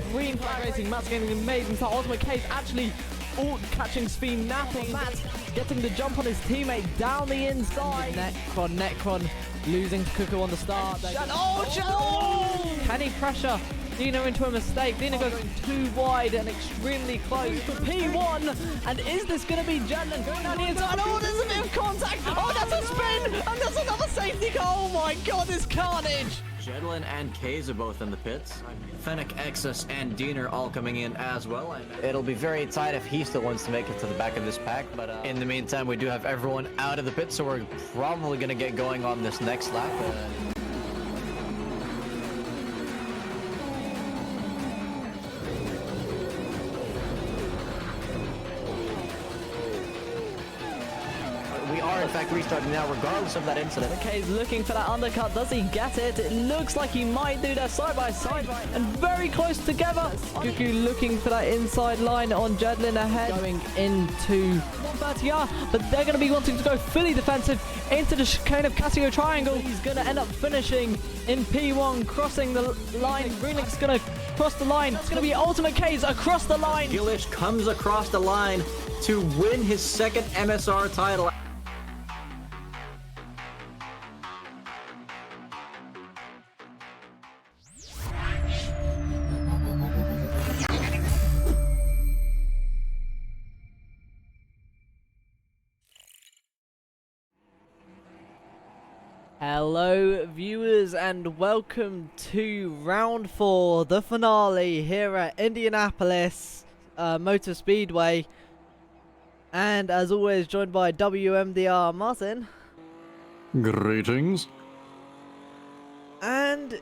green flag racing. Matt's getting an amazing start. Ultimate K's actually catching speed. Napping. Matt getting the jump on his teammate down the inside. Necron losing to Cuckoo on the start. Can he pressure Dina into a mistake? Dina goes too wide and extremely close for P1. And is this going to be Jedlin going down the inside? Oh, there's a bit of contact. Oh, that's a spin. And there's another safety car. Oh my god, this carnage. Jedlin and Kays are both in the pits. Fennec, Exus, and Dean are all coming in as well. It'll be very tight if he still wants to make it to the back of this pack, but in the meantime, we do have everyone out of the pit, so we're probably going to get going on this next lap. We are, in fact, restarting now, regardless of that incident. Okay, he's looking for that undercut. Does he get it? It looks like he might do that side by side and very close together. Cuckoo looking for that inside line on Jedlin ahead. Going into 130R, but they're going to be wanting to go fully defensive into the chicane of Casio Triangle. He's going to end up finishing in P1, crossing the line. Greenlink's going to cross the line. It's going to be Ultimate K's across the line. Gillish comes across the line to win his second MSR title. Hello viewers and welcome to round 4, the finale here at Indianapolis Motor Speedway, and as always joined by WMDR Martin. Greetings. And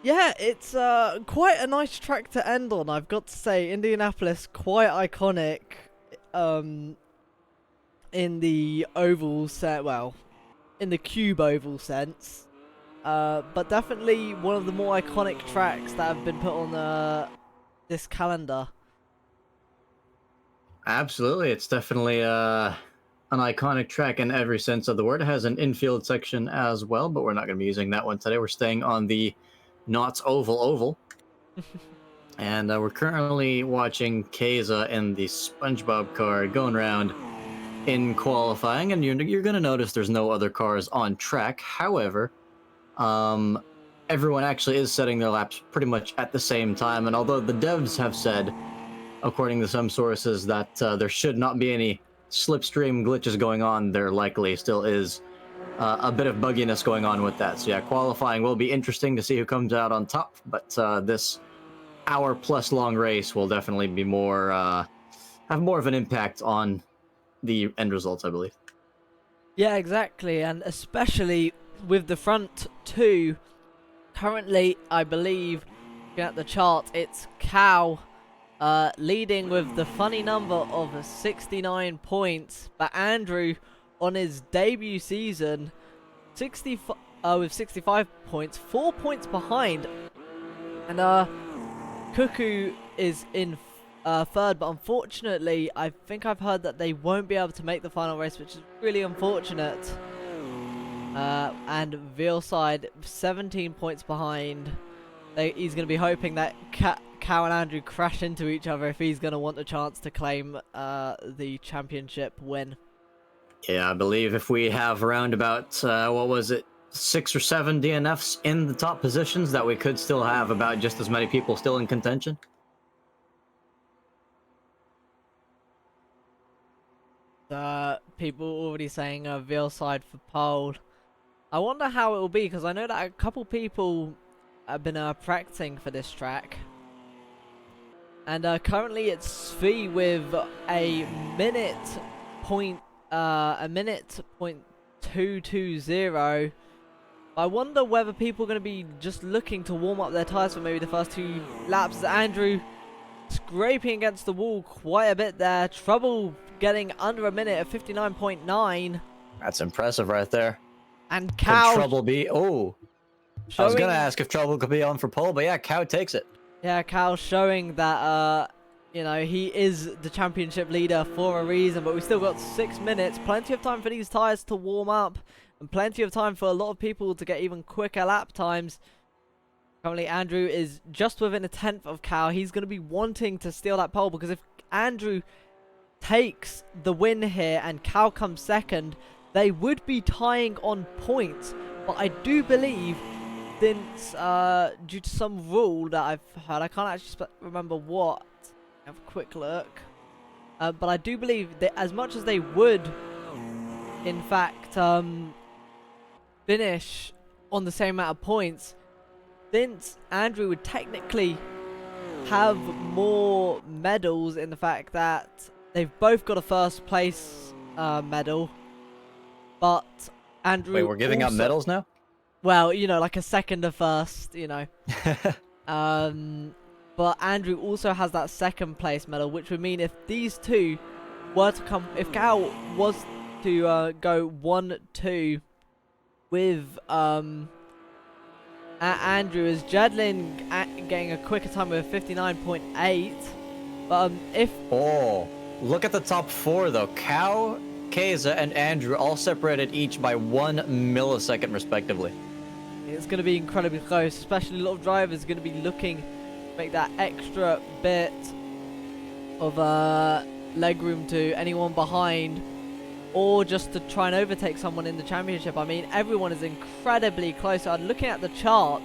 yeah, it's quite a nice track to end on, I've got to say. Indianapolis, quite iconic in the oval set, well, in the cube oval sense, but definitely one of the more iconic tracks that have been put on this calendar. Absolutely, it's definitely an iconic track in every sense of the word. It has an infield section as well, but we're not going to be using that one today. We're staying on the Knott's Oval. And we're currently watching Keza in the SpongeBob car going around in qualifying, and you're going to notice there's no other cars on track. However, everyone actually is setting their laps pretty much at the same time, and although the devs have said, according to some sources, that there should not be any slipstream glitches going on, there likely still is a bit of bugginess going on with that. So yeah, qualifying will be interesting to see who comes out on top, but this hour-plus long race will definitely be have more of an impact on the end results, I believe. Yeah, exactly, and especially with the front two. Currently, I believe, looking at the chart, it's Cow leading with the funny number of 69 points, but Andrew, on his debut season, with 65 points, 4 points behind, and Cuckoo is in third, but unfortunately I think I've heard that they won't be able to make the final race, which is really unfortunate. And Veilside 17 points behind. He's going to be hoping that Cow and Andrew crash into each other if he's going to want a chance to claim the championship win. Yeah, I believe if we have around about, 6 or 7 DNFs in the top positions, that we could still have about just as many people still in contention. People already saying Veilside for pole. I wonder how it will be, because I know that a couple people have been practicing for this track. And currently it's Svi with a minute point 220. I wonder whether people are going to be just looking to warm up their tyres for maybe the first 2 laps. Andrew scraping against the wall quite a bit there. Trouble getting under a minute at 59.9. That's impressive right there. And Cow. Could Trouble be... Oh. I was going to ask if Trouble could be on for pole, but yeah, Cow takes it. Yeah, Cow showing that, you know, he is the championship leader for a reason, but we've still got 6 minutes. Plenty of time for these tyres to warm up, and plenty of time for a lot of people to get even quicker lap times. Currently, Andrew is just within a tenth of Cal. He's going to be wanting to steal that pole because if Andrew takes the win here and Cal comes second, they would be tying on points. But I do believe, since due to some rule that I've heard, I can't actually remember what. Have a quick look. But I do believe that as much as they would, in fact, finish on the same amount of points, since Andrew would technically have more medals in the fact that they've both got a first place medal, but Andrew. Wait, we're giving out medals now? Well, you know, like a second or first, you know. But Andrew also has that second place medal, which would mean if these two were to come, if Cal was to go 1-2 with Andrew, as Jedlin getting a quicker time with 59.8. But if look at the top four though. Cal, Keza, and Andrew all separated each by 1 millisecond respectively. It's going to be incredibly close, especially a lot of drivers are going to be looking to make that extra bit of legroom to anyone behind, or just to try and overtake someone in the championship. I mean, everyone is incredibly close. I'm looking at the chart.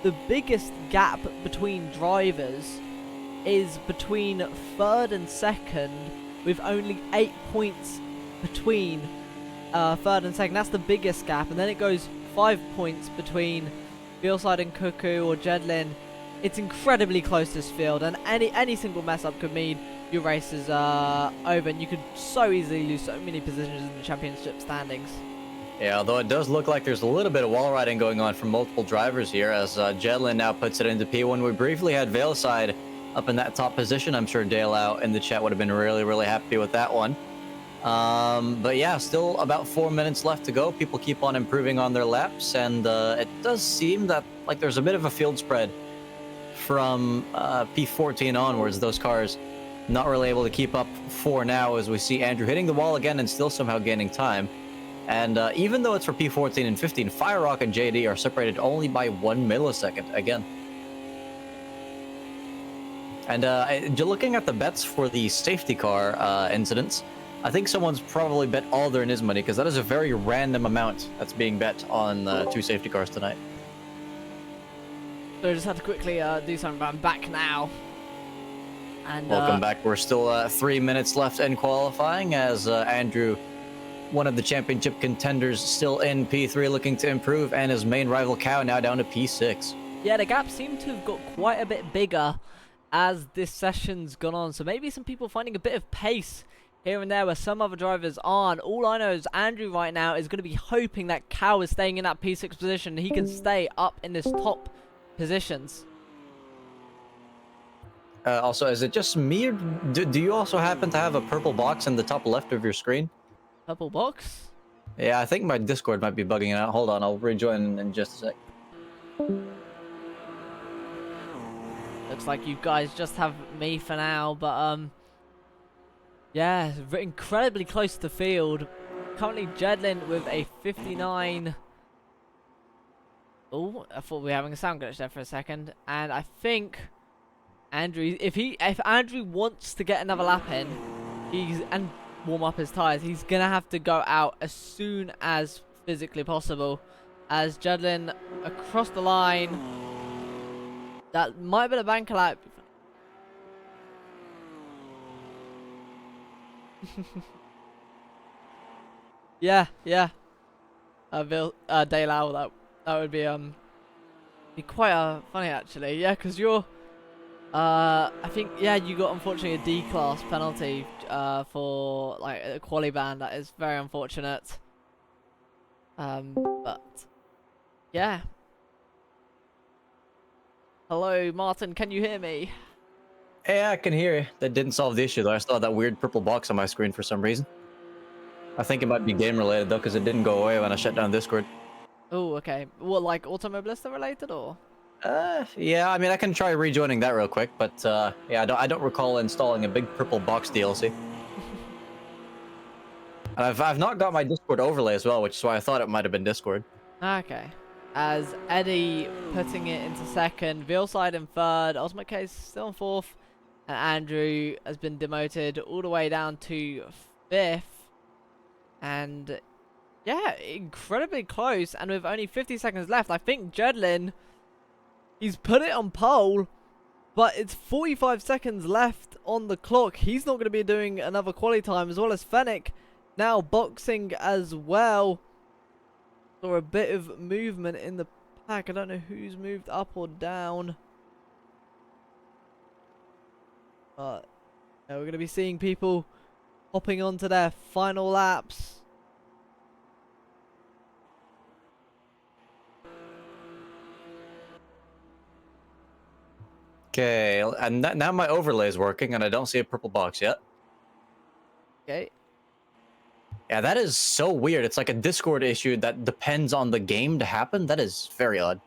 The biggest gap between drivers is between third and second, with only 8 points between third and second. That's the biggest gap, and then it goes 5 points between Fieldside and Cuckoo or Jedlin. It's incredibly close, this field, and any single mess up could mean your race is over, and you could so easily lose so many positions in the championship standings. Yeah, although it does look like there's a little bit of wall riding going on from multiple drivers here, as Jedlin now puts it into P1. We briefly had Veilside up in that top position. I'm sure Dale out in the chat would have been really happy with that one. But yeah, still about 4 minutes left to go. People keep on improving on their laps, and it does seem that like there's a bit of a field spread from P14 onwards. Those cars not really able to keep up for now, as we see Andrew hitting the wall again and still somehow gaining time. And even though it's for P14 and 15, Fire Rock and JD are separated only by 1 millisecond again. And looking at the bets for the safety car incidents, I think someone's probably bet all their Niz money, because that is a very random amount that's being bet on 2 safety cars tonight. So I just had to quickly do something, but I'm back now. And welcome back. We're still 3 minutes left in qualifying, as Andrew, one of the championship contenders, still in P3 looking to improve, and his main rival Cow now down to P6. Yeah, the gap seemed to have got quite a bit bigger as this session's gone on, so maybe some people finding a bit of pace here and there where some other drivers aren't. All I know is Andrew right now is going to be hoping that Cow is staying in that P6 position and he can stay up in this top positions. Also, is it just me, or do you also happen to have a purple box in the top left of your screen? Purple box? Yeah, I think my Discord might be bugging out. Hold on, I'll rejoin in just a sec. Looks like you guys just have me for now, but yeah, incredibly close to the field. Currently Jedlin with a 59. Oh, I thought we were having a sound glitch there for a second. And I think Andrew, if Andrew wants to get another lap in, and warm up his tires, he's gonna have to go out as soon as physically possible. As Jedlin across the line, that might have been a banker lap. yeah. Dale Owl, that would be quite funny actually. Yeah, because you're I think, yeah, you got unfortunately a D-class penalty for like a quali ban. That is very unfortunate. But yeah. Hello, Martin. Can you hear me? Yeah, I can hear you. That didn't solve the issue though. I still had that weird purple box on my screen for some reason. I think it might be game related though, because it didn't go away when I shut down Discord. Oh, okay. What, like Automobilista related or? Yeah, I mean, I can try rejoining that real quick, but yeah, I don't recall installing a big purple box DLC. And I've not got my Discord overlay as well, which is why I thought it might have been Discord. Okay. as Eddie putting it into second, Vealside in third, Ultimate Case still in fourth, and Andrew has been demoted all the way down to fifth. And yeah, incredibly close, and with only 50 seconds left, I think Jedlin, he's put it on pole, but it's 45 seconds left on the clock. He's not going to be doing another quali time, as well as Fennec now boxing as well. Or a bit of movement in the pack. I don't know who's moved up or down. But yeah, we're going to be seeing people hopping onto their final laps. Okay, and now my overlay is working, and I don't see a purple box yet. Okay. Yeah, that is so weird. It's like a Discord issue that depends on the game to happen. That is very odd.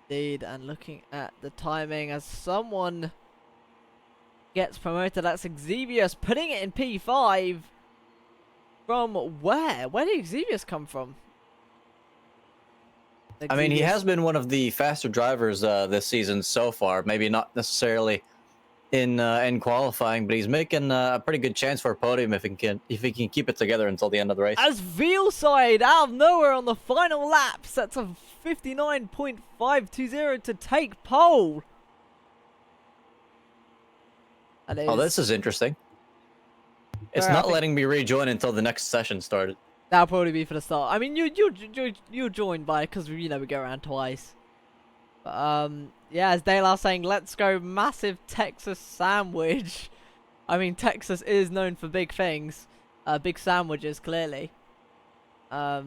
Indeed, and looking at the timing as someone gets promoted, that's Xevious putting it in P5. From where? Where did Xevious come from? I mean, he has been one of the faster drivers this season so far. Maybe not necessarily in qualifying, but he's making a pretty good chance for a podium if he can keep it together until the end of the race. As Vealside out of nowhere on the final lap sets a 59.520 to take pole. Oh, this is interesting. It's Sorry, not letting me rejoin until the next session started. That'll probably be for the start. I mean, you join by because we go around twice. But, yeah, as Dale are saying, let's go massive Texas sandwich. I mean, Texas is known for big things, big sandwiches clearly. Because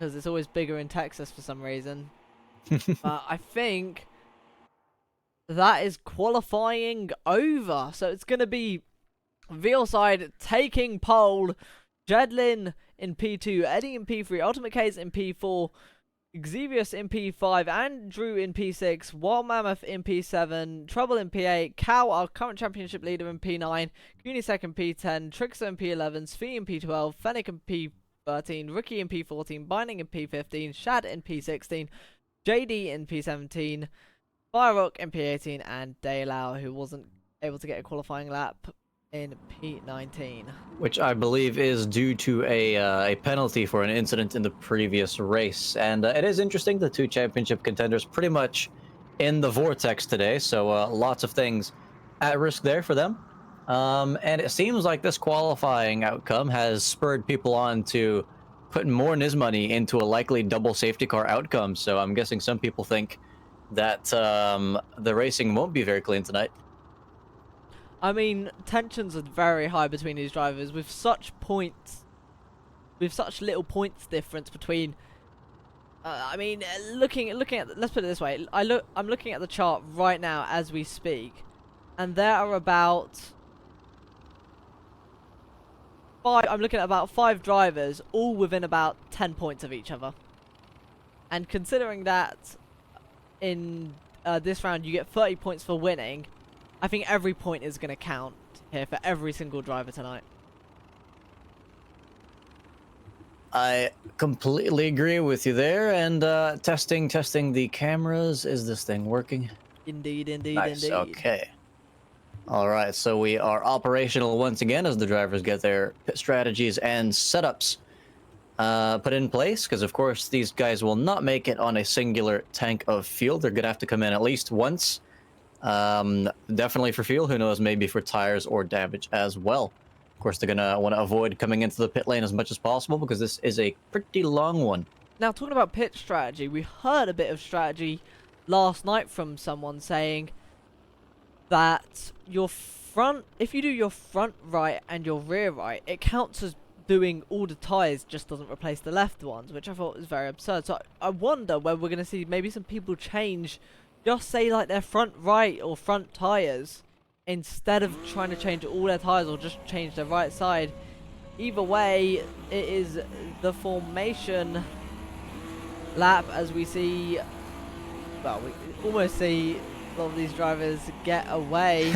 it's always bigger in Texas for some reason. But I think that is qualifying over. So it's gonna be Vealside taking pole. Jedlin in P2, Eddie in P3, Ultimate Case in P4, Xevious in P5, Andrew in P6, Wild Mammoth in P7, Trouble in P8, Cal, our current championship leader, in P9, Cuny second P10, Trickster in P11, Svi in P12, Fennec in P13, Rookie in P14, Binding in P15, Shad in P16, JD in P17, Firerock in P18, and Daylau, who wasn't able to get a qualifying lap, in P19. Which I believe is due to a penalty for an incident in the previous race. And it is interesting, the two championship contenders pretty much in the vortex today, so lots of things at risk there for them. And it seems like this qualifying outcome has spurred people on to put more NIS money into a likely double safety car outcome, so I'm guessing some people think that the racing won't be very clean tonight. I mean, tensions are very high between these drivers with such little points difference between. I mean, looking at, let's put it this way. I'm looking at the chart right now as we speak, and there are about five. I'm looking at about 5 drivers, all within about 10 points of each other. And considering that in this round you get 30 points for winning, I think every point is going to count here for every single driver tonight. I completely agree with you there. And testing the cameras. Is this thing working? Indeed, Nice. indeed. Okay. All right. So we are operational once again as the drivers get their pit strategies and setups put in place. Because, of course, these guys will not make it on a singular tank of fuel. They're going to have to come in at least once. Definitely for fuel, who knows, maybe for tires or damage as well. Of course, they're gonna want to avoid coming into the pit lane as much as possible because this is a pretty long one. Now, talking about pit strategy, we heard a bit of strategy last night from someone saying that if you do your front right and your rear right, it counts as doing all the tires, just doesn't replace the left ones, which I thought was very absurd. So I wonder whether we're gonna see maybe some people change, just say like their front right or front tires, instead of trying to change all their tires, or just change their right side. Either way, it is the formation lap as we see. Well, we almost see a lot of these drivers get away.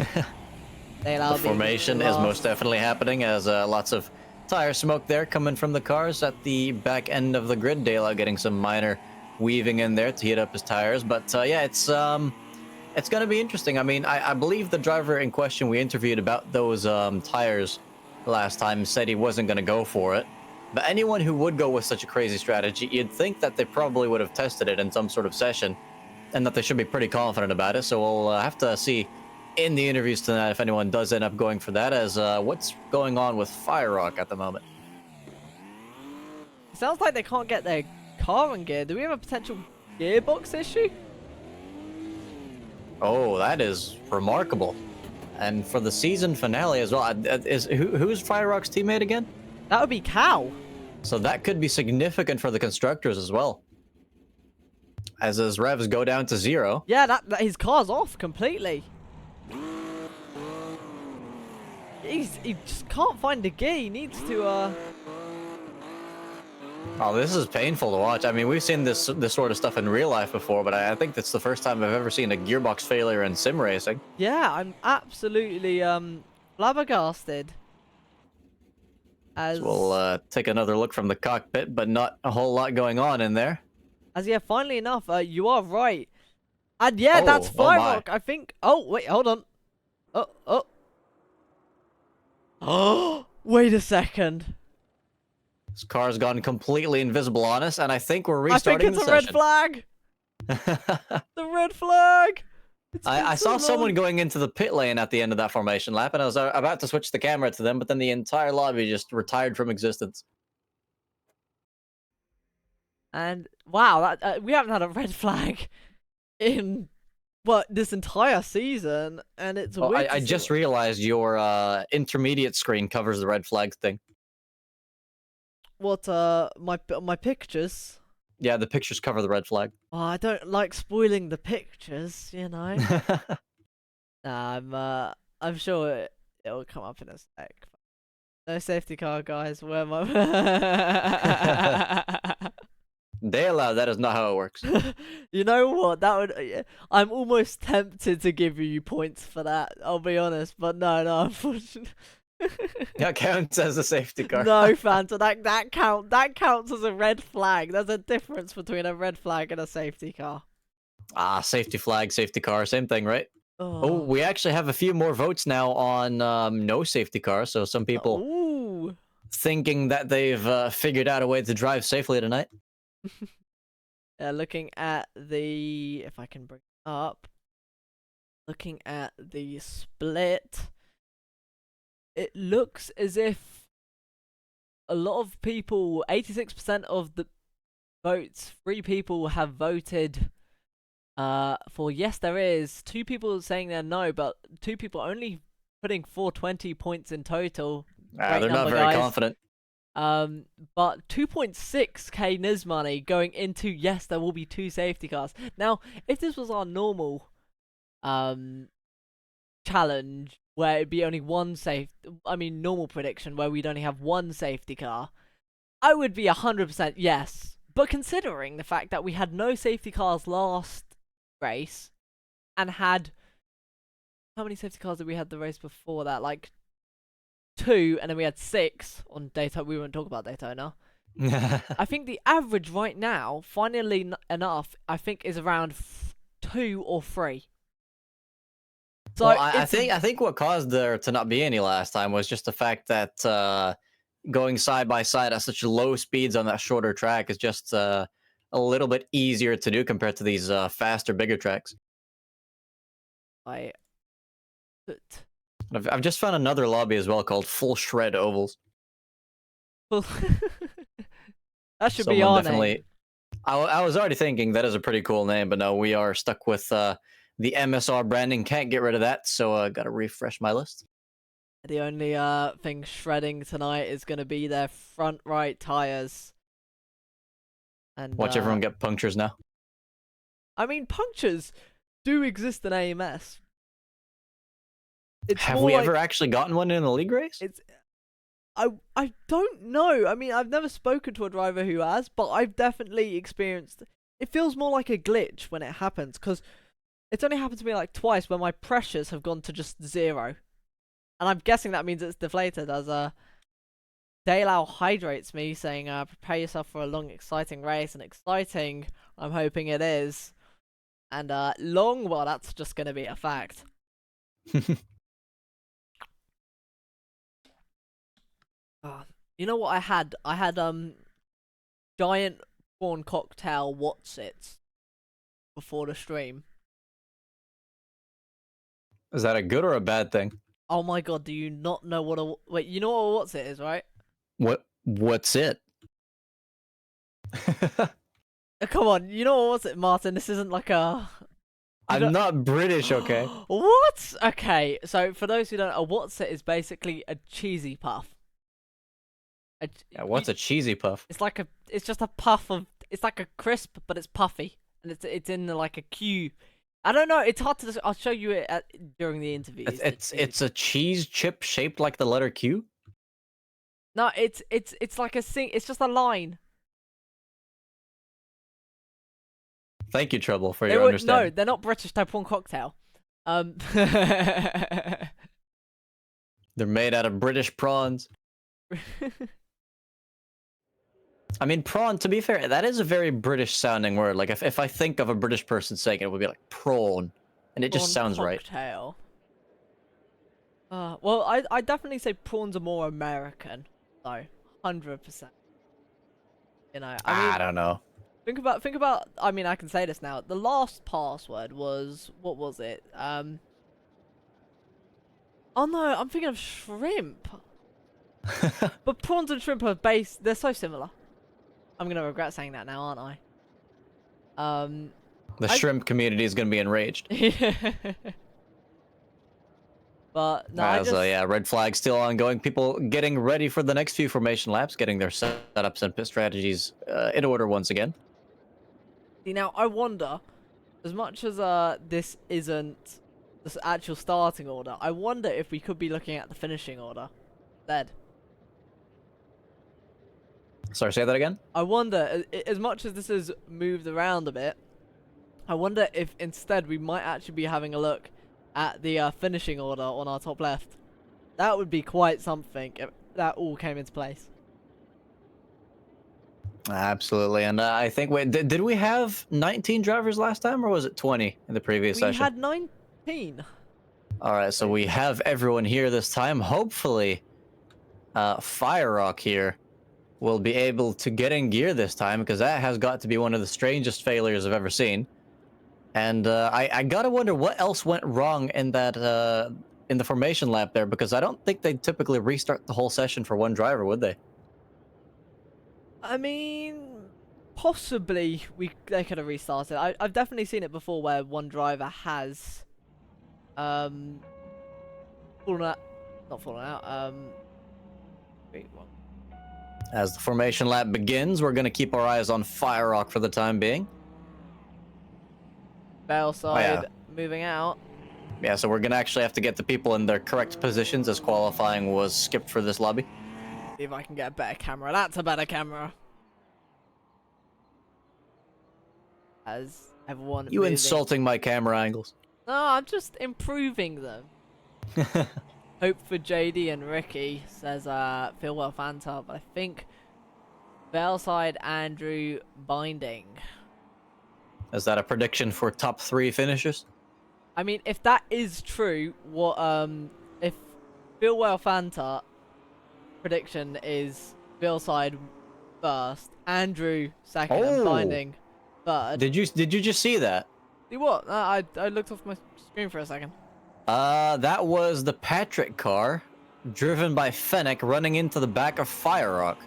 The formation is most definitely happening as lots of tire smoke there coming from the cars at the back end of the grid. Daylight getting some minor weaving in there to heat up his tires. But yeah, it's gonna be interesting. I mean, I believe the driver in question we interviewed about those tires last time said he wasn't gonna go for it. But anyone who would go with such a crazy strategy, you'd think that they probably would have tested it in some sort of session, and that they should be pretty confident about it. So we'll have to see in the interviews tonight if anyone does end up going for that, as what's going on with Fire Rock at the moment. It sounds like they can't get their car in gear. Do we have a potential gearbox issue? Oh, that is remarkable. And for the season finale as well, who's Fire Rock's teammate again? That would be Cal. So that could be significant for the constructors as well, as his revs go down to 0. Yeah, that his car's off completely. He just can't find a gear. He needs to Oh, this is painful to watch. I mean, we've seen this sort of stuff in real life before, but I think that's the first time I've ever seen a gearbox failure in sim racing. Yeah, I'm absolutely flabbergasted. As So we'll take another look from the cockpit, but not a whole lot going on in there. yeah, finally enough, you are right. And yeah, Oh, that's oh my. Firerock, I think. Oh, wait, hold on. Oh, wait a second. This car's gone completely invisible on us, and I think we're I think restarting it's the a red session. flag. The red flag. It's been I so saw someone long. going into the pit lane at the end of that formation lap, and I was about to switch the camera to them, but then the entire lobby just retired from existence. And wow, that we haven't had a red flag in this entire season, and it's Oh, weird. I just realized your intermediate screen covers the red flag thing. What my pictures. Yeah, the pictures cover the red flag. Oh, I don't like spoiling the pictures, you know. Nah, I'm sure it'll come up in a sec. No safety car, guys. Where am I? Daylight, that is not how it works. You know what? That would. I'm almost tempted to give you points for that. I'll be honest, but no, unfortunately. That counts as a safety car. No, Fanta, that counts as a red flag. There's a difference between a red flag and a safety car. Ah, safety flag, safety car, same thing, right? Oh, Oh, we actually have a few more votes now on no safety car, so some people Ooh. thinking that they've figured out a way to drive safely tonight. Looking at the, if I can bring it up, looking at the split, it looks as if a lot of people, 86% of the votes, 3 people have voted for yes there is, 2 people saying they're no, but 2 people only putting 420 points in total. They're Great not number, very guys. confident. But 2.6k NIS money going into yes there will be 2 safety cars. Now, if this was our normal challenge where it'd be only one normal prediction where we'd only have 1 safety car, I would be 100% yes. But considering the fact that we had no safety cars last race and had, how many safety cars did we had the race before that? Like 2, and then we had 6 on Daytona. We won't talk about Daytona. I think the average right now, funnily enough, I think is around 2 or 3. So Well, I think what caused there to not be any last time was just the fact that going side by side at such low speeds on that shorter track is just a little bit easier to do compared to these faster, bigger tracks. I've I've just found another lobby as well called Full Shred Ovals. that should be our name. I was already thinking that is a pretty cool name, but no, we are stuck with the MSR branding. Can't get rid of that, so gotta refresh my list. The only thing shredding tonight is going to be their front right tires. And Watch everyone get punctures now. I mean, punctures do exist in AMS. Have we ever actually gotten one in a league race? I don't know. I mean, I've never spoken to a driver who has, but I've definitely experienced. It feels more like a glitch when it happens, because it's only happened to me like twice where my pressures have gone to just 0. And I'm guessing that means it's deflated as Dale hydrates me, saying, "Prepare yourself for a long, exciting race." And exciting, I'm hoping it is. And long, well, that's just gonna be a fact. You know what I had? I had giant prawn cocktail Whatsits before the stream. Is that a good or a bad thing? Oh my god, do you not know what a wait? You know what a Whatsit is, right? What's it? Come on, you know what it, Martin? This isn't like a. I'm not British, okay? What? Okay, so for those who don't know, a Whatsit is basically a cheesy puff. Yeah, what's a cheesy puff? It's like it's just a puff of, it's like a crisp, but it's puffy, and it's in like a cube. I don't know. It's hard to. I'll show you it during the interview. It's a cheese chip shaped like the letter Q. No, it's like a It's just a line. Thank you, Trouble, for your understanding. No, they're not British. They're prawn cocktail. They're made out of British prawns. I mean, prawn, to be fair, that is a very British sounding word. Like, if I think of a British person saying it, it would be like prawn. And it just sounds right. Cocktail. Well, I definitely say prawns are more American, though. 100%. You know, I don't know. Think about, I mean, I can say this now. The last password was, what was it? Oh no, I'm thinking of shrimp. But prawns and shrimp are they're so similar. I'm gonna regret saying that now, aren't I? The shrimp community is gonna be enraged. But no, yeah, red flag still ongoing. People getting ready for the next few formation laps, getting their setups and pit strategies in order once again. See, now I wonder, as much as this isn't the actual starting order, I wonder if we could be looking at the finishing order instead. Sorry, say that again? I wonder, as much as this has moved around a bit, I wonder if instead we might actually be having a look at the finishing order on our top left. That would be quite something if that all came into place. Absolutely, and I think, wait, did we have 19 drivers last time, or was it 20 in the previous session? We had 19. Alright, so we have everyone here this time. Hopefully, Fire Rock here will be able to get in gear this time, because that has got to be one of the strangest failures I've ever seen. And I gotta wonder what else went wrong in that in the formation lap there, because I don't think they'd typically restart the whole session for one driver, would they? I mean, possibly they could have restarted. I've definitely seen it before where one driver has fallen out, not fallen out. Wait, what? As the formation lap begins, we're gonna keep our eyes on Fire Rock for the time being. Bell side moving out. Yeah, so we're gonna actually have to get the people in their correct positions, as qualifying was skipped for this lobby. See if I can get a better camera. That's a better camera. As everyone You moving. insulting my camera angles. No, I'm just improving them. Hope for JD and Ricky, says Feel Well Fanta, but I think Bellside Andrew Binding. Is that a prediction for top 3 finishes? I mean, if that is true, what if Feel Well Fanta prediction is Bellside first, Andrew second, and Binding third. Did you just see that? See what? I looked off my screen for a second. That was the Patrick car, driven by Fennec, running into the back of Fire Rock.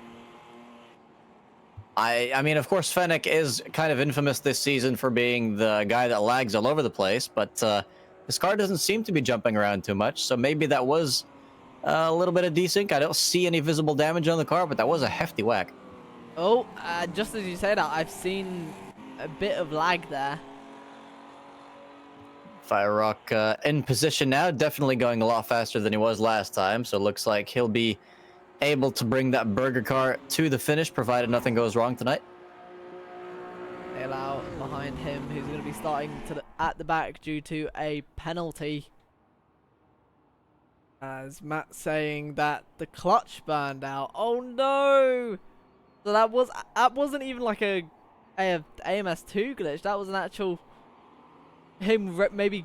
I mean, of course, Fennec is kind of infamous this season for being the guy that lags all over the place, but his car doesn't seem to be jumping around too much, so maybe that was a little bit of desync. I don't see any visible damage on the car, but that was a hefty whack. Oh, just as you say that, I've seen a bit of lag there. Fire Rock in position now, definitely going a lot faster than he was last time, so it looks like he'll be able to bring that burger car to the finish, provided nothing goes wrong tonight. They allow behind him, who's going to be starting at the back due to a penalty. As Matt saying that the clutch burned out. Oh no! So that wasn't even like a AMS2 glitch. That was an actual him maybe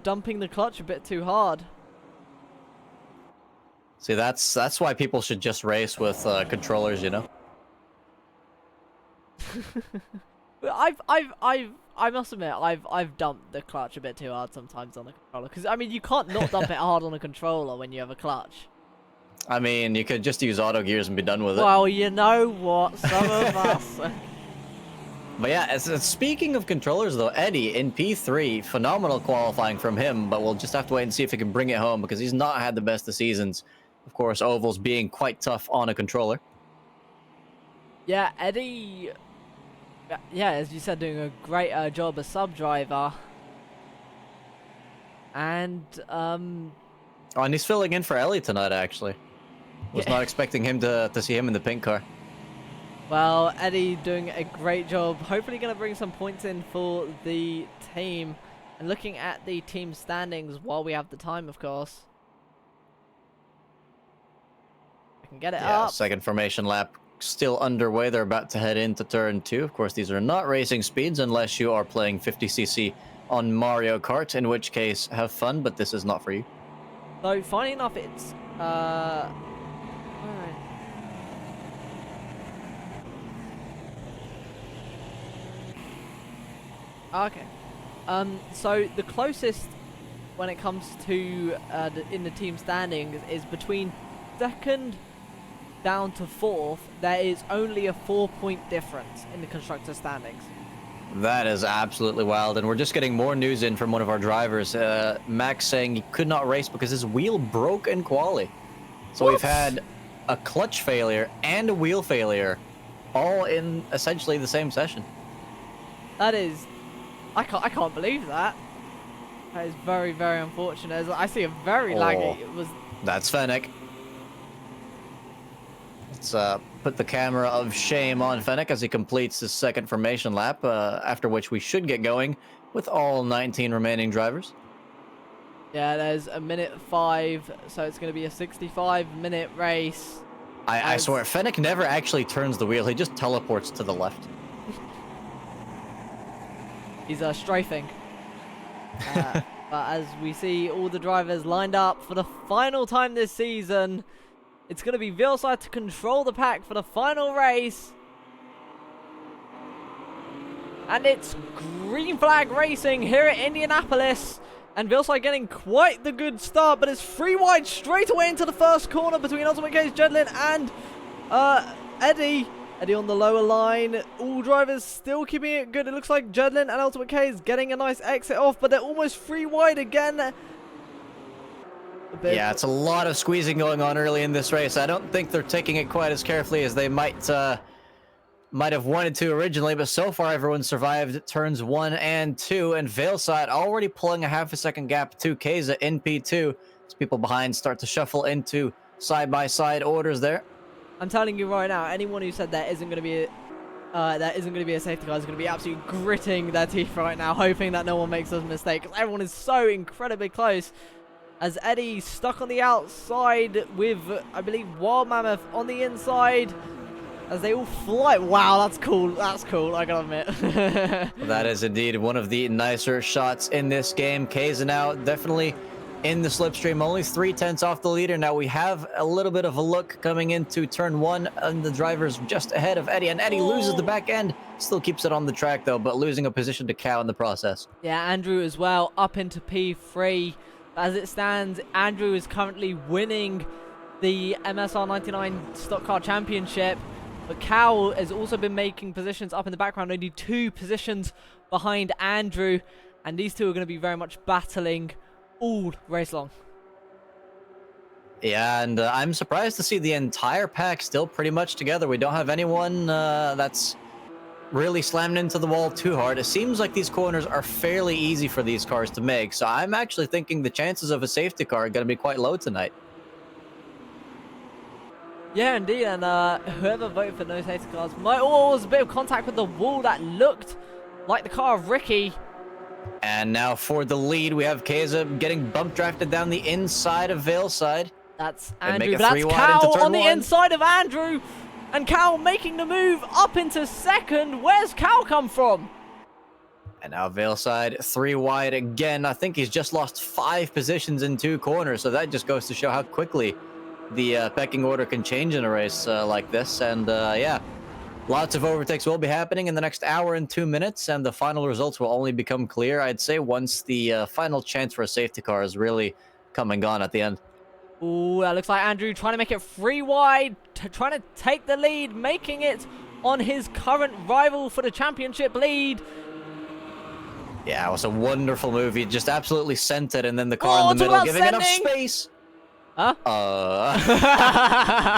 dumping the clutch a bit too hard. See, that's why people should just race with controllers, you know. I must admit, I've dumped the clutch a bit too hard sometimes on a controller. Because, I mean, you can't not dump it hard on a controller when you have a clutch. I mean, you could just use auto gears and be done with it. Well, you know what? Some of us... But yeah, speaking of controllers though, Eddie in P3, phenomenal qualifying from him, but we'll just have to wait and see if he can bring it home because he's not had the best of seasons. Of course, ovals being quite tough on a controller. Yeah, Eddie... Yeah, as you said, doing a great job as sub-driver. And, Oh, and he's filling in for Ellie tonight, actually. Was not expecting him to see him in the pink car. Well, Eddie doing a great job. Hopefully going to bring some points in for the team. And looking at the team standings while we have the time, of course. I can get it up. Second formation lap still underway. They're about to head into turn 2. Of course, these are not racing speeds unless you are playing 50cc on Mario Kart, in which case, have fun, but this is not for you. So, funny enough, it's... Alright. Okay. So the closest when it comes to in the team standings is between second down to fourth. There is only a 4-point difference in the constructor standings. That is absolutely wild, and we're just getting more news in from one of our drivers, Max, saying he could not race because his wheel broke in quali. So we've had a clutch failure and a wheel failure, all in essentially the same session. That is, I can't believe that. That is very, very unfortunate. I see a very laggy. It was. That's Fennec. Let's put the camera of shame on Fennec as he completes his second formation lap, after which we should get going with all 19 remaining drivers. Yeah, there's a minute 5, so it's going to be a 65-minute race. I swear, Fennec never actually turns the wheel. He just teleports to the left. He's strafing. But as we see all the drivers lined up for the final time this season, it's going to be Vilside to control the pack for the final race. And it's green flag racing here at Indianapolis. And Vilside getting quite the good start, but it's free wide straight away into the first corner between Ultimate K's Jedlin and Eddie. Eddie on the lower line. All drivers still keeping it good. It looks like Jedlin and Ultimate K is getting a nice exit off, but they're almost free wide again. Yeah, it's a lot of squeezing going on early in this race. I don't think they're taking it quite as carefully as they might have wanted to originally, but so far everyone survived turns 1 and 2, and Veilside already pulling a half a second gap to Keza in P2 as people behind start to shuffle into side-by-side orders there. I'm telling you right now, anyone who said there isn't going to be a safety car is going to be absolutely gritting their teeth right now, hoping that no one makes a mistake, because everyone is so incredibly close. As Eddie stuck on the outside with, I believe, Wild Mammoth on the inside. As they all fly. Wow, that's cool. That's cool, I gotta admit. That is indeed one of the nicer shots in this game. Keza now definitely in the slipstream, only 3/10 off the leader. Now we have a little bit of a look coming into turn 1, and the driver's just ahead of Eddie, and Eddie loses the back end. Still keeps it on the track though, but losing a position to Cow in the process. Yeah, Andrew as well, up into P3. As it stands, Andrew is currently winning the MSR 99 Stock Car Championship. But Cow has also been making positions up in the background, only 2 positions behind Andrew. And these two are going to be very much battling all race long. Yeah, and I'm surprised to see the entire pack still pretty much together. We don't have anyone that's really slammed into the wall too hard. It seems like these corners are fairly easy for these cars to make. So I'm actually thinking the chances of a safety car are going to be quite low tonight. Yeah, indeed, and whoever voted for no safety cars might... Oh, there was a bit of contact with the wall that looked like the car of Ricky. And now for the lead, we have Keza getting bump drafted down the inside of Valeside. That's They make Andrew, a but that's 3 wide Cal into turn on the 1. inside of Andrew. And Cal making the move up into second. Where's Cal come from? And now Valeside 3 wide again. I think he's just lost 5 positions in 2 corners, so that just goes to show how quickly the pecking order can change in a race like this. And yeah, lots of overtakes will be happening in the next hour and 2 minutes, and the final results will only become clear, I'd say, once the final chance for a safety car is really come and gone at the end. Ooh, that looks like Andrew trying to make it 3 wide, trying to take the lead, making it on his current rival for the championship lead. Yeah, it was a wonderful move. He just absolutely sent it, and then the car in the middle, giving enough space. Huh?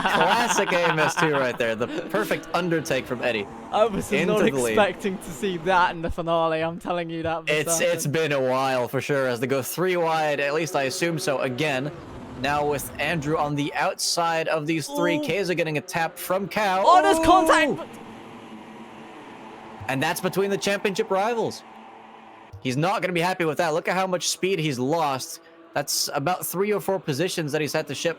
Classic AMS2 right there. The perfect undertake from Eddie. I was not expecting to see that in the finale. I'm telling you that. It's been a while for sure. As they go 3 wide, at least I assume so. Again, now with Andrew on the outside of these 3, Keza getting a tap from Cow. Oh, there's contact. And that's between the championship rivals. He's not going to be happy with that. Look at how much speed he's lost. That's about 3 or 4 positions that he's had to ship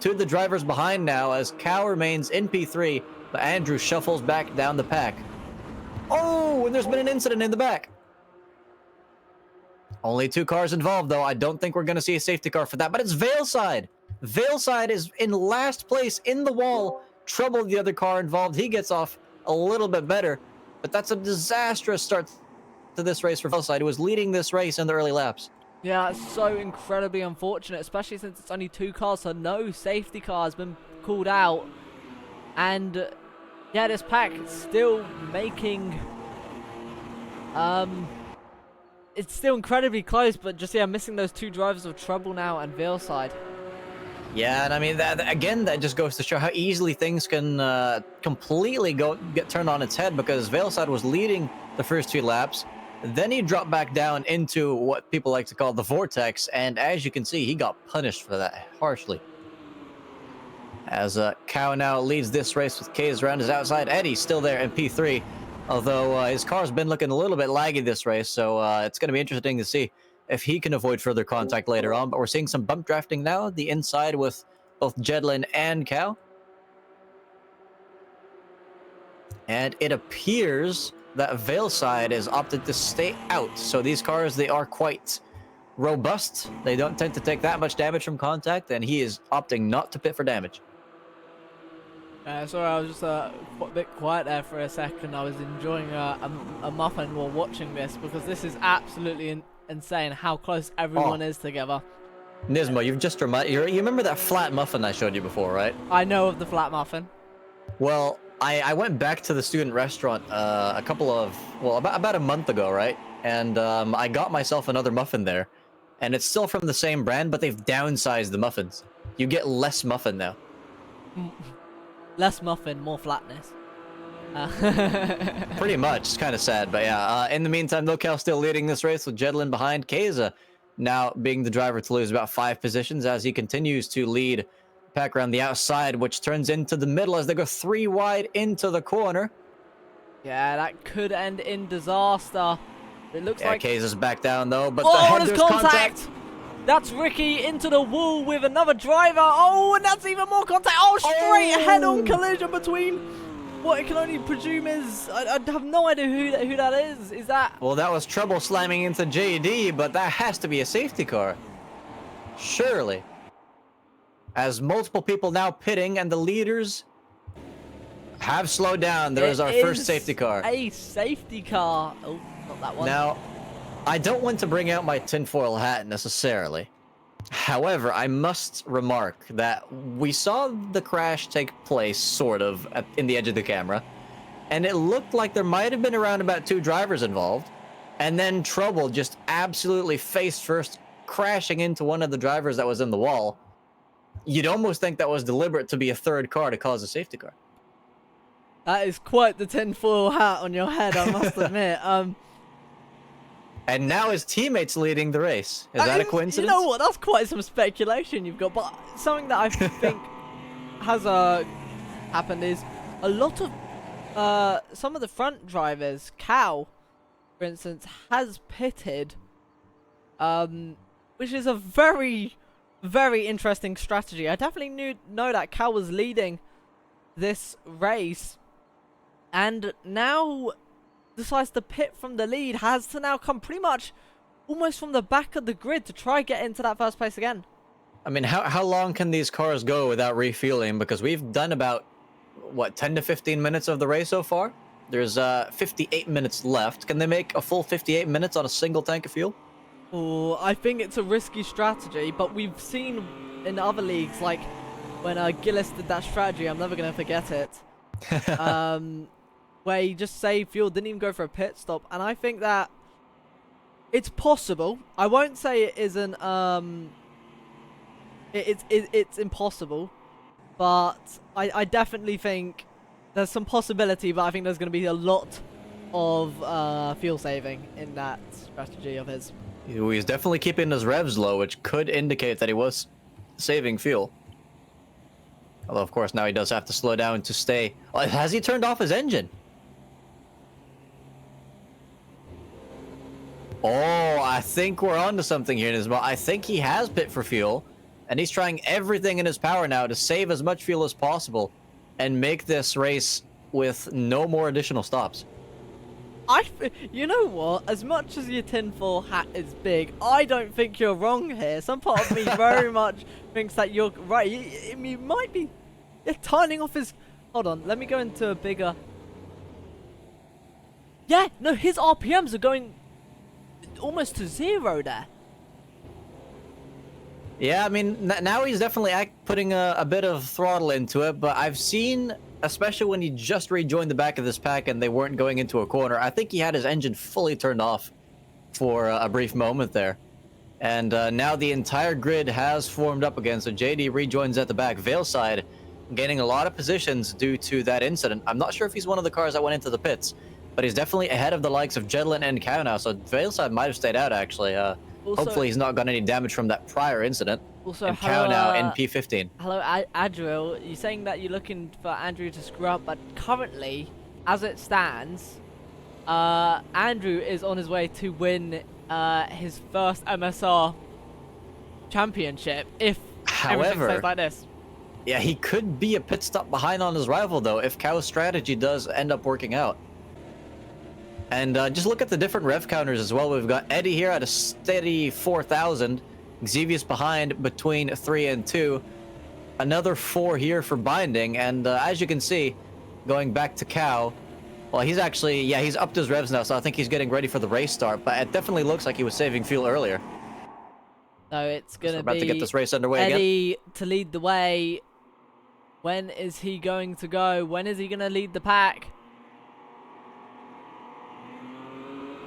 to the drivers behind now, as Cow remains in P3, but Andrew shuffles back down the pack. Oh, and there's been an incident in the back. Only 2 cars involved, though. I don't think we're going to see a safety car for that, but it's Valeside. Valeside is in last place in the wall. Troubled the other car involved. He gets off a little bit better, but that's a disastrous start to this race for Valeside, who was leading this race in the early laps. Yeah, it's so incredibly unfortunate, especially since it's only 2 cars, so no safety car has been called out. And yeah, this pack is still making it's still incredibly close, but just missing those 2 drivers of trouble now and Valeside. Yeah, and I mean that just goes to show how easily things can completely get turned on its head, because Valeside was leading the first 2 laps. Then he dropped back down into what people like to call the vortex, and as you can see, he got punished for that harshly. As Cow now leads this race with K's around his outside. Eddie's still there in P3, although his car's been looking a little bit laggy this race, so it's going to be interesting to see if he can avoid further contact later on. But we're seeing some bump drafting now, the inside with both Jedlin and Cow. And it appears that Valeside has opted to stay out. So these cars, they are quite robust. They don't tend to take that much damage from contact, and he is opting not to pit for damage. Sorry, I was just a bit quiet there for a second. I was enjoying a muffin while watching this, because this is absolutely insane how close everyone is together. Nismo, you've just reminded you remember that flat muffin I showed you before, right? I know of the flat muffin. Well, I went back to the student restaurant about a month ago, right? And I got myself another muffin there, and it's still from the same brand, but they've downsized the muffins. You get less muffin now. Less muffin, more flatness. Pretty much. It's kind of sad, but yeah. In the meantime, Cal still leading this race with Jedlin behind. Keza now being the driver to lose about 5 positions as he continues to lead pack around the outside, which turns into the middle as they go 3 wide into the corner. Yeah, that could end in disaster. It looks like Keza's back down though, but there's contact. That's Ricky into the wall with another driver. Oh, and that's even more contact. Oh, straight head-on collision between what I can only presume is... I have no idea who that is. Is that... Well, that was trouble slamming into JD, but that has to be a safety car. Surely. As multiple people now pitting, and the leaders have slowed down. There is our first safety car. A safety car. Oh, not that one. Now, I don't want to bring out my tinfoil hat necessarily. However, I must remark that we saw the crash take place, sort of, in the edge of the camera, and it looked like there might have been around about 2 drivers involved, and then Trouble just absolutely face first, crashing into one of the drivers that was in the wall. You'd almost think that was deliberate to be a 3rd car to cause a safety car. That is quite the tinfoil hat on your head, I must admit. And now his teammate's leading the race. Is that a coincidence? You know what? That's quite some speculation you've got. But something that I think has happened is a lot of some of the front drivers, Cal, for instance, has pitted which is a very, very interesting strategy. I definitely know that Cal was leading this race, and now decides to pit from the lead, has to now come pretty much almost from the back of the grid to try get into that first place again. I mean, how long can these cars go without refueling? Because we've done about, what, 10 to 15 minutes of the race so far? There's 58 minutes left. Can they make a full 58 minutes on a single tank of fuel? Oh, I think it's a risky strategy, but we've seen in other leagues, like when Gillis did that strategy, I'm never going to forget it, where he just saved fuel, didn't even go for a pit stop, and I think that it's possible. I won't say it isn't, it's impossible, but I definitely think there's some possibility, but I think there's going to be a lot of fuel saving in that strategy of his. He's definitely keeping his revs low, which could indicate that he was saving fuel. Although, of course, now he does have to slow down to stay. Oh, has he turned off his engine? Oh, I think we're onto something here, Nisma. I think he has pit for fuel, and he's trying everything in his power now to save as much fuel as possible and make this race with no more additional stops. You know what? As much as your tinfoil hat is big, I don't think you're wrong here. Some part of me very much thinks that you're right. You might be turning off his... Hold on, let me go into a bigger... Yeah, no, his RPMs are going almost to 0 there. Yeah, I mean, now he's definitely putting a bit of throttle into it, but I've seen, especially when he just rejoined the back of this pack and they weren't going into a corner, I think he had his engine fully turned off for a brief moment there. And now the entire grid has formed up again, so JD rejoins at the back. Veilside gaining a lot of positions due to that incident. I'm not sure if he's one of the cars that went into the pits, but he's definitely ahead of the likes of Jedlin and Cow now, so Veilside might have stayed out, actually. Hopefully he's not got any damage from that prior incident. Also, and Cow now in P15. Hello, Adriel. You're saying that you're looking for Andrew to screw up, but currently, as it stands, Andrew is on his way to win his first MSR championship, if everything stays like this. Yeah, he could be a pit stop behind on his rival, though, if Cow's strategy does end up working out. And just look at the different rev counters as well. We've got Eddie here at a steady 4,000. Xevious behind between 3 and 2. Another 4 here for binding. And as you can see, going back to Cow, well, he's actually, yeah, he's upped his revs now, so I think he's getting ready for the race start. But it definitely looks like he was saving fuel earlier. So it's going to be about to get this race underway Eddie again. to lead the way. When is he going to go? When is he going to lead the pack?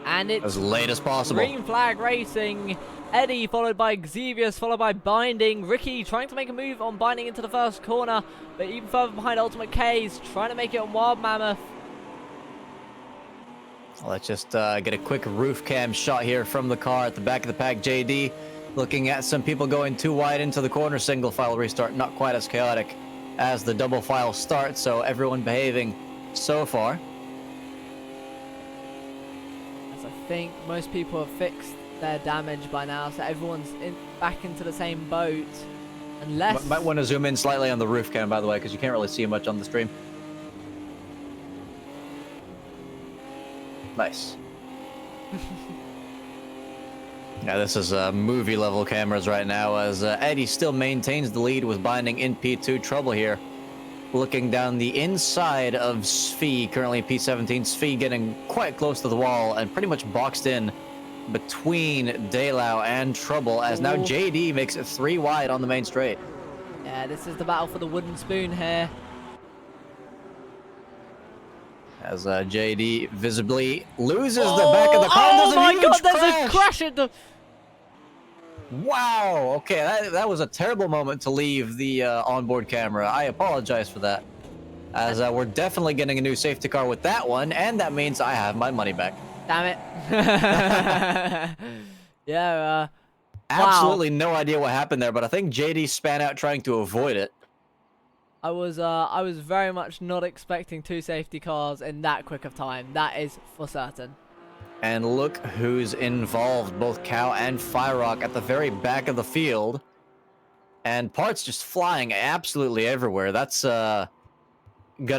And it's as late as possible. Green flag racing. Eddie followed by Xevious, followed by Binding. Ricky trying to make a move on Binding into the first corner, but even further behind Ultimate K's trying to make it on Wild Mammoth. Let's just get a quick roof cam shot here from the car at the back of the pack. JD looking at some people going too wide into the corner. Single file restart, not quite as chaotic as the double file start, so everyone behaving so far. I think most people have fixed their damage by now, so everyone's back into the same boat. Unless... Might want to zoom in slightly on the roof cam, by the way, because you can't really see much on the stream. Nice. Yeah, this is movie level cameras right now, as Eddie still maintains the lead with Binding in P2. Trouble here. Looking down the inside of Svi, currently P17. Svi getting quite close to the wall and pretty much boxed in between Daylau and Trouble, as now JD makes it 3 wide on the main straight. Yeah, this is the battle for the wooden spoon here. As JD visibly loses the back of the car. Oh my god, crash. there's a crash in the... Wow, okay, that was a terrible moment to leave the onboard camera. I apologize for that, as we're definitely getting a new safety car with that one, and that means I have my money back. Damn it. Yeah, absolutely no idea what happened there, but I think JD span out trying to avoid it. I was very much not expecting 2 safety cars in that quick of time. That is for certain. And look who's involved, both Cow and Firerock at the very back of the field. And parts just flying absolutely everywhere. That's gonna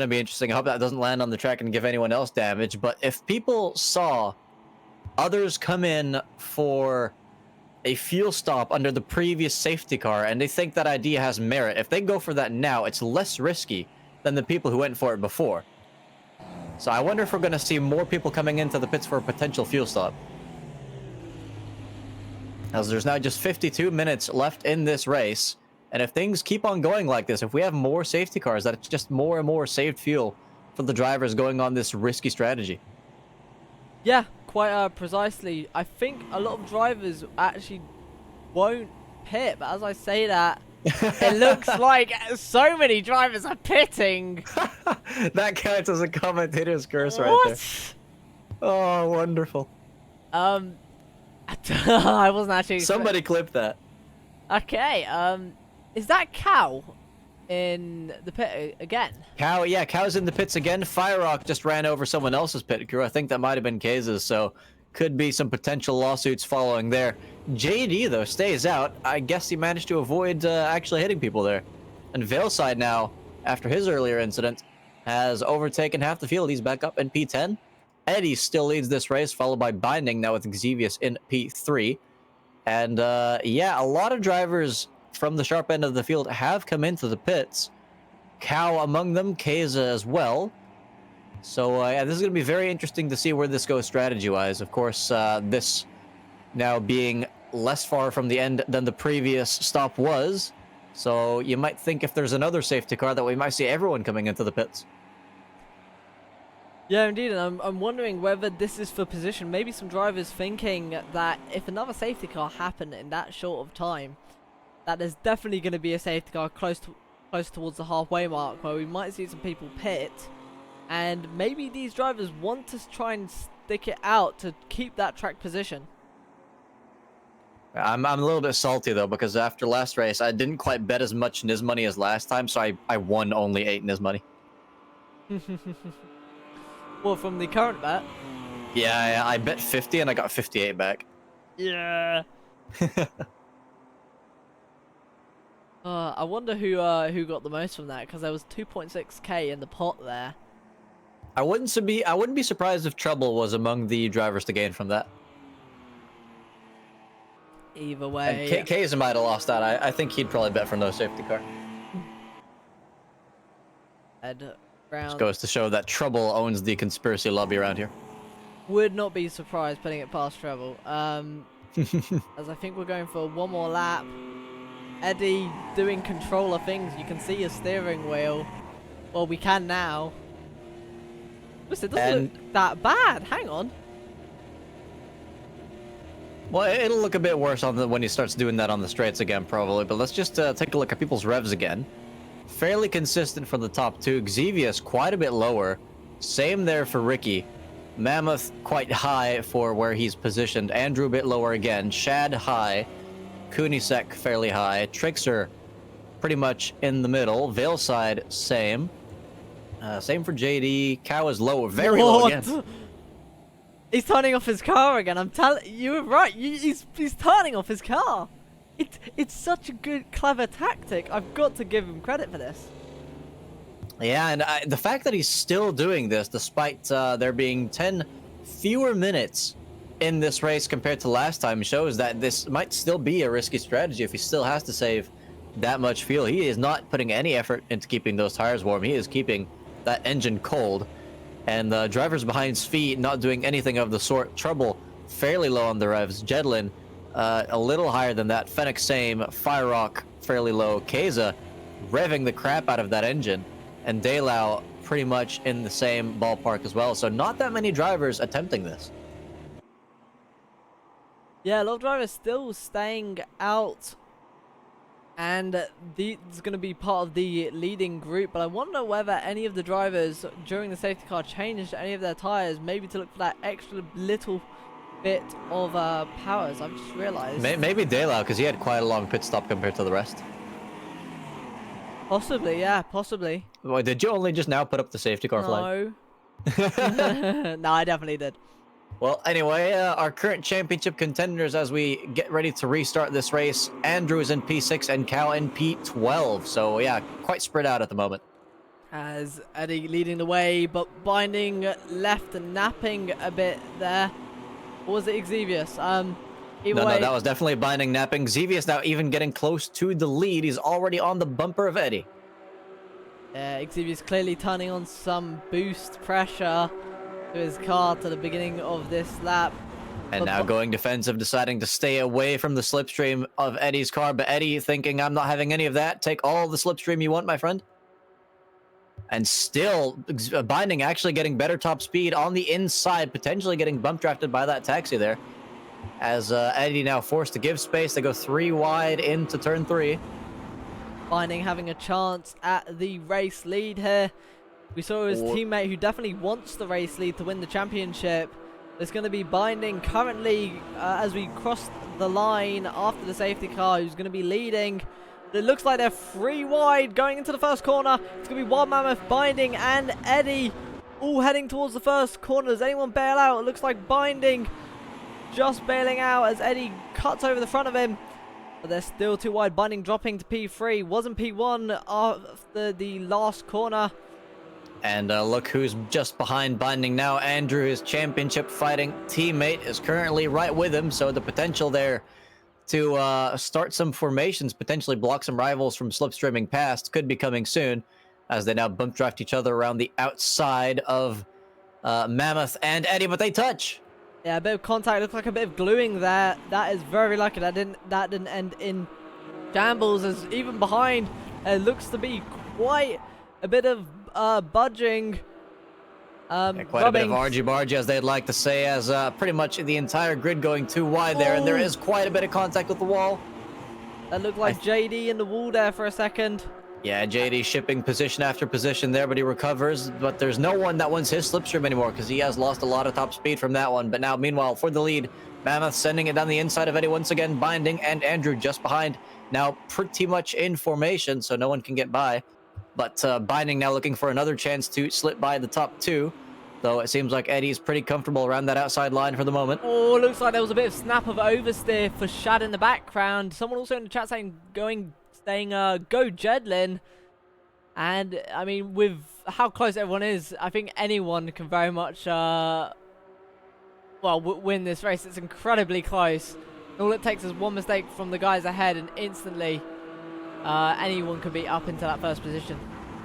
be interesting. I hope that doesn't land on the track and give anyone else damage. But if people saw others come in for a fuel stop under the previous safety car and they think that idea has merit, if they go for that now, it's less risky than the people who went for it before. So I wonder if we're going to see more people coming into the pits for a potential fuel stop. As there's now just 52 minutes left in this race, and if things keep on going like this, if we have more safety cars, that it's just more and more saved fuel for the drivers going on this risky strategy. Yeah, quite precisely. I think a lot of drivers actually won't pit, but as I say that, it looks like so many drivers are pitting. That counts as a commentator's curse right there. Oh, wonderful. I wasn't actually. Somebody clip that. Okay. Is that Cow in the pit again? Cow, yeah, Cow's in the pits again. Firerock just ran over someone else's pit crew. I think that might have been Kaze's, so could be some potential lawsuits following there. JD, though, stays out. I guess he managed to avoid actually hitting people there. And Veilside now, after his earlier incident, has overtaken half the field. He's back up in P10. Eddie still leads this race, followed by Binding now with Xevious in P3. And yeah, a lot of drivers from the sharp end of the field have come into the pits. Cow among them, Kaza as well. So yeah, this is going to be very interesting to see where this goes strategy-wise. Of course, this now being less far from the end than the previous stop was. So you might think if there's another safety car that we might see everyone coming into the pits. Yeah, indeed, and I'm wondering whether this is for position. Maybe some drivers thinking that if another safety car happened in that short of time, that there's definitely going to be a safety car close towards the halfway mark where we might see some people pit, and maybe these drivers want to try and stick it out to keep that track position. I'm a little bit salty though, because after last race I didn't quite bet as much in his money as last time, so I won only 8 in his money. Well, from the current bet? Yeah, I bet 50 and I got 58 back. Yeah. I wonder who got the most from that, because there was 2.6k in the pot there. I wouldn't be surprised if Trouble was among the drivers to gain from that. Either way. And Kaza might have lost that. I think he'd probably bet for no safety car. Just goes to show that Trouble owns the conspiracy lobby around here. Would not be surprised putting it past Trouble. As I think we're going for one more lap. Eddie doing controller things. You can see his steering wheel. Well, we can now. Listen, it doesn't look that bad. Hang on. Well, it'll look a bit worse on when he starts doing that on the straights again, probably. But let's just take a look at people's revs again. Fairly consistent for the top two. Xevious quite a bit lower. Same there for Ricky. Mammoth quite high for where he's positioned. Andrew a bit lower again. Shad high. Kunisek fairly high. Trickster pretty much in the middle. Veilside same. Same for JD. Cow is low, very low again. He's turning off his car again. I'm telling you, were right. He's turning off his car. It's such a good, clever tactic. I've got to give him credit for this. Yeah, and the fact that he's still doing this, despite there being 10 fewer minutes in this race compared to last time, shows that this might still be a risky strategy if he still has to save that much fuel. He is not putting any effort into keeping those tires warm. He is keeping that engine cold. And the drivers behind Svi not doing anything of the sort. Trouble fairly low on the revs. Jedlin a little higher than that. Fennec same. Firerock fairly low. Kaza revving the crap out of that engine. And Daylau pretty much in the same ballpark as well. So not that many drivers attempting this. Yeah, a lot of drivers still staying out. And these are going to be part of the leading group. But I wonder whether any of the drivers during the safety car changed any of their tyres. Maybe to look for that extra little bit of powers. I've just realised. Maybe Daylau, because he had quite a long pit stop compared to the rest. Possibly, yeah, possibly. Wait, did you only just now put up the safety car flag? No. No, I definitely did. Well, anyway, our current championship contenders as we get ready to restart this race, Andrew is in P6 and Cal in P12. So, yeah, quite spread out at the moment. As Eddie leading the way, but Binding left and napping a bit there. Or was it Xevious? Either No, way, that was definitely Binding napping. Xevious now even getting close to the lead. He's already on the bumper of Eddie. Xevious clearly turning on some boost pressure to his car to the beginning of this lap. And now going defensive, deciding to stay away from the slipstream of Eddie's car. But Eddie thinking, I'm not having any of that. Take all the slipstream you want, my friend. And still, Binding actually getting better top speed on the inside, potentially getting bump drafted by that taxi there. As Eddie now forced to give space, they go 3 wide into turn 3. Binding having a chance at the race lead here. We saw his teammate who definitely wants the race lead to win the championship. It's going to be Binding currently as we cross the line after the safety car, who's going to be leading. It looks like they're 3 wide going into the first corner. It's going to be Wild Mammoth, Binding, and Eddie all heading towards the first corner. Does anyone bail out? It looks like Binding just bailing out as Eddie cuts over the front of him. But they're still too wide. Binding dropping to P3. Wasn't P1 after the last corner. And look who's just behind Binding now. Andrew, his championship fighting teammate, is currently right with him. So the potential there to start some formations, potentially block some rivals from slipstreaming past, could be coming soon, as they now bump draft each other around the outside of Mammoth and Eddie, but they touch. Yeah, a bit of contact. Looks like a bit of gluing there. That is very lucky. That didn't end in shambles. As even behind, it looks to be quite a bit of budging. Quite rubbing. a bit of argy-bargy, as they'd like to say, as pretty much the entire grid going too wide there, and there is quite a bit of contact with the wall. That looked like JD in the wall there for a second. Yeah, JD shipping position after position there, but he recovers. But there's no one that wants his slipstream anymore, because he has lost a lot of top speed from that one. But now, meanwhile, for the lead, Mammoth sending it down the inside of Eddie once again, Binding and Andrew just behind. Now pretty much in formation, so no one can get by. But Binding now looking for another chance to slip by the top 2. Though it seems like Eddie's pretty comfortable around that outside line for the moment. Oh, looks like there was a bit of snap of oversteer for Shad in the background. Someone also in the chat saying go Jedlin. And I mean, with how close everyone is, I think anyone can very much win this race. It's incredibly close. All it takes is one mistake from the guys ahead, and instantly anyone could be up into that first position.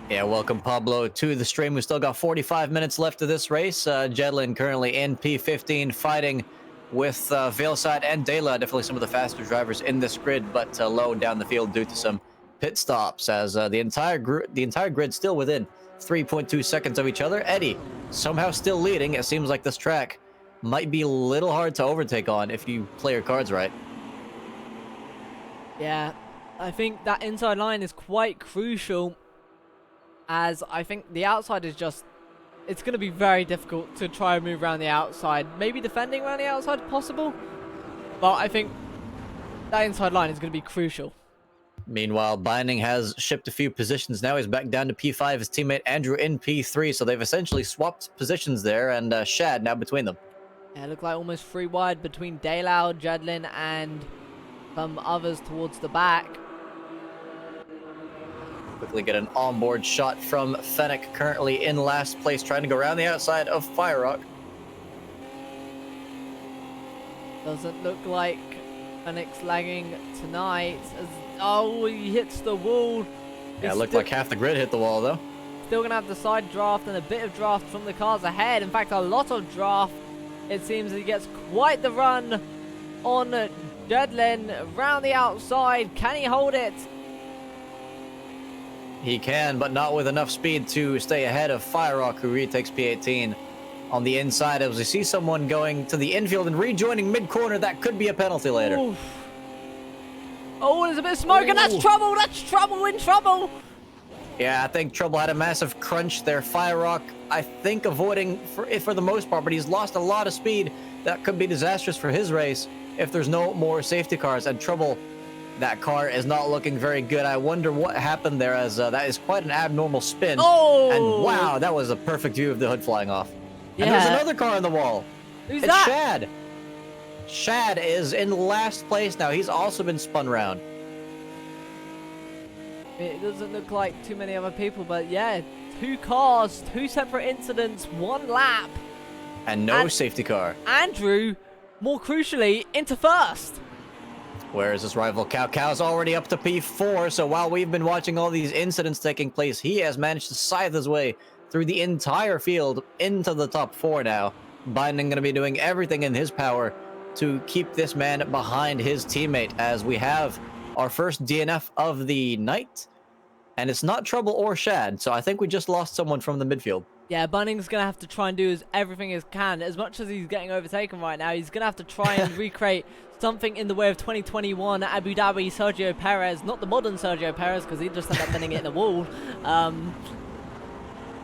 Yeah, welcome Pablo to the stream. We've still got 45 minutes left of this race. Jedlin currently in P15, fighting with Veilside and Dayla, definitely some of the faster drivers in this grid, but low down the field due to some pit stops, as the entire grid still within 3.2 seconds of each other. Eddie somehow still leading. It seems like this track might be a little hard to overtake on if you play your cards right. Yeah, I think that inside line is quite crucial, as I think the outside is just, it's going to be very difficult to try and move around the outside. Maybe defending around the outside possible, but I think that inside line is going to be crucial. Meanwhile, Binding has shipped a few positions now. He's back down to P5. His teammate Andrew in P3, so they've essentially swapped positions there, and Shad now between them. Yeah, it looked like almost 3 wide between Daylau, Jedlin, and some others towards the back. Quickly get an onboard shot from Fennec, currently in last place, trying to go around the outside of Fire Rock. Doesn't look like Fennec's lagging tonight. Oh, he hits the wall. Yeah, it looked like half the grid hit the wall, though. Still going to have the side draft and a bit of draft from the cars ahead. In fact, a lot of draft. It seems that he gets quite the run on Jedlin around the outside. Can he hold it? He can, but not with enough speed to stay ahead of Fire Rock, who retakes P18 on the inside. As we see someone going to the infield and rejoining mid-corner, that could be a penalty later. Oof. Oh, there's a bit of smoke, and that's trouble! That's trouble in trouble! Yeah, I think Trouble had a massive crunch there. Fire Rock, I think, avoiding for the most part, but he's lost a lot of speed. That could be disastrous for his race if there's no more safety cars. And Trouble, that car is not looking very good. I wonder what happened there, as that is quite an abnormal spin. Oh! And wow, that was a perfect view of the hood flying off. Yeah. And there's another car on the wall. Who's It's that? Shad. Shad is in last place now. He's also been spun round. It doesn't look like too many other people, but yeah, 2 cars, 2 separate incidents, 1 lap. And no safety car. Andrew, more crucially, into first. Where is his rival Cow? Cow's already up to P4, so while we've been watching all these incidents taking place, he has managed to scythe his way through the entire field into the top 4 now. Binding going to be doing everything in his power to keep this man behind his teammate, as we have our first DNF of the night. And it's not Trouble or Shad, so I think we just lost someone from the midfield. Yeah, Bunning's going to have to try and do everything he can. As much as he's getting overtaken right now, he's going to have to try and recreate something in the way of 2021 Abu Dhabi Sergio Perez. Not the modern Sergio Perez, because he just ended up pinning it in the wall.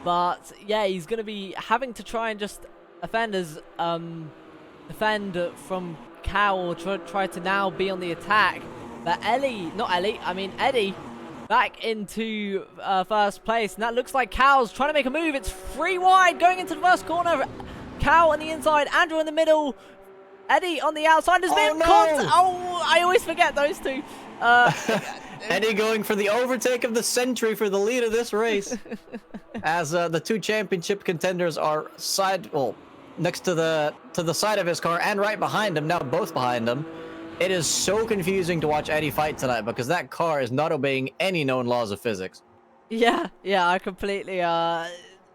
But yeah, he's going to be having to try and just defend from Cow, or try to now be on the attack. But Eddie back into first place, and that looks like Cow's trying to make a move. It's 3 wide going into the first corner. Cow on the inside, Andrew in the middle, Eddie on the outside. There's been contact. Oh, I always forget those two. Eddie going for the overtake of the century for the lead of this race. As the 2 championship contenders are next to the side of his car and right behind him, now both behind him. It is so confusing to watch Eddie fight tonight because that car is not obeying any known laws of physics. Yeah, I completely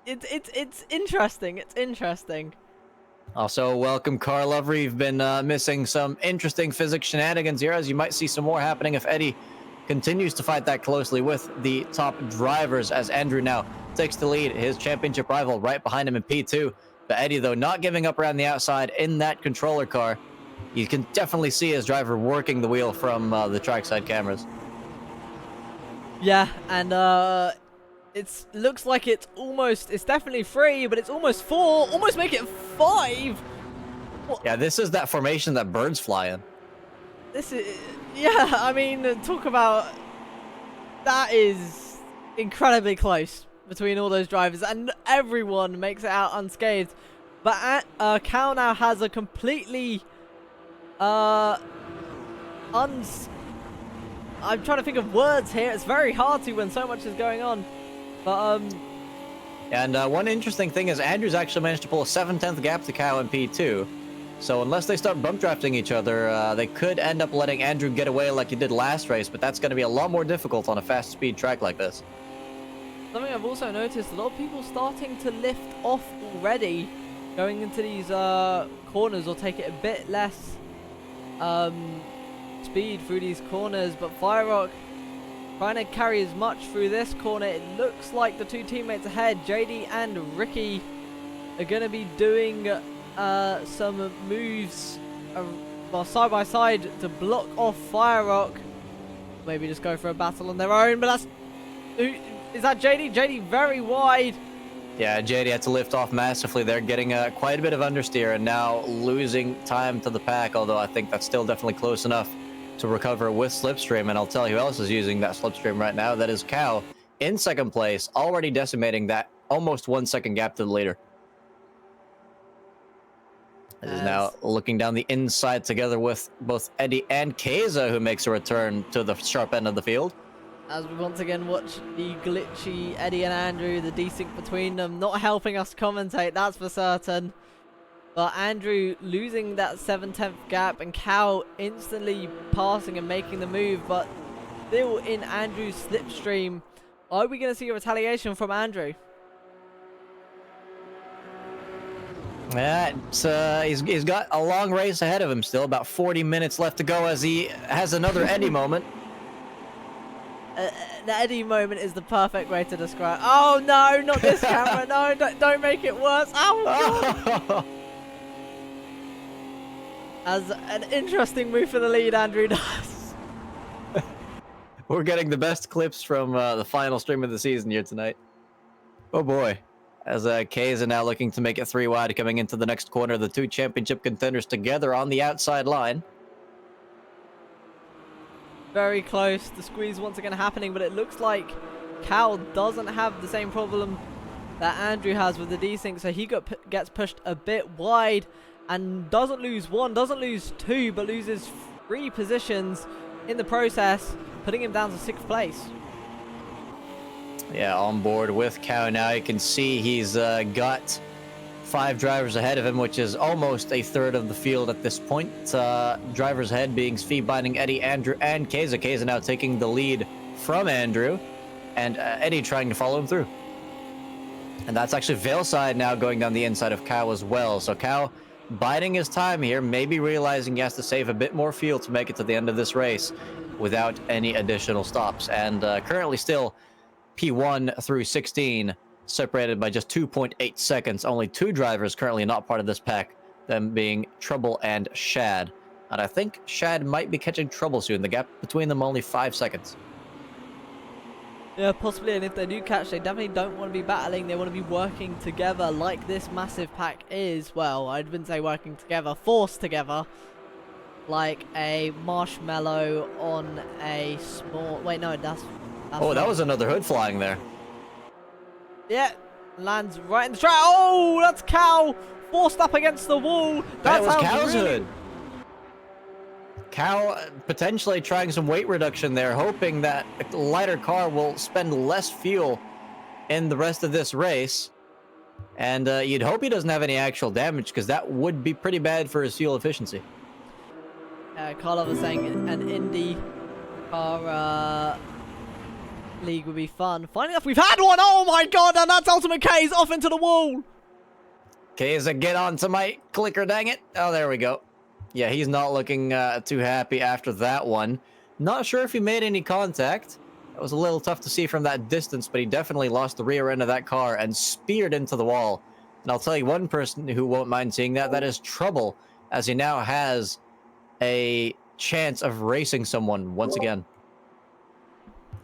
it's interesting. It's interesting. Also, welcome car lover. You've been missing some interesting physics shenanigans here, as you might see some more happening if Eddie continues to fight that closely with the top drivers, as Andrew now takes the lead, his championship rival right behind him in P2. But Eddie, though, not giving up around the outside in that controller car. You can definitely see his driver working the wheel from the trackside cameras. Yeah, and it looks like it's definitely 3, but it's almost 4, almost make it 5. What? Yeah, this is that formation that birds fly in. This is, yeah, I mean, talk about, that is incredibly close between all those drivers, and everyone makes it out unscathed. But Cal now has a completely I'm trying to think of words here. It's very hard to when so much is going on. But and one interesting thing is Andrew's actually managed to pull a 7/10 gap to Cow in P2. So unless they start bump drafting each other, they could end up letting Andrew get away like he did last race, but that's going to be a lot more difficult on a fast speed track like this. Something I've also noticed, a lot of people starting to lift off already, going into these corners, or take it a bit less speed through these corners. But Firerock trying to carry as much through this corner. It looks like the 2 teammates ahead, JD and Ricky, are going to be doing some moves side by side to block off Firerock. Maybe just go for a battle on their own, but that's... Is that JD? JD very wide. Yeah, JD had to lift off massively there, getting quite a bit of understeer and now losing time to the pack, although I think that's still definitely close enough to recover with Slipstream. And I'll tell you who else is using that Slipstream right now. That is Cow in second place, already decimating that almost 1 second gap to the leader. This is now looking down the inside together with both Eddie and Keza, who makes a return to the sharp end of the field. As we once again watch the glitchy Eddie and Andrew, the desync between them, not helping us commentate, that's for certain. But Andrew losing that 7/10 gap, and Cow instantly passing and making the move, but still in Andrew's slipstream. Are we going to see a retaliation from Andrew? Yeah, he's got a long race ahead of him still, about 40 minutes left to go as he has another Eddie moment. The Eddie moment is the perfect way to describe. Oh no, not this camera! No, don't make it worse. Oh God. As an interesting move for the lead, Andrew does. We're getting the best clips from the final stream of the season here tonight. Oh boy. As Keza now looking to make it 3 wide coming into the next corner. The 2 championship contenders together on the outside line. Very close. The squeeze once again happening, but it looks like Cal doesn't have the same problem that Andrew has with the desync, so he gets pushed a bit wide. and doesn't lose one, doesn't lose two, but loses 3 positions in the process, putting him down to 6th place. Yeah, on board with Cow now. You can see he's got 5 drivers ahead of him, which is almost a third of the field at this point. Drivers ahead being Speed, Binding, Eddie, Andrew, and Keza. Keza now taking the lead from Andrew, and Eddie trying to follow him through. And that's actually Veilside now going down the inside of Cow as well. So Cow biding his time here, maybe realizing he has to save a bit more fuel to make it to the end of this race without any additional stops. And currently still P1 through 16 separated by just 2.8 seconds. Only 2 drivers currently not part of this pack, them being Trouble and Shad. And I think Shad might be catching Trouble soon. The gap between them only 5 seconds. Yeah, possibly, and if they do catch, they definitely don't want to be battling. They want to be working together like this massive pack is. Well, I wouldn't say working together, forced together. Like a marshmallow on a small... Wait, no, that's oh, that was another hood flying there. Yeah, lands right in the track. Oh, that's Cow forced up against the wall. That was Cow's hood. Cow potentially trying some weight reduction there, hoping that a lighter car will spend less fuel in the rest of this race. And you'd hope he doesn't have any actual damage, because that would be pretty bad for his fuel efficiency. Carla was saying an Indy car league would be fun. Funny enough, we've had one! Oh my god, and that's Ultimate K's off into the wall! K's get onto my clicker, dang it. Oh, there we go. Yeah, he's not looking too happy after that one. Not sure if he made any contact. It was a little tough to see from that distance, but he definitely lost the rear end of that car and speared into the wall. And I'll tell you one person who won't mind seeing that, that is Trouble, as he now has a chance of racing someone once again.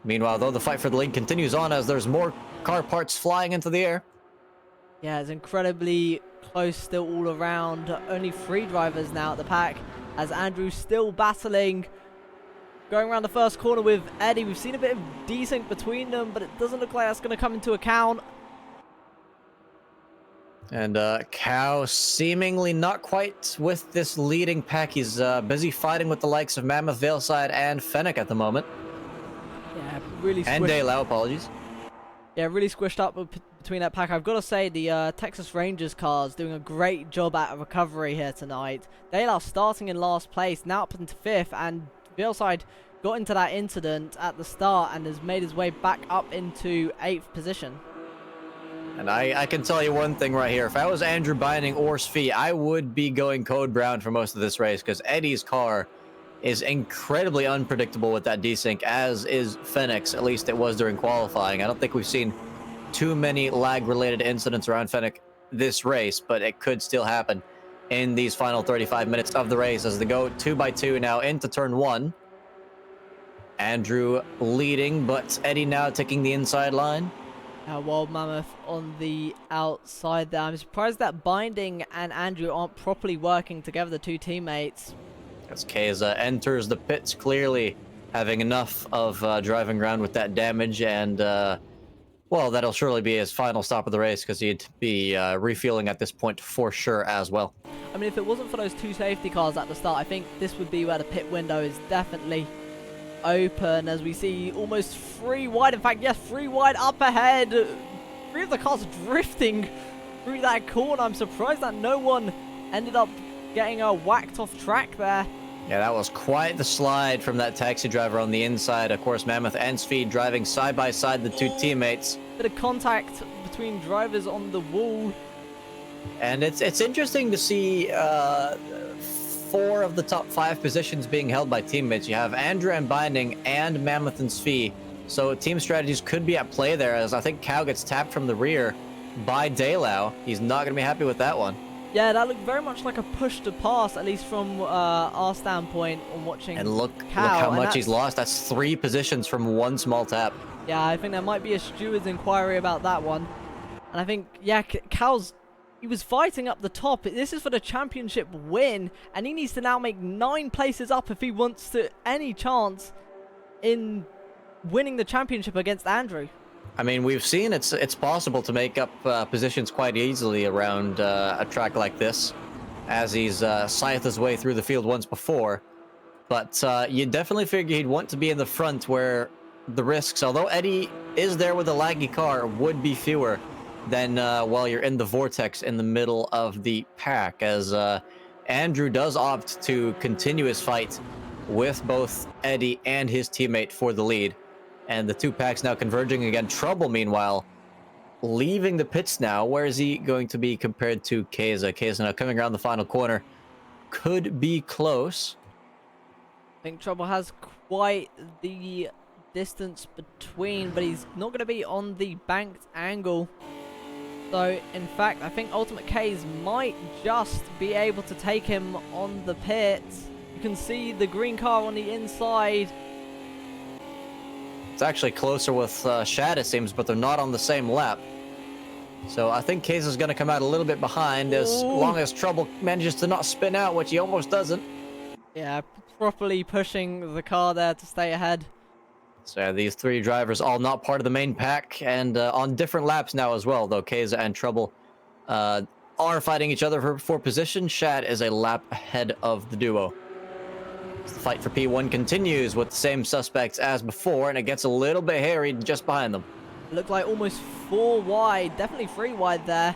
Meanwhile, though, the fight for the lead continues on as there's more car parts flying into the air. Yeah, it's incredibly close still all around. Only 3 drivers now at the pack, as Andrew's still battling. Going around the first corner with Eddie. We've seen a bit of desync between them, but it doesn't look like that's going to come into account. And Cow seemingly not quite with this leading pack. He's busy fighting with the likes of Mammoth, Veilside, and Fennec at the moment. Yeah, really and Daylau, apologies. Yeah, really squished up between that pack. I've got to say, the Texas Rangers cars doing a great job at recovery here tonight. Daylau starting in last place, now up into 5th, and Veilside got into that incident at the start and has made his way back up into 8th position. And I can tell you one thing right here. If I was Andrew Binding or Svi, I would be going Code Brown for most of this race, because Eddie's car is incredibly unpredictable with that desync, as is Fennec's. At least it was during qualifying. I don't think we've seen too many lag-related incidents around Fennec this race, but it could still happen in these final 35 minutes of the race as they go 2x2 now into turn 1. Andrew leading, but Eddie now taking the inside line. Wild Mammoth on the outside there. I'm surprised that Binding and Andrew aren't properly working together, the 2 teammates. As Keza enters the pits, clearly having enough of driving around with that damage, and well, that'll surely be his final stop of the race, because he'd be refueling at this point for sure as well. I mean, if it wasn't for those 2 safety cars at the start, I think this would be where the pit window is definitely open, as we see almost 3 wide. In fact, yes, 3 wide up ahead. 3 of the cars drifting through that corner. I'm surprised that no one ended up getting whacked off track there. Yeah, that was quite the slide from that taxi driver on the inside. Of course, Mammoth and Speed driving side by side, the 2 teammates. Bit of contact between drivers on the wall. And it's interesting to see 4 of the top 5 positions being held by teammates. You have Andrew and Binding and Mammoth and Svi. So team strategies could be at play there, as I think Cow gets tapped from the rear by Daylau. He's not going to be happy with that one. Yeah, that looked very much like a push to pass, at least from our standpoint on watching. And look Cow, how much he's lost. That's 3 positions from 1 small tap. Yeah, I think there might be a steward's inquiry about that one. And I think, yeah, Cow's... He was fighting up the top. This is for the championship win, and he needs to now make 9 places up if he wants to any chance in winning the championship against Andrew. I mean, we've seen it's possible to make up positions quite easily around a track like this. as he's scythed his way through the field once before. But you definitely figure he'd want to be in the front where the risks, although Eddie is there with a laggy car, would be fewer than while you're in the vortex in the middle of the pack, as Andrew does opt to continue his fight with both Eddie and his teammate for the lead. And the two packs now converging again. Trouble, meanwhile, leaving the pits now. Where is he going to be compared to Keza? Keza now coming around the final corner. Could be close. I think Trouble has quite the distance between, but he's not going to be on the banked angle. So, in fact, I think Ultimate K's might just be able to take him on the pit. You can see the green car on the inside. It's actually closer with Shad, it seems, but they're not on the same lap. So I think Keza is going to come out a little bit behind as long as Trouble manages to not spin out, which he almost doesn't. Yeah, properly pushing the car there to stay ahead. So yeah, these three drivers all not part of the main pack and on different laps now as well, though Keza and Trouble are fighting each other for position. Shad is a lap ahead of the duo. The fight for P1 continues with the same suspects as before, and it gets a little bit hairy just behind them. Looked like almost 4 wide, definitely 3 wide there.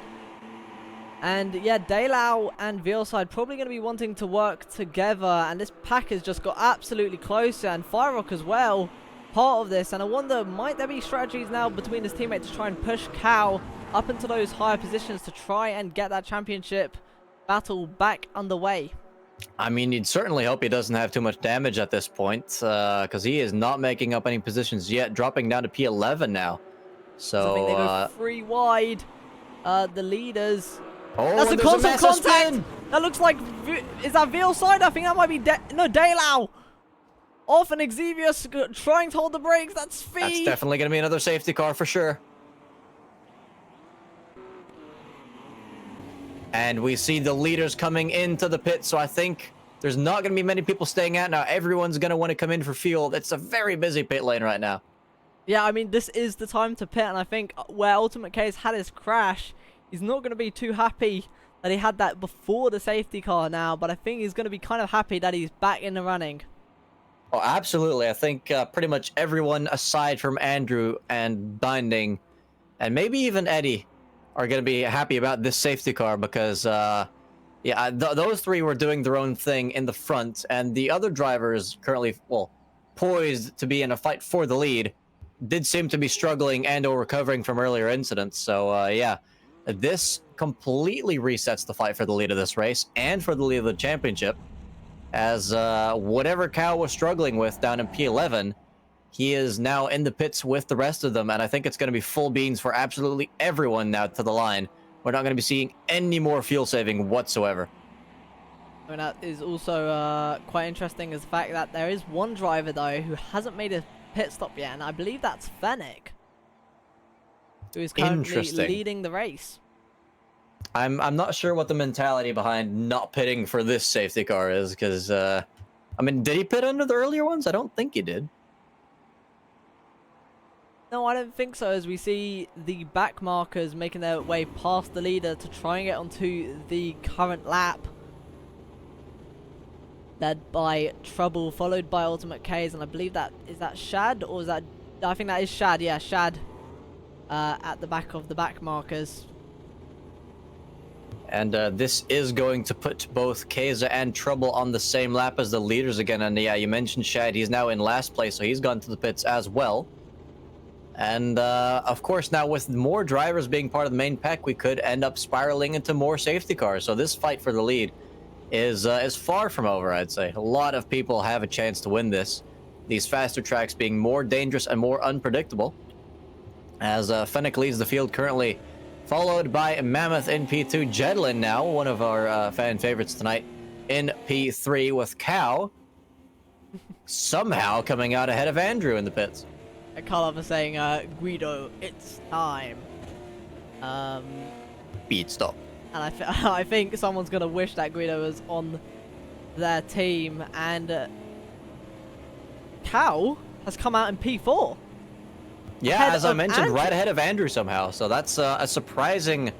And yeah, Daylau and Veilside probably going to be wanting to work together, and this pack has just got absolutely closer, and Firerock as well, part of this. And I wonder, might there be strategies now between his teammates to try and push Cal up into those higher positions to try and get that championship battle back underway? I mean, you'd certainly hope he doesn't have too much damage at this point, because he is not making up any positions yet, dropping down to P11 now. So I think they go 3 wide. The leaders. Oh, that's a constant contact. Spin. That looks like, is that Veilside? I think that might be Daylau. Off, and Xavius trying to hold the brakes. That's Fee. That's definitely going to be another safety car for sure. And we see the leaders coming into the pit, so I think there's not going to be many people staying out now. Everyone's going to want to come in for fuel. It's a very busy pit lane right now. Yeah, I mean, this is the time to pit, and I think where Ultimate K's had his crash, he's not going to be too happy that he had that before the safety car now, but I think he's going to be kind of happy that he's back in the running. Oh, absolutely. I think pretty much everyone aside from Andrew and Binding, and maybe even Eddie, are going to be happy about this safety car because, yeah, those three were doing their own thing in the front, and the other drivers currently, well, poised to be in a fight for the lead, did seem to be struggling and or recovering from earlier incidents. So, yeah, this completely resets the fight for the lead of this race and for the lead of the championship, as whatever Cal was struggling with down in P11, he is now in the pits with the rest of them, and I think it's going to be full beans for absolutely everyone now to the line. We're not going to be seeing any more fuel saving whatsoever. And that is also quite interesting, is the fact that there is one driver, though, who hasn't made a pit stop yet, and I believe that's Fennec, who is currently leading the race. I'm not sure what the mentality behind not pitting for this safety car is, because, I mean, did he pit under the earlier ones? I don't think he did. No, I don't think so, as we see the back markers making their way past the leader to try and get onto the current lap. Led by Trouble, followed by Ultimate K's, and I believe that, is that Shad, or is that, I think that is Shad, yeah, Shad, at the back of the back markers. And this is going to put both Keza and Trouble on the same lap as the leaders again, and yeah, you mentioned Shad, he's now in last place, so he's gone to the pits as well. And, of course, now with more drivers being part of the main pack, we could end up spiraling into more safety cars. So this fight for the lead is far from over, I'd say. A lot of people have a chance to win this. These faster tracks being more dangerous and more unpredictable. As Fennec leads the field currently, followed by Mammoth in P2. Jedlin now, one of our fan favorites tonight, in P3 with Cow somehow coming out ahead of Andrew in the pits. Carl was saying, Guido, it's time. Beat stop. And I think someone's going to wish that Guido was on their team. And Cal has come out in P4. Yeah, as I mentioned, right ahead of Andrew somehow. So that's a surprising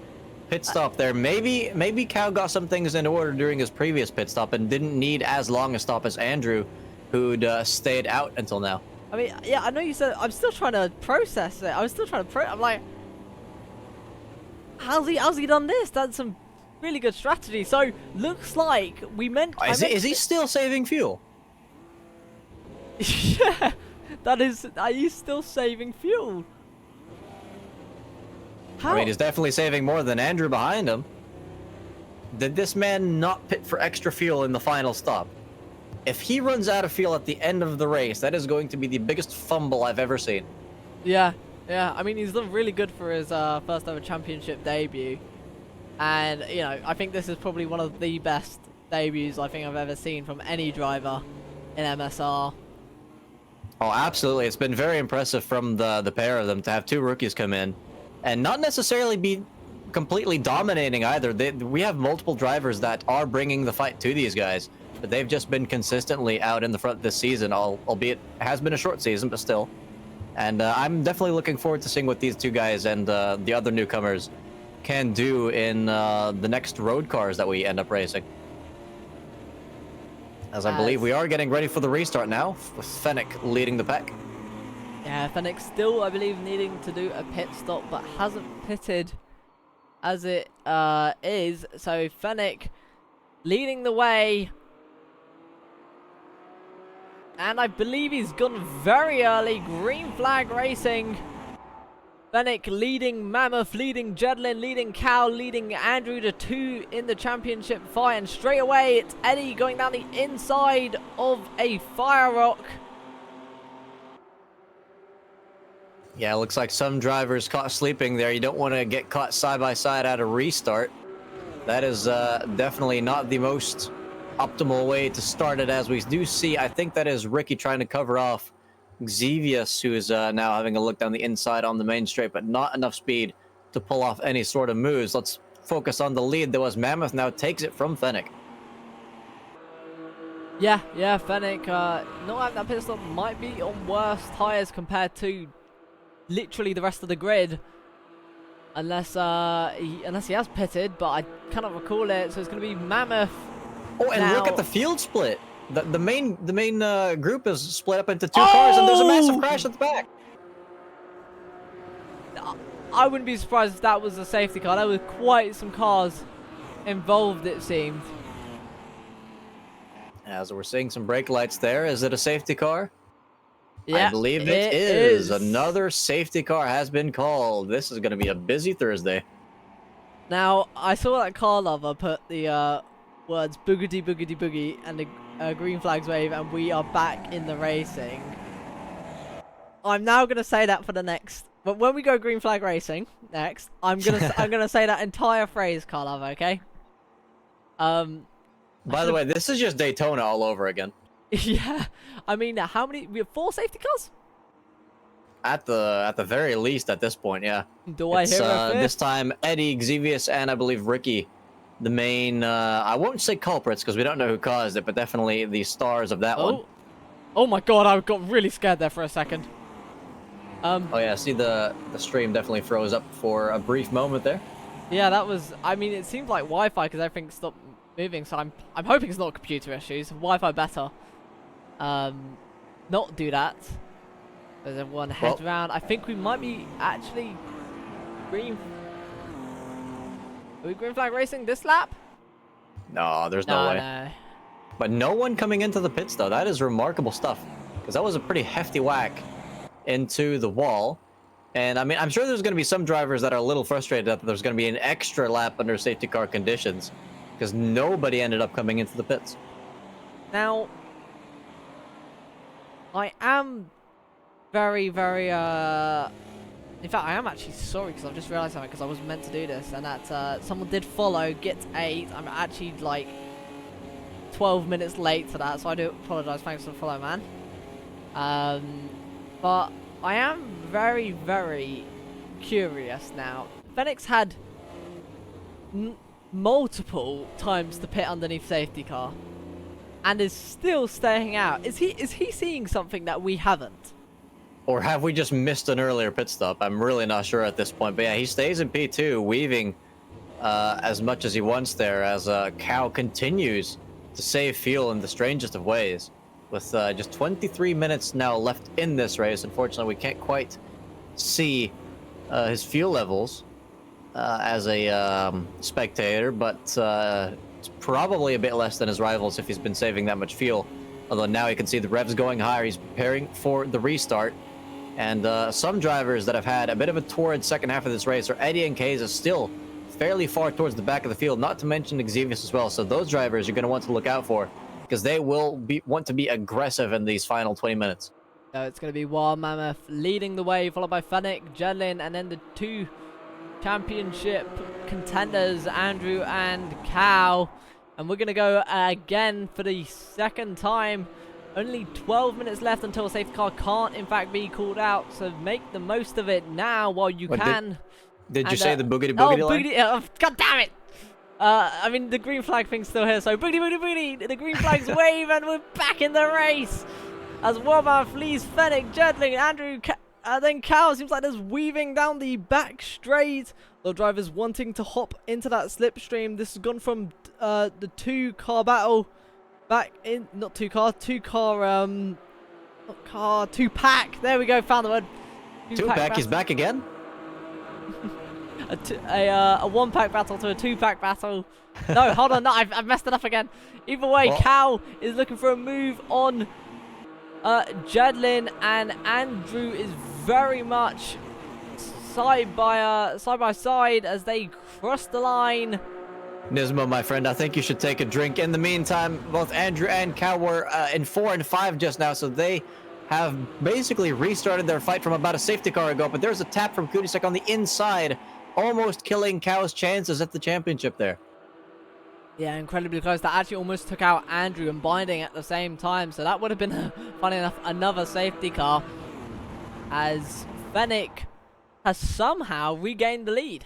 pit stop there. Maybe Cal got some things in order during his previous pit stop and didn't need as long a stop as Andrew, who'd stayed out until now. I mean, yeah, I know you said. I'm still trying to process it. I was still trying to I'm like, how's he done this? That's some really good strategy. So looks like we meant. Is he still saving fuel? Yeah, that is. Are you still saving fuel? How? I mean, he's definitely saving more than Andrew behind him. Did this man not pit for extra fuel in the final stop? If he runs out of fuel at the end of the race, that is going to be the biggest fumble I've ever seen. Yeah. I mean, he's done really good for his first ever championship debut, and you know, I think this is probably one of the best debuts I think I've ever seen from any driver in MSR. Oh, absolutely! It's been very impressive from the pair of them to have two rookies come in, and not necessarily be completely dominating either. We have multiple drivers that are bringing the fight to these guys. But they've just been consistently out in the front this season, albeit it has been a short season, but still. And I'm definitely looking forward to seeing what these two guys and the other newcomers can do in the next road cars that we end up racing. As I believe we are getting ready for the restart now, with Fennec leading the pack. Yeah, Fennec still, I believe, needing to do a pit stop, but hasn't pitted as it is. So Fennec leading the way. And I believe he's gone very early. Green flag racing. Fennec leading Mammoth, leading Jedlin, leading Cal, leading Andrew to 2 in the championship fight. And straight away, it's Eddie going down the inside of a Fire Rock. Yeah, it looks like some drivers caught sleeping there. You don't want to get caught side by side at a restart. That is definitely not the most optimal way to start it, as we do see. I think that is Ricky trying to cover off Xevious, who is now having a look down the inside on the main straight, but not enough speed to pull off any sort of moves. Let's focus on the lead, though, as Mammoth now takes it from Fennec. Yeah, Fennec not having that pit stop might be on worse tyres compared to literally the rest of the grid. Unless he has pitted, but I cannot recall it, so it's going to be Mammoth. Oh, and now, look at the field split. The main group is split up into two cars, and there's a massive crash at the back. I wouldn't be surprised if that was a safety car. There were quite some cars involved, it seemed. As we're seeing some brake lights there, is it a safety car? Yeah, I believe it is. Another safety car has been called. This is going to be a busy Thursday. Now, I saw that car lover put the words boogity boogity boogie and the green flags wave, and we are back in the racing. I'm now going to say that for the next... But when we go green flag racing next, I'm gonna say that entire phrase, car lover, okay? By the way, this is just Daytona all over again. Yeah, I mean, how many? We have 4 safety cars. At the very least, at this point, yeah. Do I hear a fifth? This time, Eddie, Xevious, and I believe Ricky, the main. I won't say culprits because we don't know who caused it, but definitely the stars of that one. Oh my God! I got really scared there for a second. Oh yeah, see the stream definitely froze up for a brief moment there. Yeah, that was. I mean, it seemed like Wi-Fi because everything stopped moving. So I'm hoping it's not computer issues. Wi-Fi better. Not do that. There's everyone head round. I think we might be actually green. Are we green flag racing this lap? No, there's no way. No. But no one coming into the pits though. That is remarkable stuff, because that was a pretty hefty whack into the wall. And I mean, I'm sure there's going to be some drivers that are a little frustrated that there's going to be an extra lap under safety car conditions, because nobody ended up coming into the pits. Now, I am very, very, in fact, I am actually sorry because I've just realized something, because I was meant to do this, and that someone did follow, get 8. I'm actually like 12 minutes late to that, so I do apologize. Thanks for the follow, man. But I am very, very curious now. Fennec's had multiple times to pit underneath safety car, and is still staying out. Is he seeing something that we haven't? Or have we just missed an earlier pit stop? I'm really not sure at this point. But yeah, he stays in P2, weaving as much as he wants there, as Cow continues to save fuel in the strangest of ways. With just 23 minutes now left in this race, unfortunately, we can't quite see his fuel levels as a spectator, but it's probably a bit less than his rivals if he's been saving that much fuel. Although now you can see the revs going higher, he's preparing for the restart. And some drivers that have had a bit of a torrid second half of this race are Eddie and Kaysa, still fairly far towards the back of the field, not to mention Xevious as well. So those drivers you're going to want to look out for, because they will want to be aggressive in these final 20 minutes. So it's going to be Wild Mammoth leading the way, followed by Fennec, Jedlin, and then the two championship contenders, Andrew and Cal. And we're going to go again for the second time. Only 12 minutes left until a safety car can't, in fact, be called out. So make the most of it now while you can. Did you say the boogity boogity line? Boogity, God damn it! I mean, the green flag thing's still here, so boogity boogity boogity! The green flag's wave, and we're back in the race! As Warmouth leads Fennec, Jedling, Andrew, and then Cal seems like there's weaving down the back straight. The drivers wanting to hop into that slipstream. This has gone from the two-car battle back in, two-pack. There we go, found the word. Two-pack is back again? A one-pack battle to a two-pack battle. No, hold on, no, I've messed it up again. Either way, Cal is looking for a move on Jedlin, and Andrew is very much side by side as they cross the line. Nismo, my friend, I think you should take a drink. In the meantime, both Andrew and Cal were in 4 and 5 just now, so they have basically restarted their fight from about a safety car ago. But there's a tap from Kudisek on the inside, almost killing Cal's chances at the championship there. Yeah, incredibly close. That actually almost took out Andrew and Binding at the same time, so that would have been, funny enough, another safety car, as Fennec has somehow regained the lead.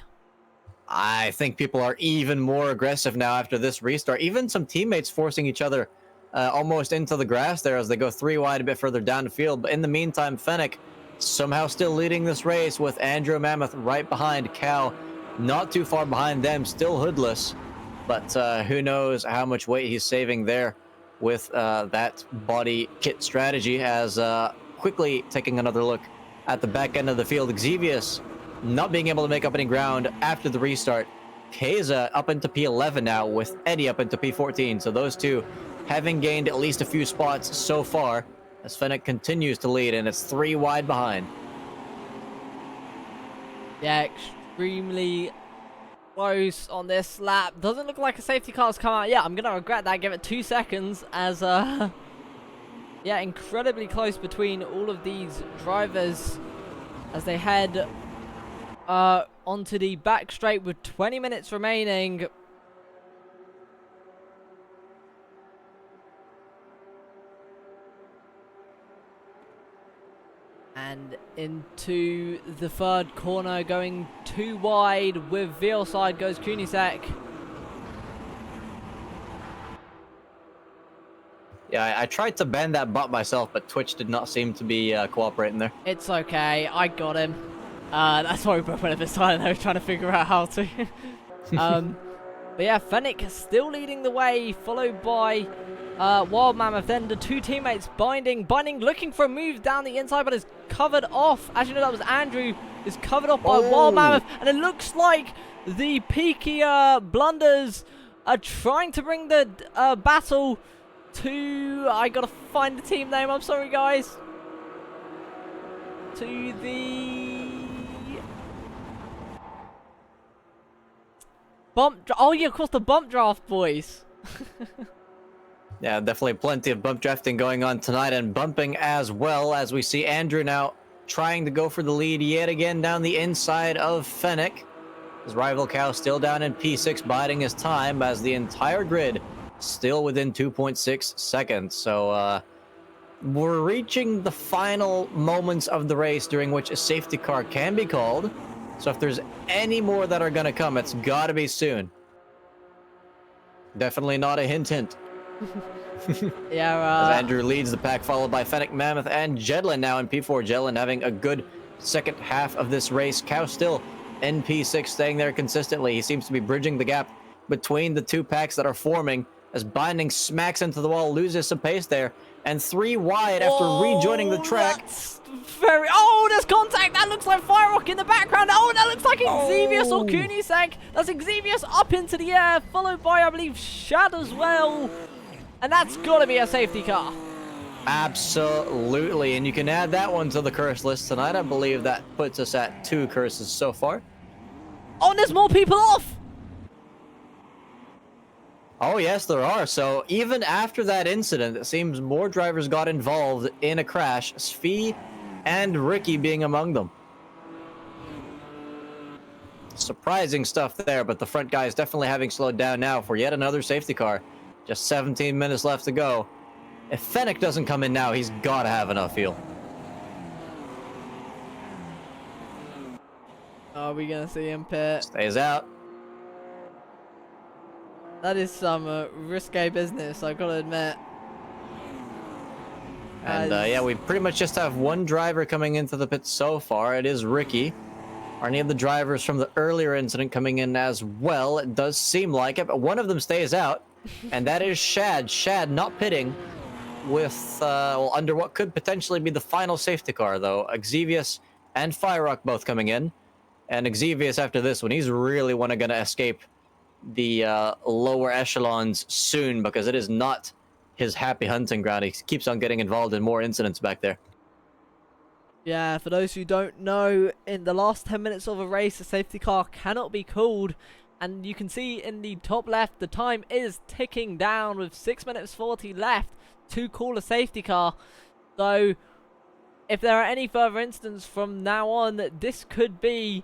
I think people are even more aggressive now after this restart. Even some teammates forcing each other almost into the grass there as they go 3 wide a bit further down the field. But in the meantime, Fennec somehow still leading this race with Andrew Mammoth right behind Cal. Not too far behind them, still hoodless. But who knows how much weight he's saving there with that body kit strategy, as quickly taking another look at the back end of the field. Xevious not being able to make up any ground after the restart. Kaysa up into P11 now, with Eddie up into P14. So those two having gained at least a few spots so far, as Fennec continues to lead, and it's 3 wide behind. Yeah, extremely close on this lap. Doesn't look like a safety car's come out yet. I'm going to regret that. Give it 2 seconds, as yeah, incredibly close between all of these drivers as they head onto the back straight with 20 minutes remaining. And into the third corner, going 2 wide with Veal side goes Kunisek. Yeah, I tried to bend that butt myself, but Twitch did not seem to be cooperating there. It's okay, I got him. That's why we both went a bit silent. I was trying to figure out how to. But yeah, Fennec still leading the way, followed by Wild Mammoth. Then the two teammates, Binding looking for a move down the inside, but is covered off. Actually, no, that was Andrew. Is covered off by Wild Mammoth, and it looks like the Peaky Blunders are trying to bring the battle to. I gotta find the team name. I'm sorry, guys. To the bump. Oh yeah, of course, the bump draft boys. Yeah, definitely plenty of bump drafting going on tonight, and bumping as well, as we see Andrew now trying to go for the lead yet again down the inside of Fennec. His rival Cow still down in P6, biding his time, as the entire grid still within 2.6 seconds. So we're reaching the final moments of the race during which a safety car can be called. So if there's any more that are going to come, it's got to be soon. Definitely not a hint. Yeah, as Andrew leads the pack, followed by Fennec, Mammoth, and Jedlin now in P4. Jedlin having a good second half of this race. Cow still NP6 staying there consistently. He seems to be bridging the gap between the two packs that are forming as Binding smacks into the wall, loses some pace there, and 3 wide after rejoining the track. That's very... Oh, there's contact! That looks like Firerock in the background. Oh, that looks like Xevious or Kunisek. That's Xevious up into the air, followed by, I believe, Shad as well. And that's got to be a safety car. Absolutely, and you can add that one to the curse list tonight. I believe that puts us at 2 curses so far. Oh, and there's more people off! Oh yes, there are. So even after that incident, it seems more drivers got involved in a crash, Svi and Ricky being among them. Surprising stuff there, but the front guy is definitely having slowed down now for yet another safety car. Just 17 minutes left to go. If Fennec doesn't come in now, he's got to have enough fuel. Are we going to see him pit? Stays out. That is some risque business, I gotta admit. And yeah, we pretty much just have one driver coming into the pit so far. It is Ricky. Are any of the drivers from the earlier incident coming in as well? It does seem like it, but one of them stays out, and that is Shad. Shad not pitting with, well, under what could potentially be the final safety car, though. Xevious and Firerock both coming in. And Xevious, after this one, he's really going to escape the lower echelons soon, because it is not his happy hunting ground. He keeps on getting involved in more incidents back there. Yeah, for those who don't know, in the last 10 minutes of a race, a safety car cannot be called. And you can see in the top left, the time is ticking down with 6 minutes 40 left to call a safety car. So, if there are any further incidents from now on, this could be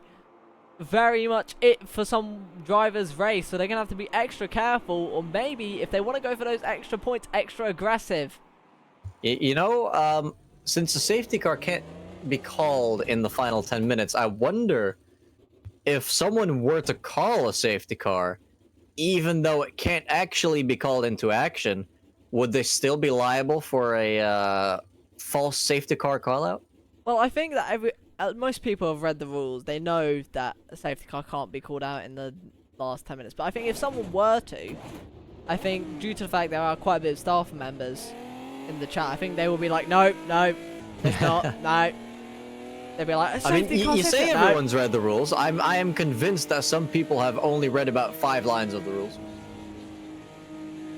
very much it for some drivers' race. So they're going to have to be extra careful, or maybe, if they want to go for those extra points, extra aggressive. You know, since the safety car can't be called in the final 10 minutes, I wonder if someone were to call a safety car, even though it can't actually be called into action, would they still be liable for a false safety car call-out? Well, I think that most people have read the rules. They know that a safety car can't be called out in the last 10 minutes. But I think if someone were to, I think due to the fact there are quite a bit of staff members in the chat, I think they will be like, no, it's not, no. They'll be like, I mean, you say everyone's read the rules. I am convinced that some people have only read about 5 lines of the rules.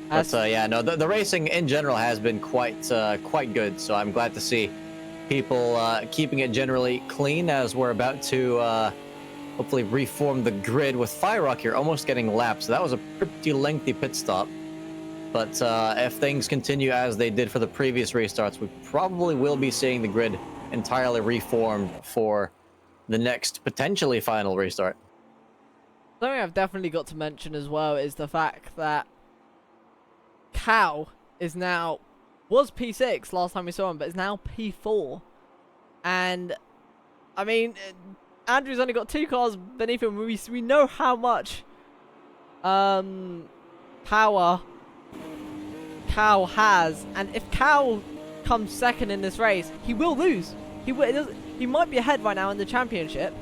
But yeah, no, the racing in general has been quite good. So I'm glad to see people keeping it generally clean as we're about to hopefully reform the grid with Firerock here almost getting lapped. So that was a pretty lengthy pit stop. But if things continue as they did for the previous restarts, we probably will be seeing the grid entirely reformed for the next potentially final restart. Something I've definitely got to mention as well is the fact that Cal is now, was P6 last time we saw him, but is now P4. And, I mean, Andrew's only got 2 cars beneath him. We know how much power Cal has. And if Cal comes second in this race, he will lose. He might be ahead right now in the championship,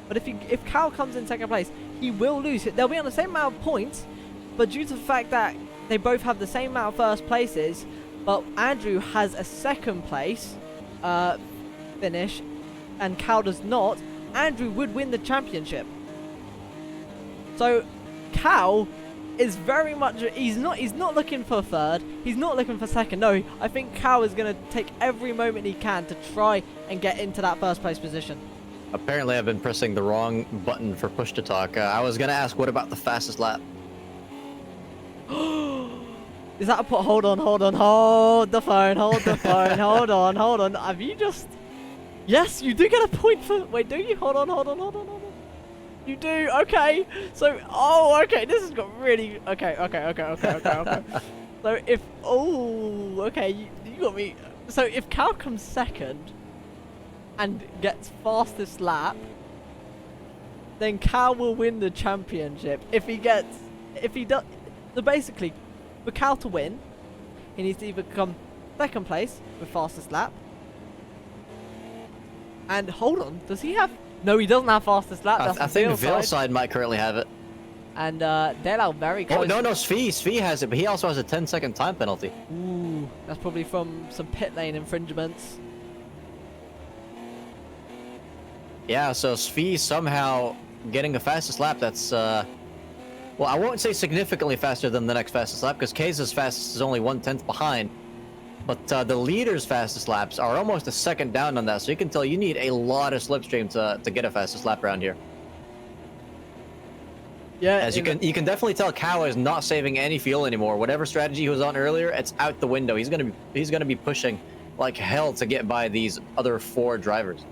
but if Cal comes in second place, he will lose. They'll be on the same amount of points, but due to the fact that they both have the same amount of first places, but Andrew has a second place finish and Cal does not, Andrew would win the championship. So Cal is very much, he's not looking for third, he's not looking for second. No, I think Cal is going to take every moment he can to try and get into that first place position. Apparently I've been pressing the wrong button for push to talk. I was going to ask, what about the fastest lap? Is that a put? Hold on, hold the phone, hold on. Have you just... Yes, you do get a point for... Wait, do you? Hold on. You do, okay. So, okay, this has got really... Okay. So if... Oh, okay, you got me. So if Cal comes second and gets fastest lap, then Cal will win the championship. If he does... So basically, for Cal to win, he needs to either come second place with fastest lap. And hold on, does he have No, he doesn't have fastest lap. That's I think Veilside. Veilside might currently have it. And Dale very close. Oh, no, Svi has it, but he also has a 10-second time penalty. Ooh, that's probably from some pit lane infringements. Yeah, so Svi somehow getting the fastest lap. That's, well, I won't say significantly faster than the next fastest lap, because Kay's fastest is only 1/10 behind. But the leader's fastest laps are almost a second down on that, so you can tell you need a lot of slipstream to get a fastest lap around here. Yeah, As you can definitely tell, Cow is not saving any fuel anymore. Whatever strategy he was on earlier, it's out the window. He's gonna be pushing like hell to get by these other 4 drivers.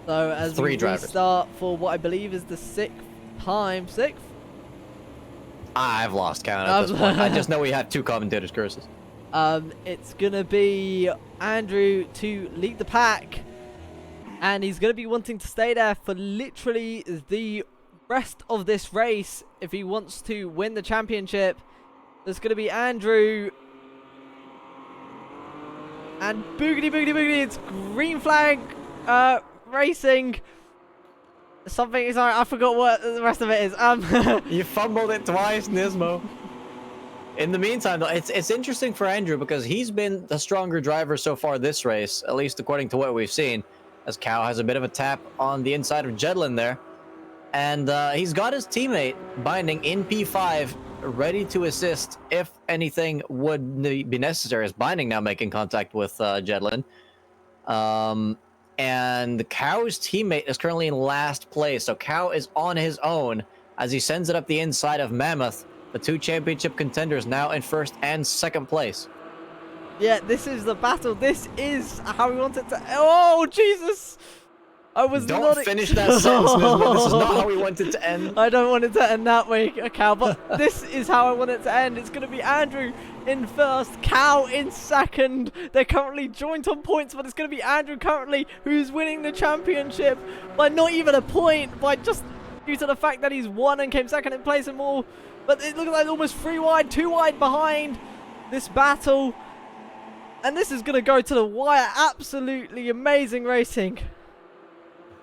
So as 3 we drivers. start for what I believe is the 6th time, 6th? I've lost count at this point. I just know we have 2 commentators' curses. It's gonna be Andrew to lead the pack, and he's gonna be wanting to stay there for literally the rest of this race if he wants to win the championship. There's gonna be Andrew, and boogity boogity boogity, it's green flag racing. Something, sorry, I forgot what the rest of it is. You fumbled it twice, Nismo. In the meantime, though, it's interesting for Andrew because he's been the stronger driver so far this race, at least according to what we've seen, as Cow has a bit of a tap on the inside of Jedlin there. And he's got his teammate Binding in P5 ready to assist if anything would be necessary, as Binding now making contact with Jedlin. And Cow's teammate is currently in last place, so Cow is on his own as he sends it up the inside of Mammoth. The 2 championship contenders now in 1st and 2nd place. Yeah, this is the battle. This is how we want it to. Oh, Jesus! I was Don't not finish that sentence, Nismo. This is not how we want it to end. I don't want it to end that way, Cal, but this is how I want it to end. It's going to be Andrew in 1st, Cal in 2nd. They're currently joint on points, but it's going to be Andrew currently who's winning the championship by not even a point, by just due to the fact that he's won and came 2nd in place and more. But it looks like almost 3 wide, 2 wide behind this battle. And this is going to go to the wire. Absolutely amazing racing.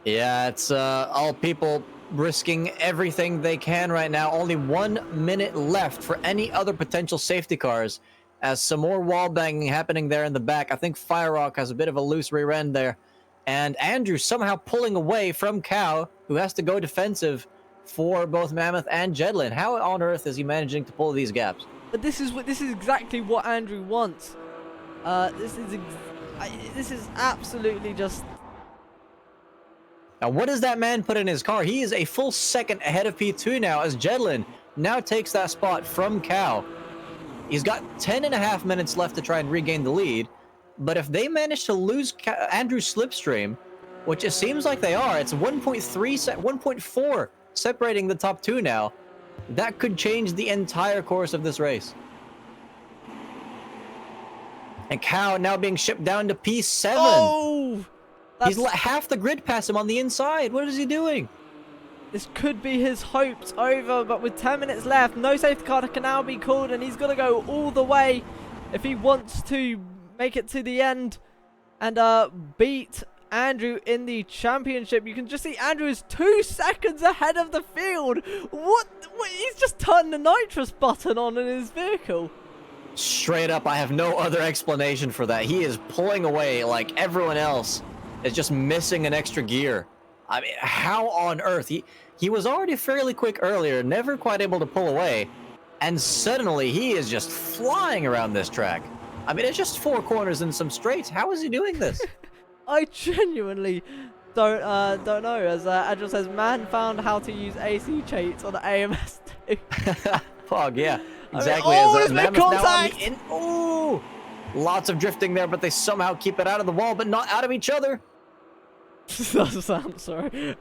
Yeah, it's all people risking everything they can right now. Only 1 minute left for any other potential safety cars, as some more wall banging happening there in the back. I think Firerock has a bit of a loose rear end there. And Andrew somehow pulling away from Cow, who has to go defensive for both Mammoth and Jedlin. How on earth is he managing to pull these gaps? But this is exactly what Andrew wants. This is absolutely just. Now, what does that man put in his car? He is a full second ahead of P2 now, as Jedlin now takes that spot from Cow. He's got 10.5 minutes left to try and regain the lead, but if they manage to lose Andrew's slipstream, which it seems like they are, it's 1.4 separating the top 2 now. That could change the entire course of this race. And Cow now being shipped down to P7. Oh! He's let half the grid pass him on the inside. What is he doing? This could be his hopes over, but with 10 minutes left, no safety car can now be called, and he's got to go all the way if he wants to make it to the end and beat Andrew in the championship. You can just see Andrew is 2 seconds ahead of the field. What? He's just turned the nitrous button on in his vehicle. Straight up, I have no other explanation for that. He is pulling away like everyone else is just missing an extra gear. I mean, how on earth? He was already fairly quick earlier, never quite able to pull away, and suddenly he is just flying around this track. I mean, it's just 4 corners and some straights. How is he doing this? I genuinely don't know. As Andrew says, man found how to use AC cheats on the AMS2. Pog, yeah, exactly. I mean, as mid Mammoth now on contact. the ooh, lots of drifting there, but they somehow keep it out of the wall, but not out of each other. I'm sorry.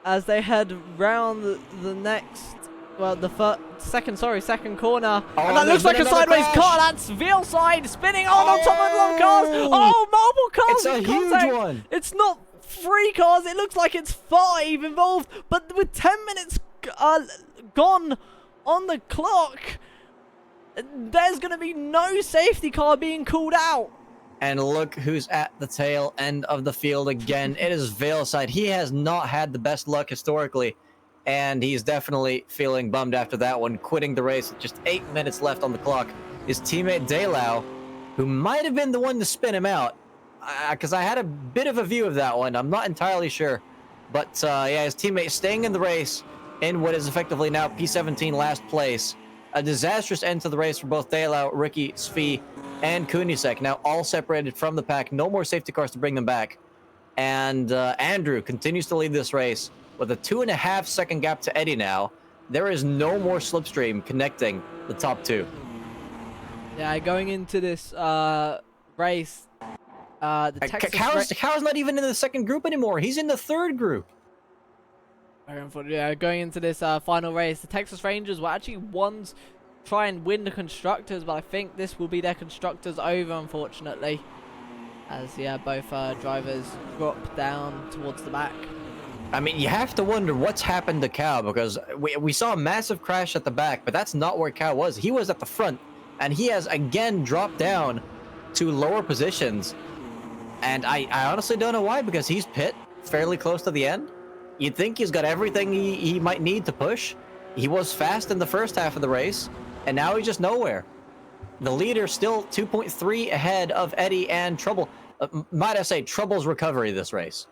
As they head round the next, well, the second corner, Oh, and that looks like a sideways crash. car. That's Veilside spinning on top of a lot of cars. Oh, multiple cars. It's a in huge contact. one. It's not 3 cars. It looks like it's 5 involved. But with 10 minutes gone on the clock, there's going to be no safety car being called out. And look who's at the tail end of the field again. It is Veilside. He has not had the best luck historically, and he's definitely feeling bummed after that one, quitting the race with just 8 minutes left on the clock. His teammate Delau, who might have been the one to spin him out, because I had a bit of a view of that one. I'm not entirely sure. But yeah, his teammate staying in the race in what is effectively now P17 last place. A disastrous end to the race for both Delau, Ricky, Svi, and Kunisek. Now all separated from the pack. No more safety cars to bring them back. And Andrew continues to lead this race with a 2.5 second gap to Eddie now. There is no more slipstream connecting the top two. Yeah, going into this race, the Texas Cow's not even in the second group anymore. He's in the third group. Yeah, going into this final race, the Texas Rangers were actually ones try and win the constructors, but I think this will be their constructors over, unfortunately, as yeah, both drivers drop down towards the back. I mean, you have to wonder what's happened to Cow, because we saw a massive crash at the back, but that's not where Cow was. He was at the front, and he has again dropped down to lower positions. And I honestly don't know why, because he's pit fairly close to the end. You'd think he's got everything he might need to push. He was fast in the first half of the race, and now he's just nowhere. The leader still 2.3 ahead of Eddie and Trouble. Might I say, Trouble's recovery this race.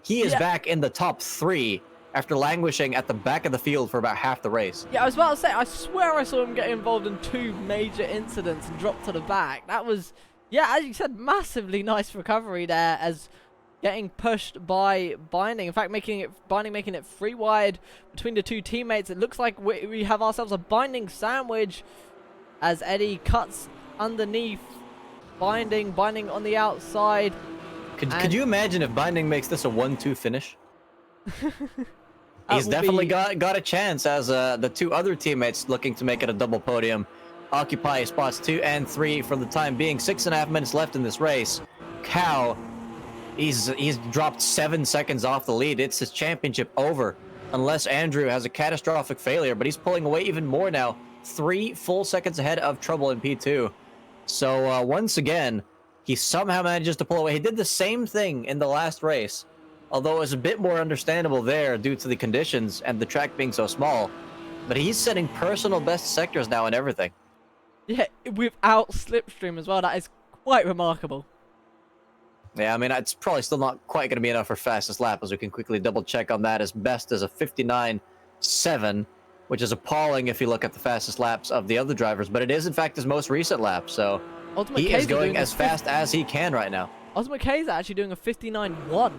He is back in the top 3 after languishing at the back of the field for about half the race. Yeah, I was about to say, I swear I saw him get involved in 2 major incidents and drop to the back. That was, yeah, as you said, massively nice recovery there, as getting pushed by Binding. In fact, Binding making it 3 wide between the 2 teammates. It looks like we have ourselves a Binding sandwich as Eddie cuts underneath Binding on the outside. Could you imagine if Binding makes this a 1-2 finish? He's definitely got a chance, as the 2 other teammates looking to make it a double podium occupy spots 2 and 3 for the time being. 6.5 minutes left in this race. Cow, he's dropped 7 seconds off the lead. It's his championship over, unless Andrew has a catastrophic failure, but he's pulling away even more now. 3 full seconds ahead of Trouble in P2. So once again, he somehow manages to pull away. He did the same thing in the last race, although it was a bit more understandable there due to the conditions and the track being so small. But he's setting personal best sectors now and everything. Yeah, without slipstream as well. That is quite remarkable. Yeah, I mean, it's probably still not quite going to be enough for fastest lap, as we can quickly double check on that. As best as a 59.7, which is appalling if you look at the fastest laps of the other drivers, but it is in fact his most recent lap, so he is going as fast as he can right now. Ultimate K's actually doing a 59.1.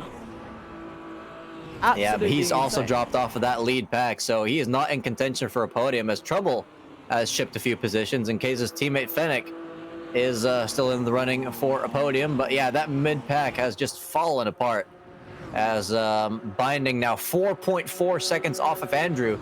Yeah, but he's also dropped off of that lead pack, so he is not in contention for a podium, as Trouble has shipped a few positions, and K's teammate Fennec is still in the running for a podium. But yeah, that mid-pack has just fallen apart, as Binding now 4.4 seconds off of Andrew.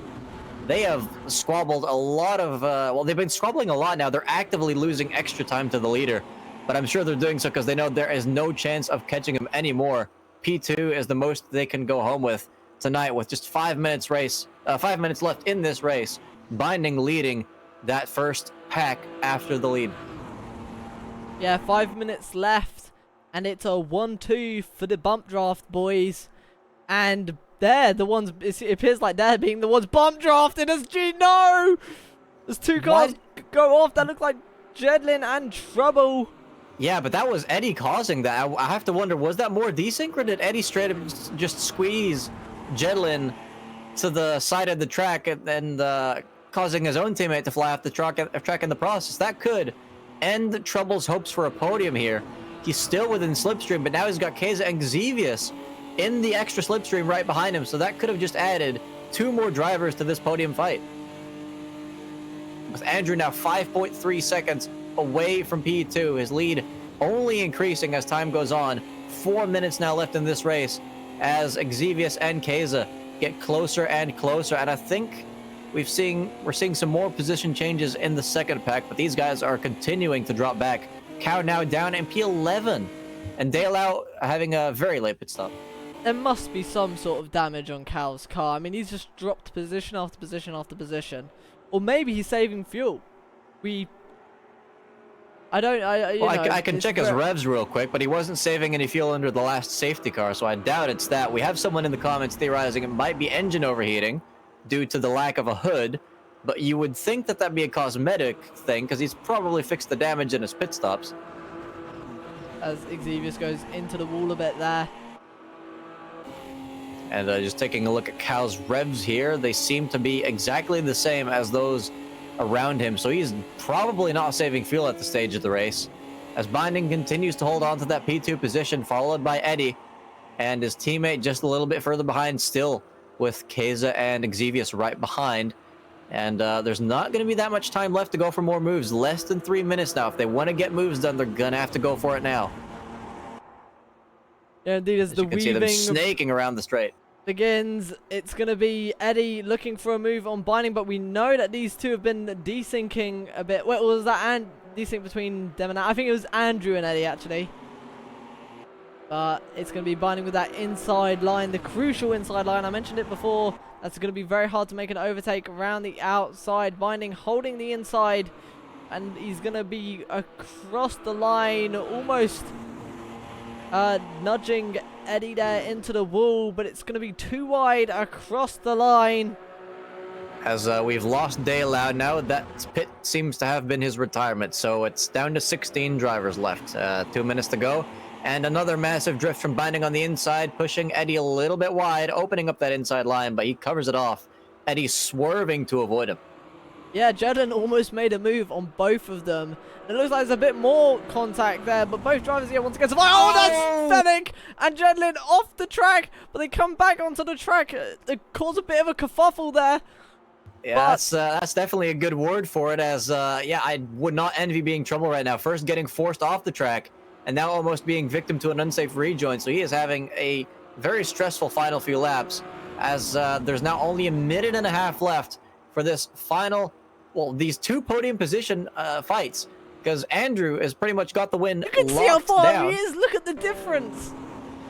They have squabbled a lot of, well, they've been squabbling a lot now. They're actively losing extra time to the leader, but I'm sure they're doing so because they know there is no chance of catching him anymore. P2 is the most they can go home with tonight, with just 5 minutes left in this race. Binding leading that first pack after the lead. Yeah, 5 minutes left, and it's a 1-2 for the bump draft boys. And they're the ones, it appears like they're being the ones bump drafted as no! There's 2 cars go off that look like Jedlin and Trouble. Yeah, but that was Eddie causing that. I have to wonder, was that more desync, or did Eddie straight up just squeeze Jedlin to the side of the track and causing his own teammate to fly off the track in the process? That could end Trouble's hopes for a podium here. He's still within slipstream, but now he's got Keza and Xevious in the extra slipstream right behind him, so that could have just added 2 more drivers to this podium fight. With Andrew now 5.3 seconds away from P2, his lead only increasing as time goes on. 4 minutes now left in this race as Xevious and Keza get closer and closer, and I think we're seeing some more position changes in the second pack, but these guys are continuing to drop back. Cow now down in P11, and Dale out having a very late pit stop. There must be some sort of damage on Cow's car. I mean, he's just dropped position after position after position. Or maybe he's saving fuel. I don't. You Well, know, I can it's check his revs real quick, but he wasn't saving any fuel under the last safety car, so I doubt it's that. We have someone in the comments theorizing it might be engine overheating due to the lack of a hood, but you would think that that'd be a cosmetic thing, because he's probably fixed the damage in his pit stops. As Xavius goes into the wall a bit there. And just taking a look at Cal's revs here, they seem to be exactly the same as those around him, so he's probably not saving fuel at the stage of the race. As Binding continues to hold on to that P2 position, followed by Eddie, and his teammate just a little bit further behind still, with Keza and Xavius right behind. And there's not going to be that much time left to go for more moves. Less than 3 minutes now. If they want to get moves done, they're going to have to go for it now. Yeah, indeed, as the you can see them weaving snaking around the straight. begins, it's going to be Eddie looking for a move on Binding, but we know that these two have been desyncing a bit. What was that? Desync between them and I think it was Andrew and Eddie, actually. But it's going to be Binding with that inside line, the crucial inside line. I mentioned it before. That's going to be very hard to make an overtake around the outside. Binding holding the inside, and he's going to be across the line, almost nudging Eddie there into the wall, but it's going to be too wide across the line. As we've lost Day Loud now, that pit seems to have been his retirement, so it's down to 16 drivers left. 2 minutes to go, and another massive drift from Binding on the inside, pushing Eddie a little bit wide, opening up that inside line, but he covers it off. Eddie swerving to avoid him. Yeah, Jedlin almost made a move on both of them. It looks like there's a bit more contact there, but both drivers here once again survive. Oh, that's Fennec and Jedlin off the track, but they come back onto the track. It caused a bit of a kerfuffle there. Yeah, that's definitely a good word for it, as, yeah, I would not envy being trouble right now. First getting forced off the track, and now almost being victim to an unsafe rejoin, so he is having a very stressful final few laps, as there's now only a minute and a half left for this final, well, these two podium position fights, because Andrew has pretty much got the win. You can see how far he is. Look at the difference.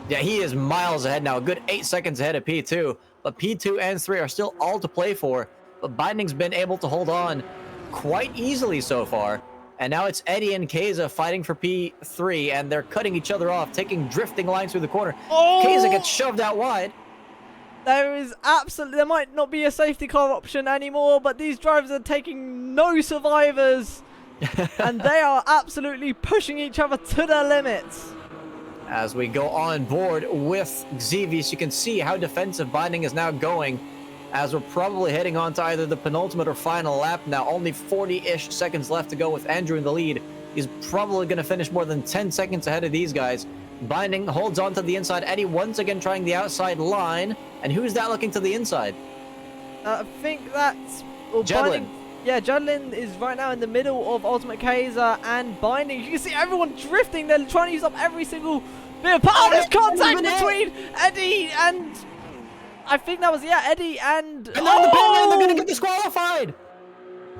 Yeah, he is miles ahead now, a good 8 seconds ahead of P2, but P2 and 3 are still all to play for. But Binding's been able to hold on quite easily so far. And now it's Eddie and Keza fighting for P3, and they're cutting each other off, taking drifting lines through the corner. Oh! Keza gets shoved out wide. There might not be a safety car option anymore, but these drivers are taking no survivors. And they are absolutely pushing each other to their limits. As we go on board with Xavius, you can see how defensive Binding is now going, as we're probably heading on to either the penultimate or final lap now. Only 40-ish seconds left to go with Andrew in the lead. He's probably going to finish more than 10 seconds ahead of these guys. Binding holds on to the inside. Eddie once again trying the outside line. And who's that looking to the inside? I think that's... Well, Jedlin. Yeah, Jedlin is right now in the middle of Ultimate Kaiser and Binding. You can see everyone drifting. They're trying to use up every single bit of power. Oh, there's contact between Eddie and... I think that was, yeah, Eddie and... And now the pit lane, they're going to get disqualified!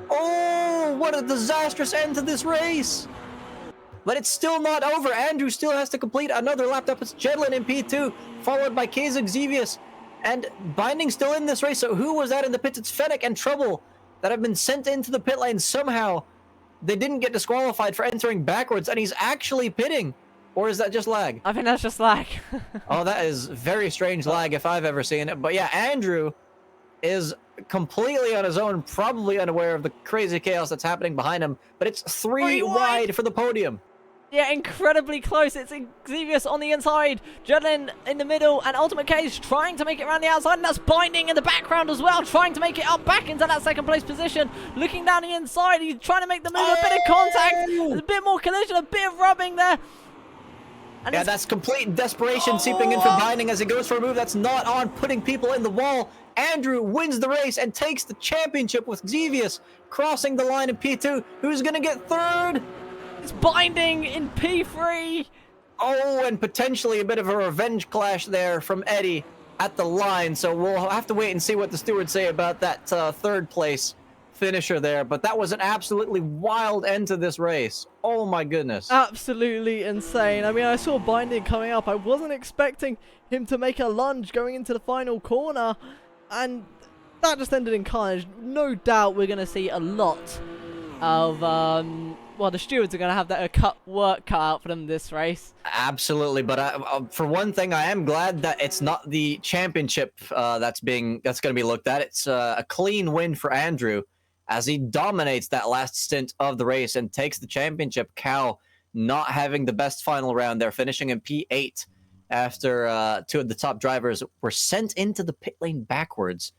Oh, what a disastrous end to this race! But it's still not over. Andrew still has to complete another lap. That puts Jedlin in P2, followed by Keza Xavius. And Binding still in this race, so who was that in the pits? It's Fennec and Trouble that have been sent into the pit lane somehow. They didn't get disqualified for entering backwards, and he's actually pitting. Or is that just lag? I think that's just lag. Oh, that is very strange lag if I've ever seen it. But yeah, Andrew is completely on his own, probably unaware of the crazy chaos that's happening behind him. But it's three wide for the podium. Yeah, incredibly close. It's Xavius on the inside, Jedlin in the middle, and Ultimate Cage trying to make it around the outside, and that's Binding in the background as well, trying to make it up back into that second place position. Looking down the inside, he's trying to make the move, a bit of contact, there's a bit more collision, a bit of rubbing there. And yeah, that's complete desperation seeping in from Binding as he goes for a move that's not on, putting people in the wall. Andrew wins the race and takes the championship with Xavius crossing the line in P2. Who's going to get third? It's Binding in P3. Oh, and potentially a bit of a revenge clash there from Eddie at the line. So we'll have to wait and see what the stewards say about that third place finisher there. But that was an absolutely wild end to this race. Oh my goodness. Absolutely insane. I mean, I saw Binding coming up. I wasn't expecting him to make a lunge going into the final corner. And that just ended in carnage. No doubt we're going to see a lot of... the stewards are going to have that work cut out for them this race. Absolutely, but for one thing, I am glad that it's not the championship that's going to be looked at. It's a clean win for Andrew as he dominates that last stint of the race and takes the championship. Cal not having the best final round there, finishing in P8 after two of the top drivers were sent into the pit lane backwards.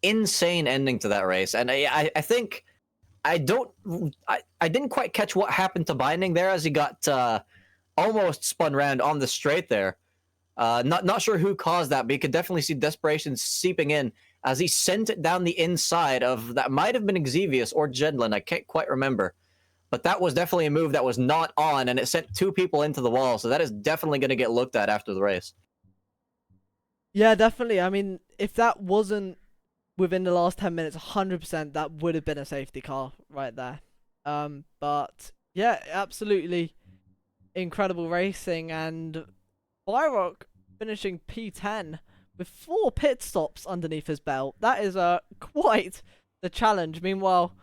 Insane ending to that race, and I think I didn't quite catch what happened to Binding there as he got almost spun around on the straight there. Not sure who caused that, but you could definitely see desperation seeping in as he sent it down the inside of that. Might have been Xevious or Jedlin, I can't quite remember, but that was definitely a move that was not on, and it sent two people into the wall. So that is definitely going to get looked at after the race. Yeah, definitely. I mean, if that wasn't within the last 10 minutes, 100%, that would have been a safety car right there. But yeah, absolutely incredible racing, and Byrock finishing P10 with 4 pit stops underneath his belt. That is quite the challenge. Meanwhile,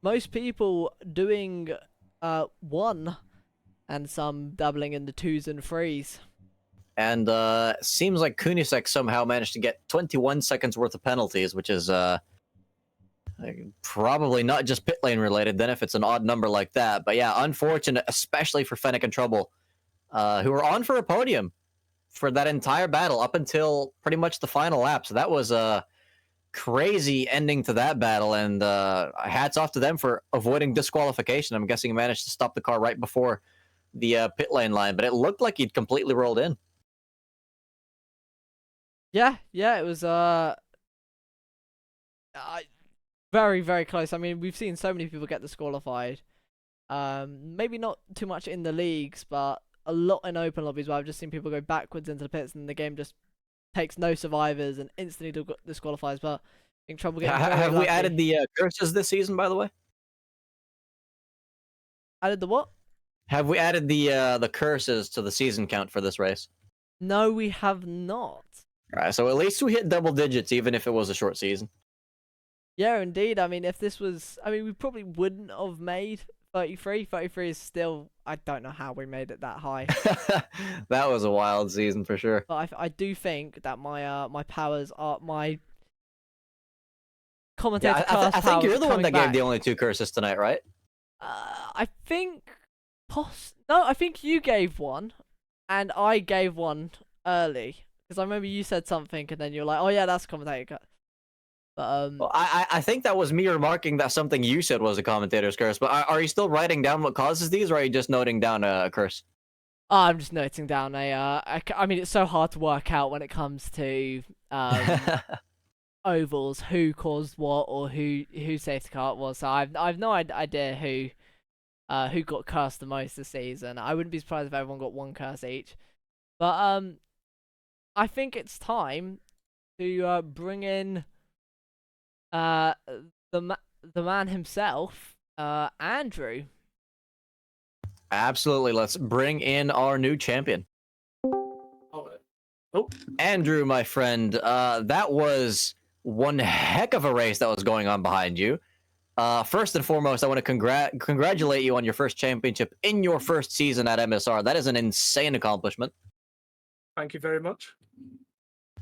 most people doing 1 and some doubling in the 2s and 3s. And seems like Kunisek somehow managed to get 21 seconds worth of penalties, which is probably not just pit lane related then if it's an odd number like that. But yeah, unfortunate, especially for Fennec and Trouble, who were on for a podium for that entire battle up until pretty much the final lap. So that was a crazy ending to that battle, and hats off to them for avoiding disqualification. I'm guessing he managed to stop the car right before the pit lane line, but it looked like he'd completely rolled in. Yeah, it was very, very close. I mean, we've seen so many people get disqualified. Maybe not too much in the leagues, but a lot in open lobbies where I've just seen people go backwards into the pits and the game just takes no survivors and instantly disqualifies. But in trouble getting have we added the curses this season, by the way? Added the what? Have we added the curses to the season count for this race? No, we have not. All right, so at least we hit double digits, even if it was a short season. Yeah, indeed. I mean, if this was... I mean, we probably wouldn't have made 33. 33 is still... I don't know how we made it that high. That was a wild season for sure. But I do think that my powers are... My commentator I think you're the one that back. gave the only 2 curses tonight, right? I think... No, I think you gave one, and I gave one early. Because I remember you said something, and then you're like, oh yeah, that's commentator. But well, I think that was me remarking that something you said was a commentator's curse. But are you still writing down what causes these, or are you just noting down a curse? Oh, I'm just noting down I mean, it's so hard to work out when it comes to ovals who caused what or who safety car it was. So I've no idea who got cursed the most this season. I wouldn't be surprised if everyone got 1 curse each. But I think it's time to bring in the man himself, Andrew. Absolutely. Let's bring in our new champion. Oh, Andrew, my friend, that was one heck of a race that was going on behind you. First and foremost, I want to congratulate you on your first championship in your first season at MSR. That is an insane accomplishment. Thank you very much.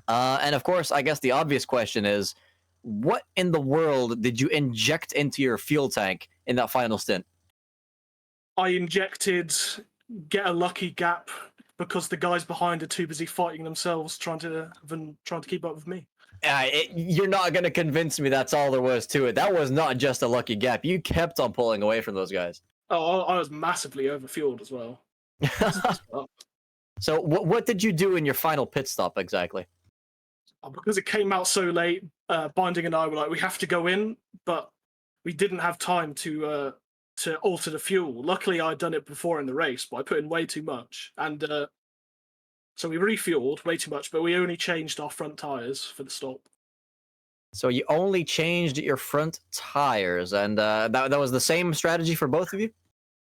And of course, I guess the obvious question is, what in the world did you inject into your fuel tank in that final stint? I injected get a lucky gap because the guys behind are too busy fighting themselves, trying to keep up with me. You're not going to convince me that's all there was to it. That was not just a lucky gap. You kept on pulling away from those guys. Oh, I was massively overfueled as well. So what did you do in your final pit stop exactly? Because it came out so late, Binding and I were like, we have to go in, but we didn't have time to alter the fuel. Luckily, I'd done it before in the race, but I put in way too much. And so we refueled way too much, but we only changed our front tires for the stop. So you only changed your front tires, and that was the same strategy for both of you?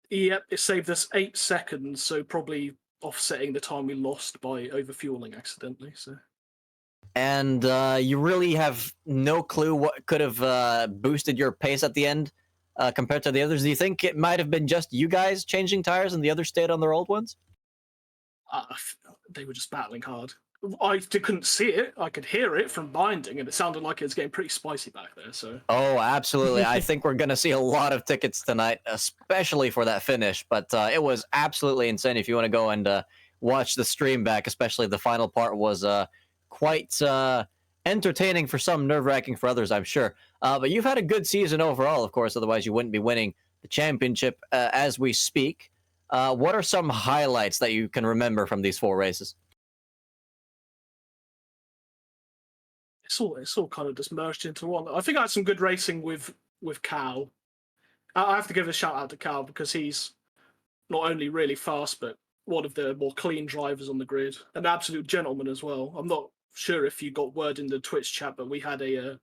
Yep, it saved us 8 seconds, so probably offsetting the time we lost by overfueling accidentally. So. And you really have no clue what could have boosted your pace at the end compared to the others? Do you think it might have been just you guys changing tires and the others stayed on their old ones? They were just battling hard. I couldn't see it. I could hear it from binding, and it sounded like it was getting pretty spicy back there. So. Oh, absolutely. I think we're going to see a lot of tickets tonight, especially for that finish. But it was absolutely insane. If you want to go and watch the stream back, especially the final part was quite entertaining for some, nerve-wracking for others, I'm sure. But you've had a good season overall, of course. Otherwise, you wouldn't be winning the championship as we speak. What are some highlights that you can remember from these 4 races? It's all kind of just merged into one. I think I had some good racing with Cal. I have to give a shout out to Cal because he's not only really fast, but one of the more clean drivers on the grid. An absolute gentleman as well. I'm not sure if you got word in the Twitch chat, but we had a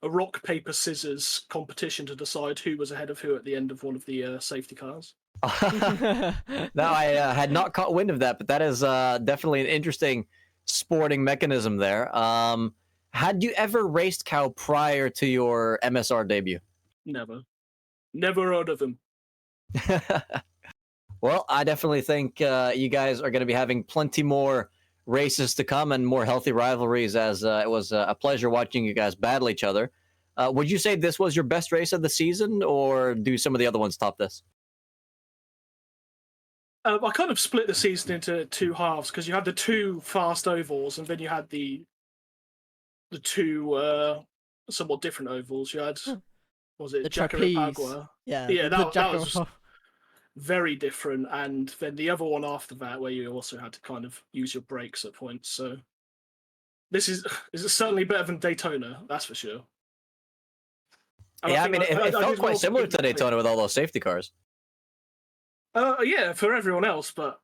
rock, paper, scissors competition to decide who was ahead of who at the end of one of the safety cars. No, I had not caught wind of that, but that is definitely an interesting sporting mechanism there. Had you ever raced Cal prior to your MSR debut? Never heard of him. Well, I definitely think you guys are going to be having plenty more races to come and more healthy rivalries, as it was a pleasure watching you guys battle each other. Would you say this was your best race of the season, or do some of the other ones top this? I kind of split the season into 2 halves because you had the 2 fast ovals, and then you had the 2 somewhat different ovals. You had, was it Jacarapagua? Yeah, that was very different. And then the other one after that, where you also had to kind of use your brakes at points. So this is certainly better than Daytona, that's for sure. And yeah, I mean, it felt quite similar to Daytona with all those safety cars. Yeah, for everyone else, but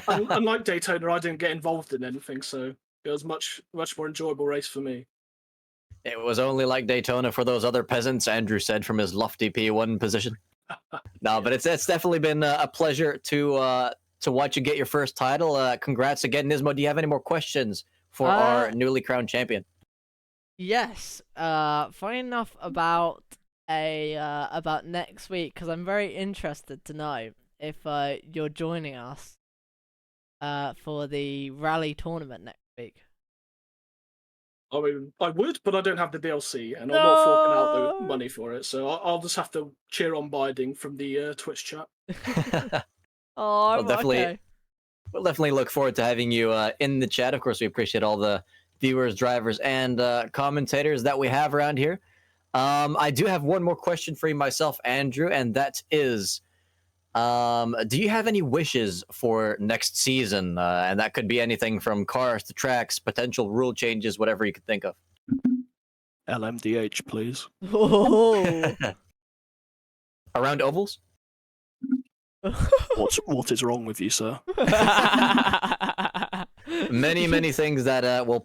unlike Daytona, I didn't get involved in anything, so it was much more enjoyable race for me. It was only like Daytona for those other peasants, Andrew said from his lofty P1 position. No, but it's definitely been a pleasure to watch you get your first title. Congrats again, Nismo. Do you have any more questions for our newly crowned champion? Yes. Funny enough about next week, because I'm very interested to know if you're joining us for the rally tournament next week. I mean, I would, but I don't have the DLC, and I'm not forking out the money for it, so I'll just have to cheer on Biding from the Twitch chat. Oh, okay. We'll definitely look forward to having you in the chat. Of course, we appreciate all the viewers, drivers, and commentators that we have around here. I do have one more question for you myself, Andrew, and that is, do you have any wishes for next season? And that could be anything from cars to tracks, potential rule changes, whatever you could think of. LMDH, please. Oh. Around ovals? What is wrong with you, sir? Many things that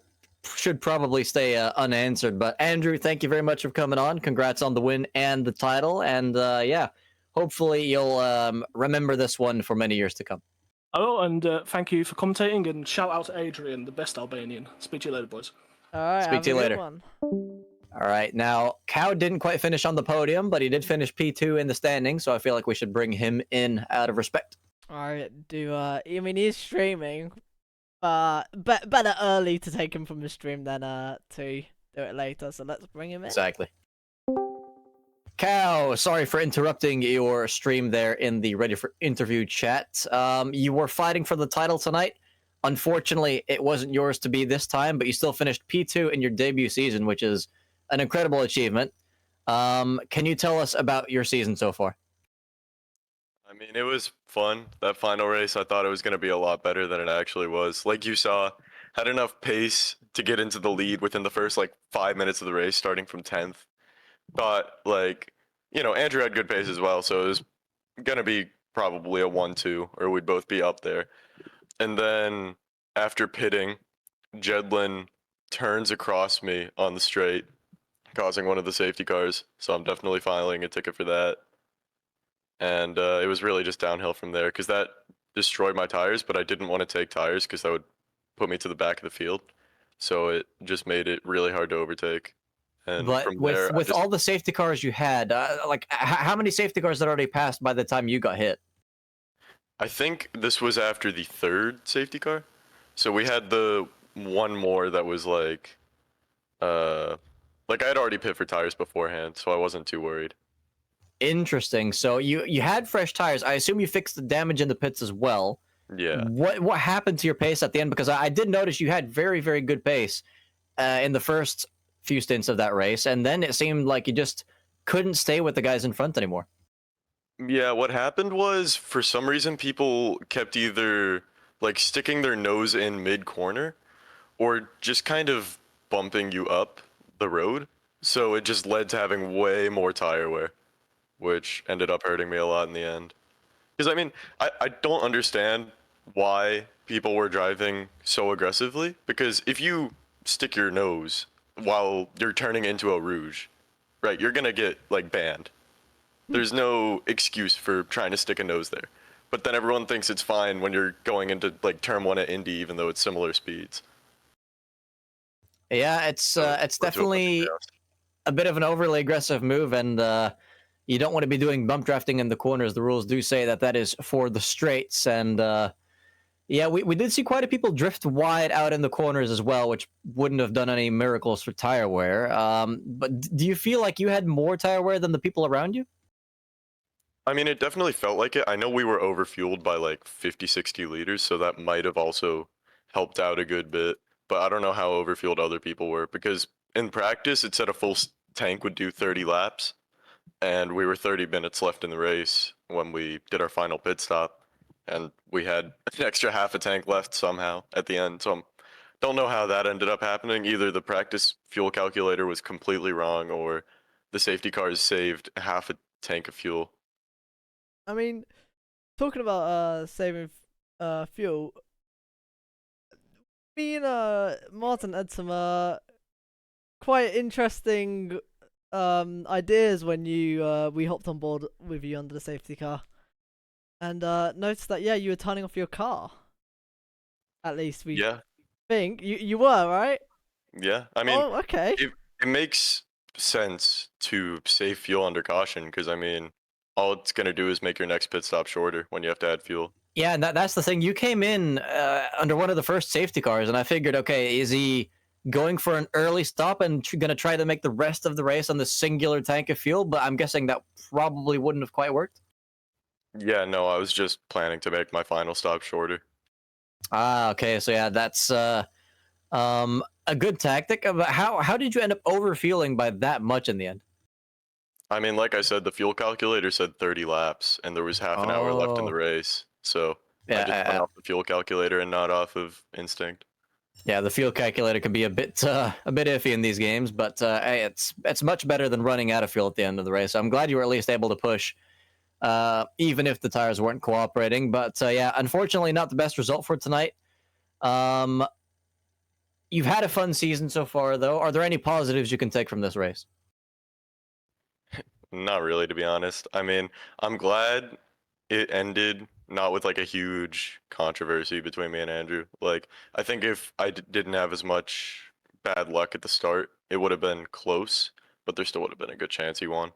should probably stay unanswered. But Andrew, thank you very much for coming on. Congrats on the win and the title. And yeah, hopefully you'll remember this one for many years to come. Oh, and thank you for commentating, and shout out to Adrian, the best Albanian. Speak to you later, boys. All right, speak to you later. All right, now Cow didn't quite finish on the podium, but he did finish P2 in the standings, so I feel like we should bring him in out of respect. All right, I mean, he's streaming, but better early to take him from the stream than to do it later. So let's bring him in. Exactly. Cow, sorry for interrupting your stream there in the Ready for Interview chat. You were fighting for the title tonight. Unfortunately, it wasn't yours to be this time, but you still finished P2 in your debut season, which is an incredible achievement. Can you tell us about your season so far? I mean, it was fun. That final race, I thought it was going to be a lot better than it actually was. Like you saw, had enough pace to get into the lead within the first, 5 minutes of the race, starting from 10th. But, Andrew had good pace as well, so it was going to be probably a 1-2, or we'd both be up there. And then, after pitting, Jedlin turns across me on the straight, causing one of the safety cars, so I'm definitely filing a ticket for that. And it was really just downhill from there, because that destroyed my tires, but I didn't want to take tires because that would put me to the back of the field. So it just made it really hard to overtake. And But from with there, I with just all the safety cars you had, like how many safety cars had already passed by the time you got hit? I think this was after the third safety car. So we had the one more that was uh, like I had already pit for tires beforehand, so I wasn't too worried. Interesting. So you had fresh tires. I assume you fixed the damage in the pits as well. Yeah. What happened to your pace at the end? Because I did notice you had very, very good pace in the first few stints of that race, and then it seemed like you just couldn't stay with the guys in front anymore. Yeah, what happened was for some reason people kept either like sticking their nose in mid corner or just kind of bumping you up the road. So it just led to having way more tire wear, which ended up hurting me a lot in the end. Because I mean, I don't understand why people were driving so aggressively. Because if you stick your nose while you're turning into a rouge, right, you're gonna get like banned. There's no excuse for trying to stick a nose there. But then everyone thinks it's fine when you're going into like turn one at Indy, even though it's similar speeds. Yeah, So it it's led to a bunch of definitely chaos. a bit of an overly aggressive move, and you don't want to be doing bump drafting in the corners. The rules do say that that is for the straights, and yeah, we did see quite a people drift wide out in the corners as well, which wouldn't have done any miracles for tire wear. But do you feel like you had more tire wear than the people around you? I mean, it definitely felt like it. I know we were overfueled by like 50, 60 liters, so that might have also helped out a good bit. But I don't know how overfueled other people were because in practice, it said a tank would do 30 laps, and we were 30 minutes left in the race when we did our final pit stop, and we had an extra half a tank left somehow at the end. So I don't know how that ended up happening. Either the practice fuel calculator was completely wrong, or the safety cars saved half a tank of fuel. I mean, talking about saving fuel, me and Martin had some quite interesting ideas when we hopped on board with you under the safety car, and noticed that yeah, you were turning off your car. At least we Yeah, think you were, right? yeah. I mean, Oh, okay. it makes sense to save fuel under caution because I mean, all it's gonna do is make your next pit stop shorter when you have to add fuel. Yeah, and that's the thing. You came in under one of the first safety cars, and I figured, okay, is he going for an early stop and going to try to make the rest of the race on the singular tank of fuel? But I'm guessing that probably wouldn't have quite worked. Yeah, no, I was just planning to make my final stop shorter. Ah, okay. So yeah, that's a good tactic. But how did you end up overfueling by that much in the end? I mean, like I said, the fuel calculator said 30 laps, and there was half an hour left in the Oh, race. So I yeah, just went off the fuel calculator and not off of instinct. yeah. The fuel calculator can be a bit iffy in these games, but hey, it's much better than running out of fuel at the end of the race. I'm glad you were at least able to push, even if the tires weren't cooperating. But yeah, unfortunately, not the best result for tonight. Um, you've had a fun season so far, though. Are there any positives you can take from this race? Not really, to be honest. I mean, I'm glad it ended not with like a huge controversy between me and Andrew. Like, I think if I didn't have as much bad luck at the start, it would have been close, but there still would have been a good chance he won.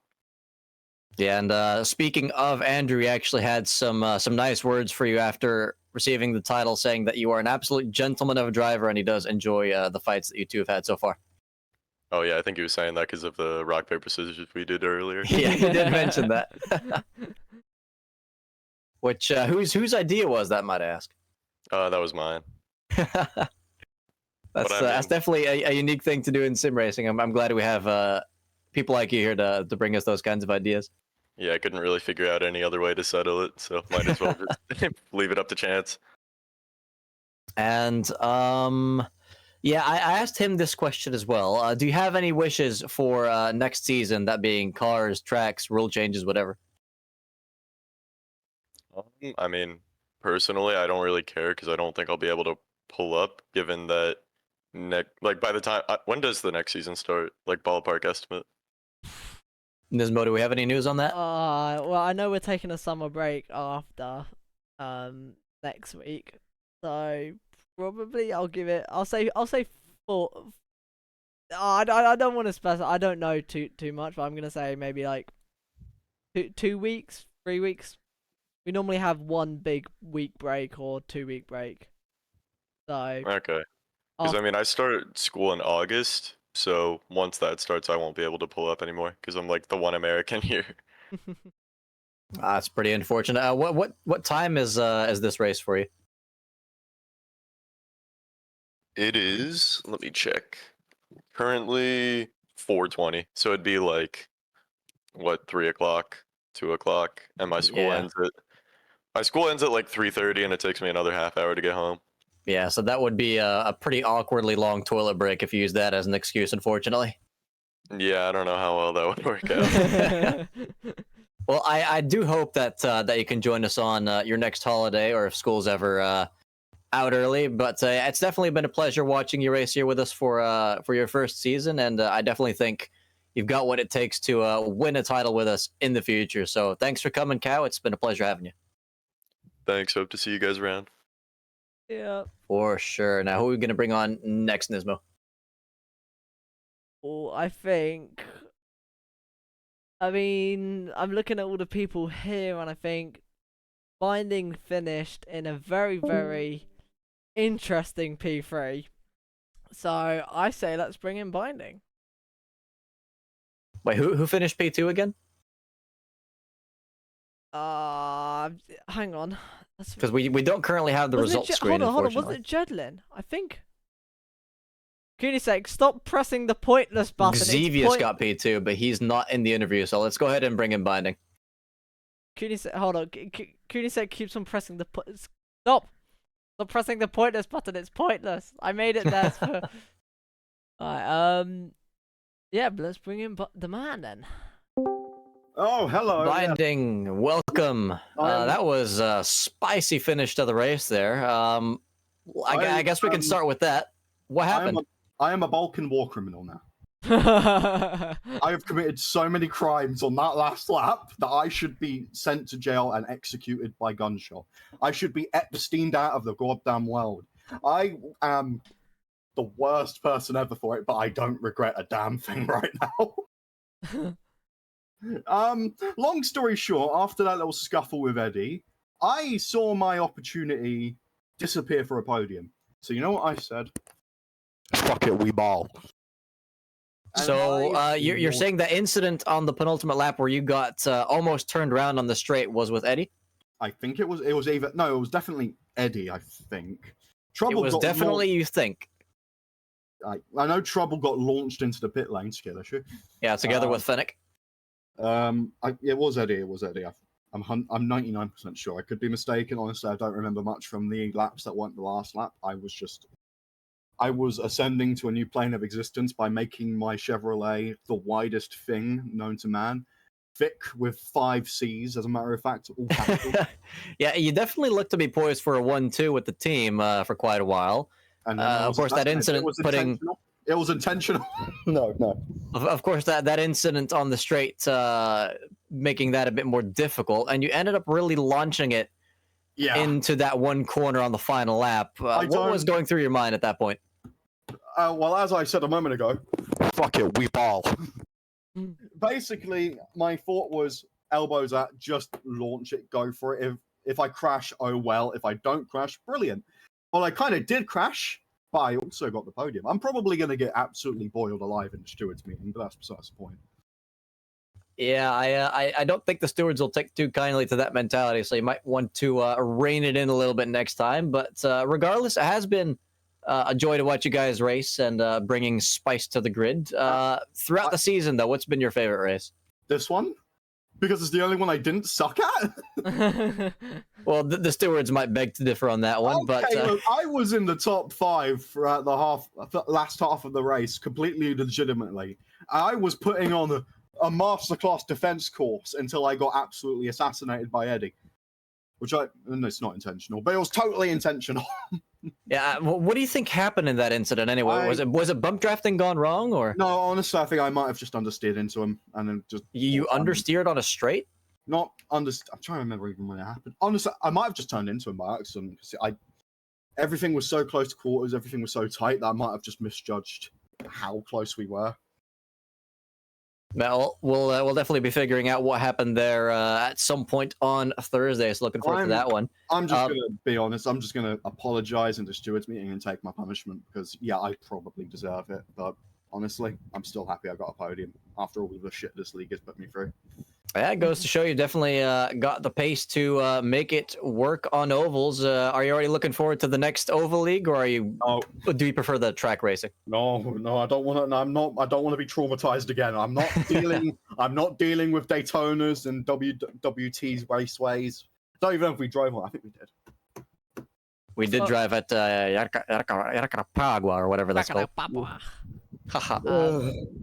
Yeah, and speaking of Andrew, he actually had some nice words for you after receiving the title, saying that you are an absolute gentleman of a driver, and he does enjoy the fights that you two have had so far. Oh yeah, I think he was saying that because of the rock paper scissors we did earlier. Yeah, he did mention that. Which whose idea was that? Might I ask? That was mine. That's I that's mean, definitely a unique thing to do in sim racing. I'm glad we have people like you here to bring us those kinds of ideas. yeah, I couldn't really figure out any other way to settle it, so might as well just leave it up to chance. And yeah, I asked him this question as well. Do you have any wishes for next season? That being cars, tracks, rule changes, whatever. I mean, personally, I don't really care because I don't think I'll be able to pull up, given that like by the time when does the next season start? Like ballpark estimate. Nismo, do we have any news on that? Well, I know we're taking a summer break after next week, so probably I'll say I don't want to specify. I don't know too much, but I'm gonna say maybe like 2 weeks, 3 weeks. We normally have one big week break or 2 week break. So Okay. Because I after, mean, I start school in August, so once that starts, I won't be able to pull up anymore because I'm like the one American here. That's pretty unfortunate. What time is this race for you? It is. Let me check. Currently 4:20, so it'd be like what 3 o'clock, 2 o'clock, and Yeah. my school ends at like 3:30, and it takes me another half hour to get home. Yeah, so that would be a pretty awkwardly long toilet break if you use that as an excuse, unfortunately. Yeah, I don't know how well that would work out. Well, I do hope that that you can join us on your next holiday, or if school's ever out early. But it's definitely been a pleasure watching you race here with us for your first season, and I definitely think you've got what it takes to win a title with us in the future. So thanks for coming, Cow. It's been a pleasure having you. Thanks. Hope to see you guys around. yeah. For sure. Now, who are we going to bring on next, Nismo? Well, I think. I mean, I'm looking at all the people here, and I think Binding finished in a very interesting P3. So I say let's bring in Binding. Wait, who finished P2 again? Hang on. Because we don't currently have the Wasn't results it screen, hold on. unfortunately. Was it Jedlin? I think. Kunisek, stop pressing the pointless button. Xevious got P2, but he's not in the interview, so let's go ahead and bring in Binding. Kunisek, hold on. Kunisek keeps on pressing the Stop! Stop pressing the pointless button. It's pointless. I made it there for. Alright. Yeah, but let's bring in the man then. Oh, hello. Binding, welcome. That was a spicy finish to the race there. I guess we can start with that. What happened? I am a Balkan war criminal now. I have committed so many crimes on that last lap that I should be sent to jail and executed by gunshot. I should be Epsteined out of the goddamn world. I am the worst person ever for it, but I don't regret a damn thing right now. Long story short, after that little scuffle with Eddie, I saw my opportunity disappear for a podium. So you know what I said? Fuck it, we ball. So you're saying that incident on the penultimate lap where you got almost turned around on the straight was with Eddie? I think it was either no, it was definitely Eddie. I think Trouble. It was definitely you think. I know Trouble got launched into the pit lane. Skill issue. Yeah, together with Fennec. It was Eddie. I'm 99% sure. I could be mistaken. Honestly, I don't remember much from the laps that weren't the last lap. I was ascending to a new plane of existence by making my Chevrolet the widest thing known to man. Thick with 5 C's, as a matter of fact. All capital. Yeah, you definitely look to be poised for a 1-2 with the team for quite a while. And of course, that incident putting... It was intentional. No. Of course, that incident on the straight making that a bit more difficult, and you ended up really launching it into that one corner on the final lap. What was going through your mind at that point? Well, as I said a moment ago, fuck it, we ball. Basically, my thought was elbows at, just launch it, go for it. If I crash, oh well. If I don't crash, brilliant. Well, I kind of did crash, but I also got the podium. I'm probably going to get absolutely boiled alive in the stewards meeting, but that's besides the point. Yeah, I don't think the stewards will take too kindly to that mentality, so you might want to rein it in a little bit next time. But regardless, it has been a joy to watch you guys race and bringing spice to the grid. Throughout the season, though, what's been your favorite race? This one? Because it's the only one I didn't suck at? Well, the stewards might beg to differ on that one, but... Look, I was in the top 5 throughout the last half of the race, completely legitimately. I was putting on a masterclass defense course until I got absolutely assassinated by Eddie. And it's not intentional, but it was totally intentional. Yeah, what do you think happened in that incident anyway? Was it bump drafting gone wrong, or? No, honestly, I think I might have just understeered into him, and then just... You understeered on a straight? I'm trying to remember even when it happened. Honestly, I might have just turned into him by accident. Everything was so close to quarters, everything was so tight that I might have just misjudged how close we were. Well, we'll definitely be figuring out what happened there at some point on Thursday. So looking forward to that one. I'm just gonna be honest. I'm just gonna apologize in the stewards meeting and take my punishment because yeah, I probably deserve it. But honestly, I'm still happy I got a podium after all the shit this league has put me through. Yeah, it goes to show you definitely got the pace to make it work on ovals. Are you already looking forward to the next oval league, or are you? Oh Do you prefer the track racing? no, I don't want to. I don't want to be traumatized again. I'm not dealing. I'm not dealing with Daytonas and WWT's raceways. Don't even know if we drove one. I think we did. We did drive at Yaracapagua or whatever that's called. Haha.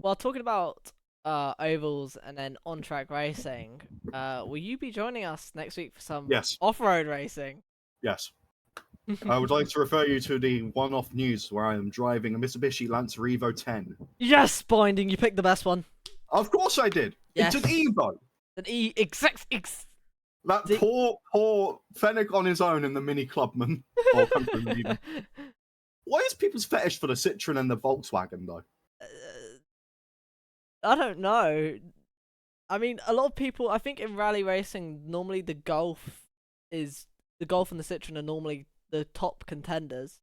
While talking about ovals and then on-track racing, will you be joining us next week for some Yes. off-road racing? Yes. I would like to refer you to the one-off news where I am driving a Mitsubishi Lancer Evo 10. Yes, Binding, you picked the best one. Of course I did. Yes. It's an Evo. An That poor Fennec on his own in the Mini Clubman. Or Countryman even. Why is people's fetish for the Citroen and the Volkswagen though? I don't know. I mean, a lot of people, I think in rally racing, normally the Golf and the Citroen are normally the top contenders.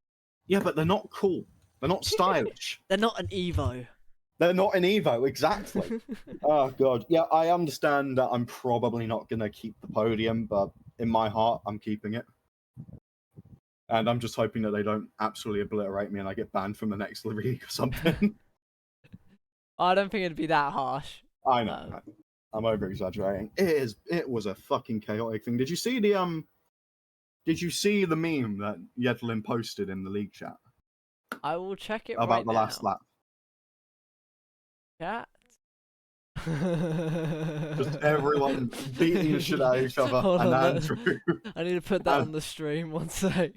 Yeah, but they're not cool. They're not stylish. They're not an Evo. They're not an Evo, exactly. Oh, God. Yeah, I understand that I'm probably not going to keep the podium, but in my heart, I'm keeping it. And I'm just hoping that they don't absolutely obliterate me and I get banned from the next league or something. I don't think it'd be that harsh. I know. I'm over exaggerating. It was a fucking chaotic thing. Did you see the meme that Yedlin posted in the league chat? I will check it about right the now. last lap. Chat. Just everyone beating the shit out of each other. Hold and on, Andrew. I need to put that on the stream. One sec.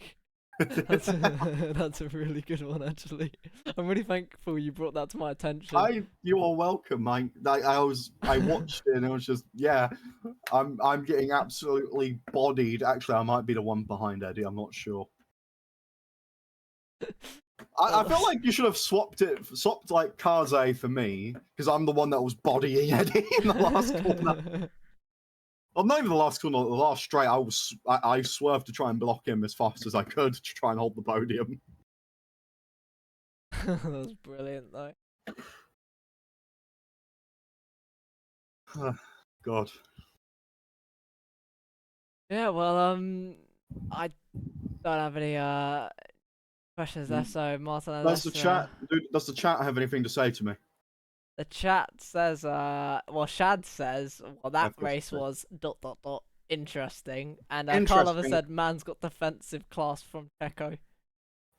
That's a really good one, actually. I'm really thankful you brought that to my attention. You are welcome. I watched it and it was just I'm getting absolutely bodied. Actually, I might be the one behind Eddie. I'm not sure. I feel like you should have swapped like Kaze for me because I'm the one that was bodying Eddie in the last corner. Well, not even the last corner, the last straight. I swerved to try and block him as fast as I could to try and hold the podium. That was brilliant, though. God. Yeah, well, I don't have any questions there, so Martin. Does the chat? Does the chat have anything to say to me? The chat says, Shad says, well, that Of course race it was ... interesting, and Interesting. Carl Lover said, man's got defensive class from Checo.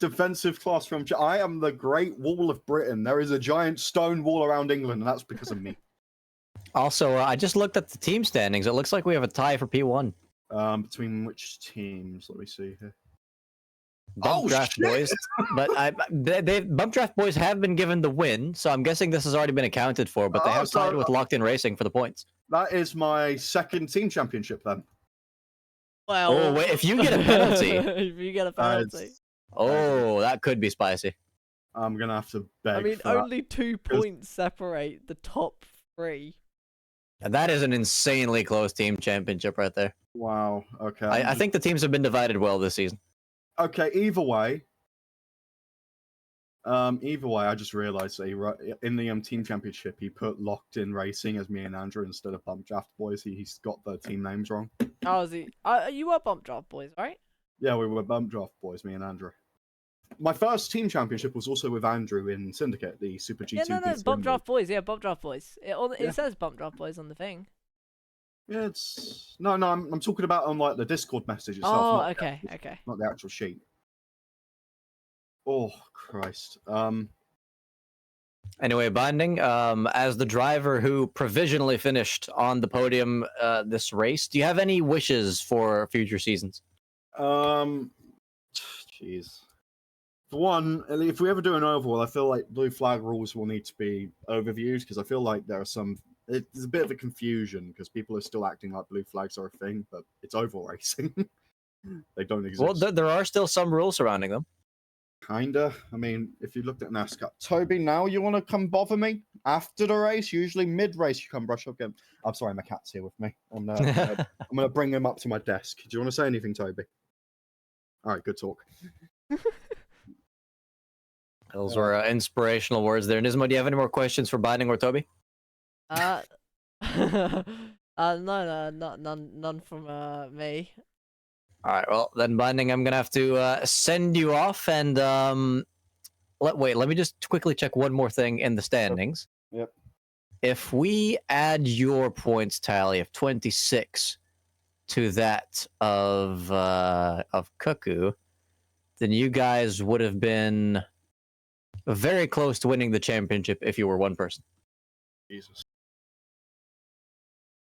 Defensive class from I am the Great Wall of Britain. There is a giant stone wall around England, and that's because of me. Also, I just looked at the team standings. It looks like we have a tie for P1. Between which teams? Let me see here. Bump Draft Boys, but Bump Draft Boys have been given the win, so I'm guessing this has already been accounted for. But they have tied with Locked In Racing for the points. That is my second team championship then. Well, oh wait, if you get a penalty, if you get a penalty, oh, that could be spicy. I'm gonna have to beg. I mean, for only 2 points separate the top 3. And that is an insanely close team championship right there. Wow. Okay. I think the teams have been divided well this season. Okay. Either way, I just realised that in the team championship he put Locked In Racing as me and Andrew instead of Bump Draft Boys. He's got the team names wrong. Oh, is he? You were Bump Draft Boys, right? Yeah, we were Bump Draft Boys, me and Andrew. My first team championship was also with Andrew in Syndicate, the Super G2. Yeah, no, Bump Draft Boys. Yeah, Bump Draft Boys. It Yeah. says Bump Draft Boys on the thing. Yeah, it's no. I'm talking about on like the Discord message itself. Oh, not okay, okay. Not the actual sheet. Oh Christ. Anyway, Binding, as the driver who provisionally finished on the podium this race, do you have any wishes for future seasons? Jeez. For one, if we ever do an overhaul, I feel like blue flag rules will need to be overviewed because I feel like there's a bit of a confusion because people are still acting like blue flags are a thing, but it's oval racing. They don't exist. Well, there are still some rules surrounding them. Kinda. I mean, if you looked at NASCAR, Toby, now you want to come bother me after the race? Usually mid-race you come brush up again. I'm sorry, my cat's here with me. I'm gonna bring him up to my desk. Do you want to say anything, Toby? All right, good talk. Those were inspirational words there. Nismo, do you have any more questions for Binding or Toby? No, none from me. All right, well then, Binding, I'm gonna have to send you off, and let me just quickly check one more thing in the standings. Yep. If we add your points tally of 26 to that of Cuckoo, then you guys would have been very close to winning the championship if you were one person. Jesus.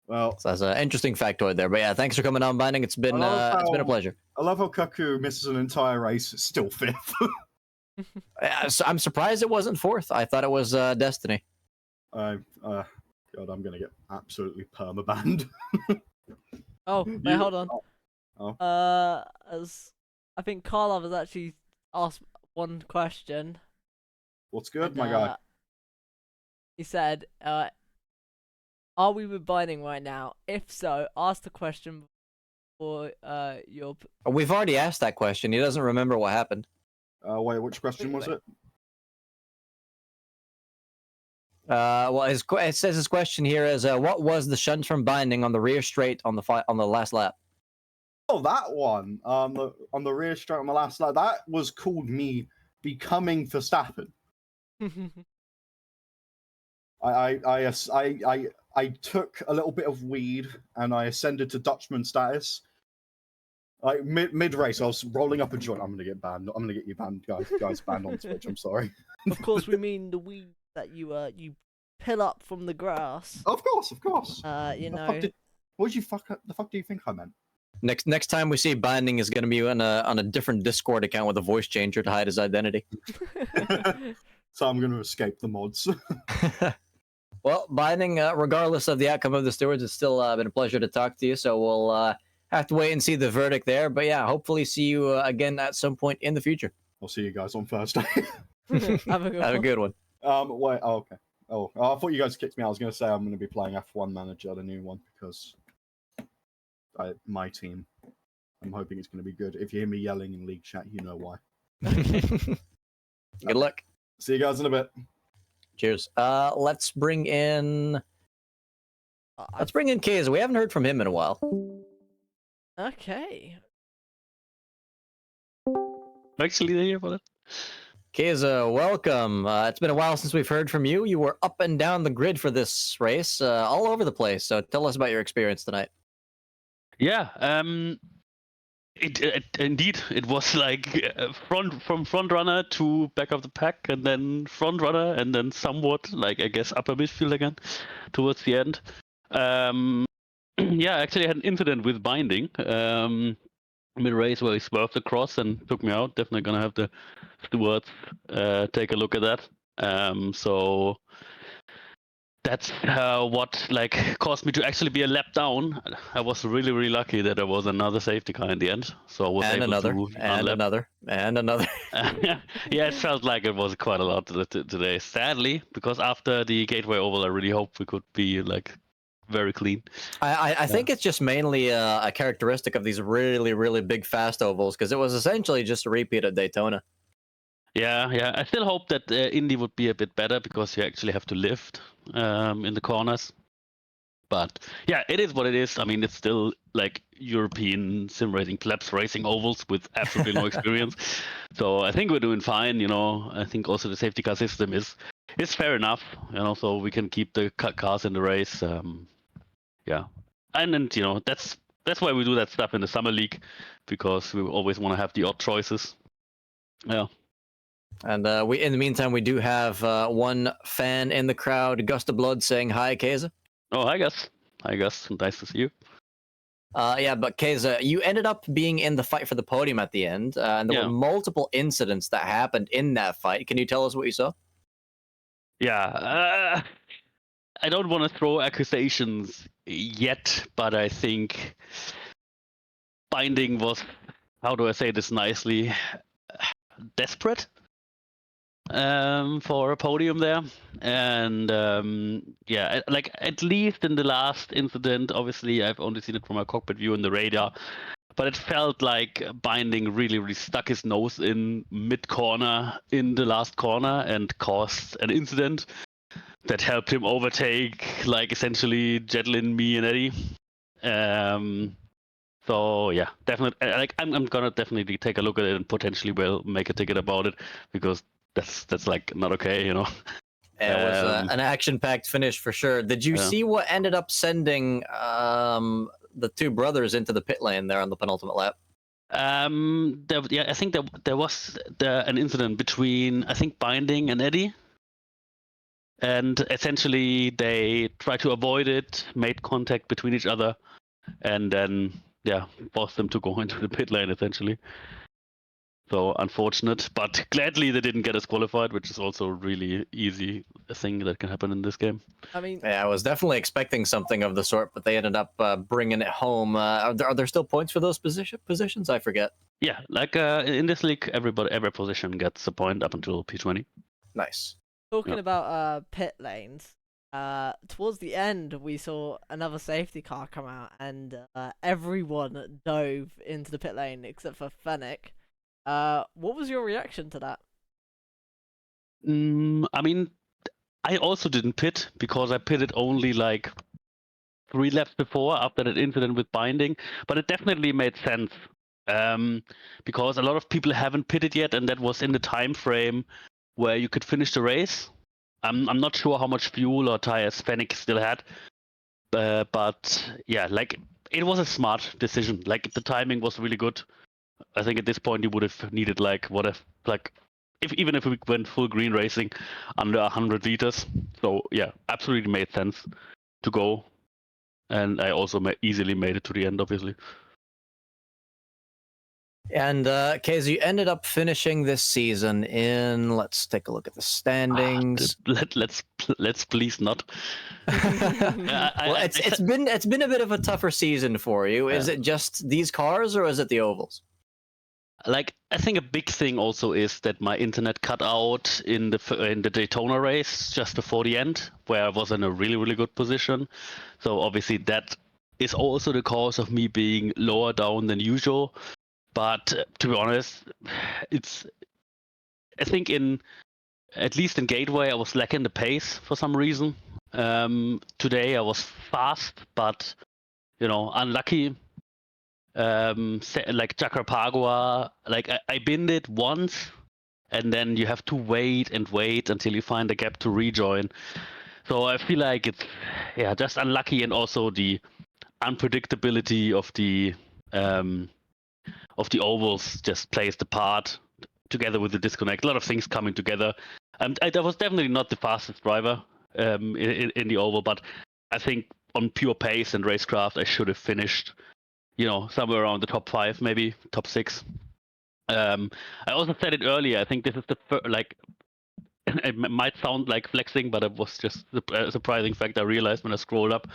Well, So that's an interesting factoid there. But yeah, thanks for coming on, Binding. It's been a pleasure. I love how Cuckoo misses an entire race, still fifth. I'm surprised it wasn't fourth. I thought it was Destiny. God, I'm gonna get absolutely perma-banned. Oh, wait, hold on. Oh. As I think Karlov has actually asked one question. What's good, And, my guy? He said, are we with Binding right now? If so, ask the question for your... We've already asked that question. He doesn't remember what happened. Wait, which question was it? Well, it says his question here is, what was the shunt from Binding on the rear straight on the last lap? Oh, that one. On the rear straight on the last lap. That was called me becoming Verstappen. I took a little bit of weed and I ascended to Dutchman status. Like mid race, I was rolling up a joint. I'm gonna get banned. I'm gonna get you banned, guys banned on Twitch. I'm sorry. Of course, we mean the weed that you pill up from the grass. Of course. You know. The fuck do you think I meant? Next time we see Binding is going to be on a different Discord account with a voice changer to hide his identity. So I'm gonna escape the mods. Well, Binding, regardless of the outcome of the stewards, it's still been a pleasure to talk to you. So we'll have to wait and see the verdict there. But yeah, hopefully see you again at some point in the future. I'll see you guys on Thursday. Have a good one. Wait. Oh, okay. Oh, I thought you guys kicked me out. I was gonna say I'm gonna be playing F1 Manager, the new one, because my team. I'm hoping it's gonna be good. If you hear me yelling in league chat, you know why. Good luck. See you guys in a bit. Cheers. Let's bring in Kaz. We haven't heard from him in a while. Okay. Actually, here for that. Kaz, welcome. It's been a while since we've heard from you. You were up and down the grid for this race, all over the place. So tell us about your experience tonight. Yeah, indeed it was like front runner to back of the pack, and then front runner, and then somewhat like I guess upper midfield again towards the end. Yeah, actually I had an incident with Binding mid race where he swerved across and took me out. Definitely gonna have the stewards take a look at that. So that's what like caused me to actually be a lap down. I was really, really lucky that there was another safety car in the end, so I was able another, to and another, and another. Yeah, it felt like it was quite a lot today. Sadly, because after the Gateway Oval, I really hope we could be like very clean. I think it's just mainly a characteristic of these really, really big fast ovals, because it was essentially just a repeat of Daytona. Yeah. I still hope that Indy would be a bit better because you actually have to lift in the corners. But yeah, it is what it is. I mean, it's still like European sim racing plebs racing ovals with absolutely no experience. So I think we're doing fine. You know, I think also the safety car system is fair enough. You know, so we can keep the cars in the race. Yeah, and you know that's why we do that stuff in the summer league, because we always want to have the odd choices. Yeah. And we, in the meantime, we do have one fan in the crowd, Gust of Blood, saying hi, Keza. Oh, hi, Gus. Hi, Gus. Nice to see you. Yeah, but Keza, you ended up being in the fight for the podium at the end, and there were multiple incidents that happened in that fight. Can you tell us what you saw? Yeah, I don't want to throw accusations yet, but I think Binding was, how do I say this nicely, desperate. for a podium there, and yeah, like at least in the last incident, obviously I've only seen it from a cockpit view in the radar, but it felt like Binding really stuck his nose in mid corner in the last corner and caused an incident that helped him overtake, like essentially Jetlin, me, and Eddie. So yeah, definitely. Like I'm gonna definitely take a look at it and potentially will make a ticket about it, because that's like not okay, you know. It was an action-packed finish for sure. Did you Yeah. see what ended up sending the two brothers into the pit lane there on the penultimate lap? I think there was an incident between, I think, Binding and Eddie, and essentially they tried to avoid it, made contact between each other, and then forced them to go into the pit lane essentially. So unfortunate, but gladly they didn't get disqualified, which is also a really easy thing that can happen in this game. I mean, Yeah, I was definitely expecting something of the sort, but they ended up bringing it home. Are there still points for those positions? I forget. Yeah, like in this league, every position gets a point up until P20. Nice. talking about pit lanes, towards the end we saw another safety car come out, and everyone dove into the pit lane except for Fennec. What was your reaction to that? I mean, I also didn't pit because I pitted only like 3 laps before after that incident with Binding, but it definitely made sense because a lot of people haven't pitted yet, and that was in the time frame where you could finish the race. I'm not sure how much fuel or tires Fennec still had, but yeah, like it was a smart decision. Like the timing was really good. I think at this point you would have needed like even if we went full green racing under 100 liters. So yeah, absolutely made sense to go, and I also easily made it to the end, obviously. And Casey, you ended up finishing this season in. Let's take a look at the standings. Let's please not. Well, it's been a bit of a tougher season for you. Is it just these cars, or is it the ovals? Like, I think a big thing also is that my internet cut out in the Daytona race just before the end, where I was in a really good position. So obviously that is also the cause of me being lower down than usual. But to be honest, I think at least in Gateway I was lacking the pace for some reason. Today I was fast, but unlucky. Like Jacarpagua, like I binned it once, and then you have to wait until you find a gap to rejoin. So I feel like it's just unlucky, and also the unpredictability of the ovals just plays the part, together with the disconnect. A lot of things coming together. And I was definitely not the fastest driver in the oval, but I think on pure pace and racecraft I should have finished somewhere around the top 5, maybe top 6. I also said it earlier. I think this is the it might sound like flexing, but it was just a surprising fact I realized when I scrolled up.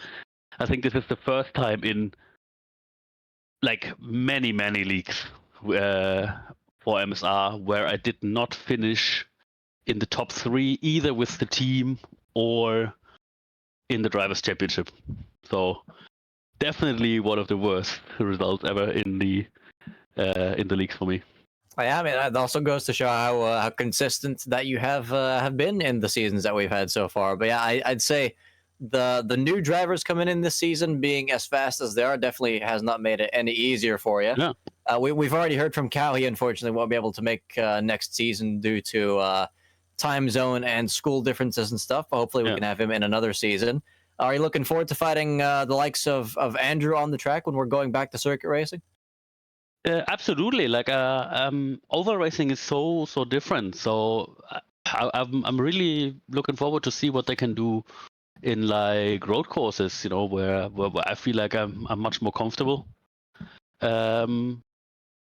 I think this is the first time in like many leagues for MSR where I did not finish in the top 3, either with the team or in the Drivers' Championship. So definitely one of the worst results ever in the leagues for me. Yeah, I mean, that also goes to show how consistent that you have been in the seasons that we've had so far. But yeah, I'd say the new drivers coming in this season being as fast as they are definitely has not made it any easier for you. Yeah. We've already heard from Cal. He unfortunately won't be able to make next season due to time zone and school differences and stuff. But hopefully we can have him in another season. Are you looking forward to fighting the likes of Andrew on the track when we're going back to circuit racing? Absolutely. Like oval racing is so different. So I'm really looking forward to see what they can do in like road courses. Where I feel like I'm much more comfortable.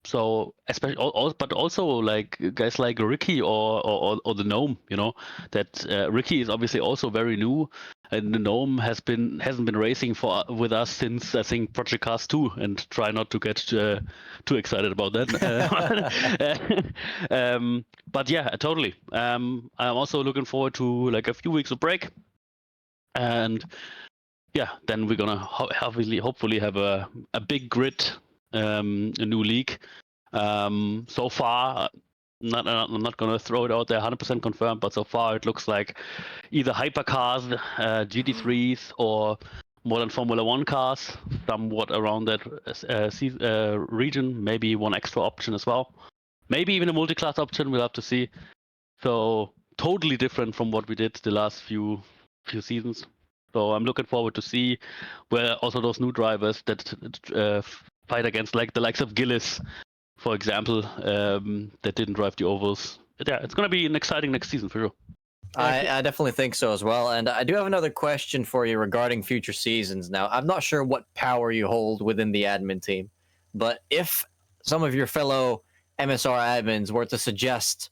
So especially, but also like guys like Ricky or the Gnome, that Ricky is obviously also very new, and the Gnome hasn't been racing with us since I think Project Cast 2, and try not to get too excited about that. But yeah, totally. I'm also looking forward to like a few weeks of break, and yeah, then we're gonna hopefully have a big grid, a new league. So far, I'm not gonna throw it out there 100% confirmed, but so far it looks like either hypercars, GT3s, or modern Formula One cars, somewhat around that region. Maybe one extra option as well. Maybe even a multi-class option. We'll have to see. So totally different from what we did the last few seasons. So I'm looking forward to see where also those new drivers that fight against like the likes of Gillis, for example, that didn't drive the ovals. Yeah, it's going to be an exciting next season for sure. I definitely think so as well. And I do have another question for you regarding future seasons. Now, I'm not sure what power you hold within the admin team, but if some of your fellow MSR admins were to suggest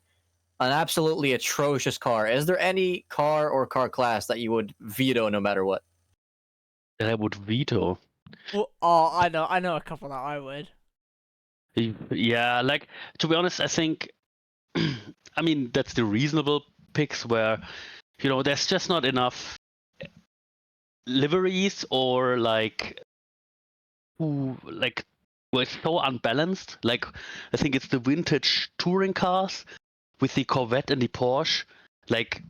an absolutely atrocious car, is there any car or car class that you would veto no matter what? That I would veto. Well, oh, I know a couple that I would. Yeah, like to be honest, I think, I mean, that's the reasonable picks where, there's just not enough liveries or like where it's so unbalanced. Like I think it's the vintage touring cars with the Corvette and the Porsche. Like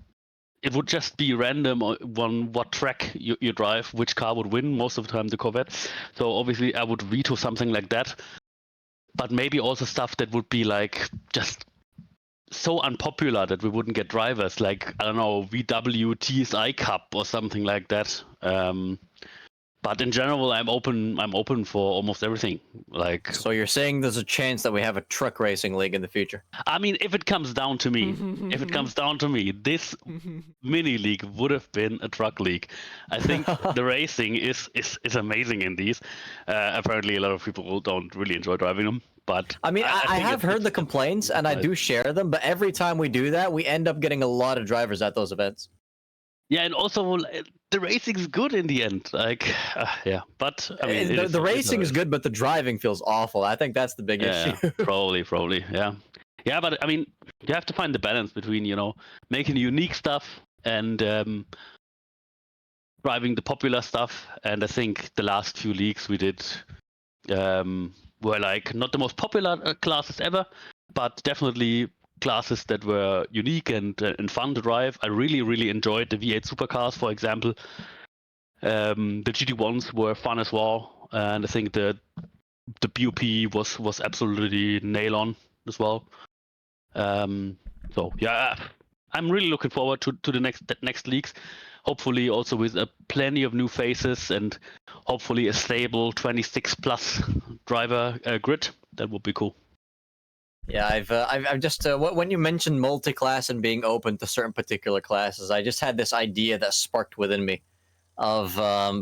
it would just be random on what track you drive, which car would win. Most of the time the Corvette. So obviously I would veto something like that. But maybe also stuff that would be like just so unpopular that we wouldn't get drivers, like I don't know, VW TSI Cup or something like that. But in general, I'm open for almost everything. Like, So you're saying there's a chance that we have a truck racing league in the future? I mean, if it comes down to me, this mini league would have been a truck league. I think the racing is amazing in these. Apparently, a lot of people don't really enjoy driving them. But I mean, I have heard the complaints, and I do share them. But every time we do that, we end up getting a lot of drivers at those events. Yeah, and also the racing's good in the end. Like, yeah, but I mean, the racing is good, but the driving feels awful. I think that's the big issue. probably, yeah. Yeah, but I mean, you have to find the balance between, making unique stuff and driving the popular stuff. And I think the last few leagues we did were like not the most popular classes ever, but definitely classes that were unique and fun to drive. I really enjoyed the V8 supercars, for example. The GT1s were fun as well, and I think the BOP was absolutely nail on as well. So yeah, I'm really looking forward to the next leagues. Hopefully also with plenty of new faces and hopefully a stable 26 plus driver grid. That would be cool. Yeah, I've just when you mentioned multi-class and being open to certain particular classes, I just had this idea that sparked within me of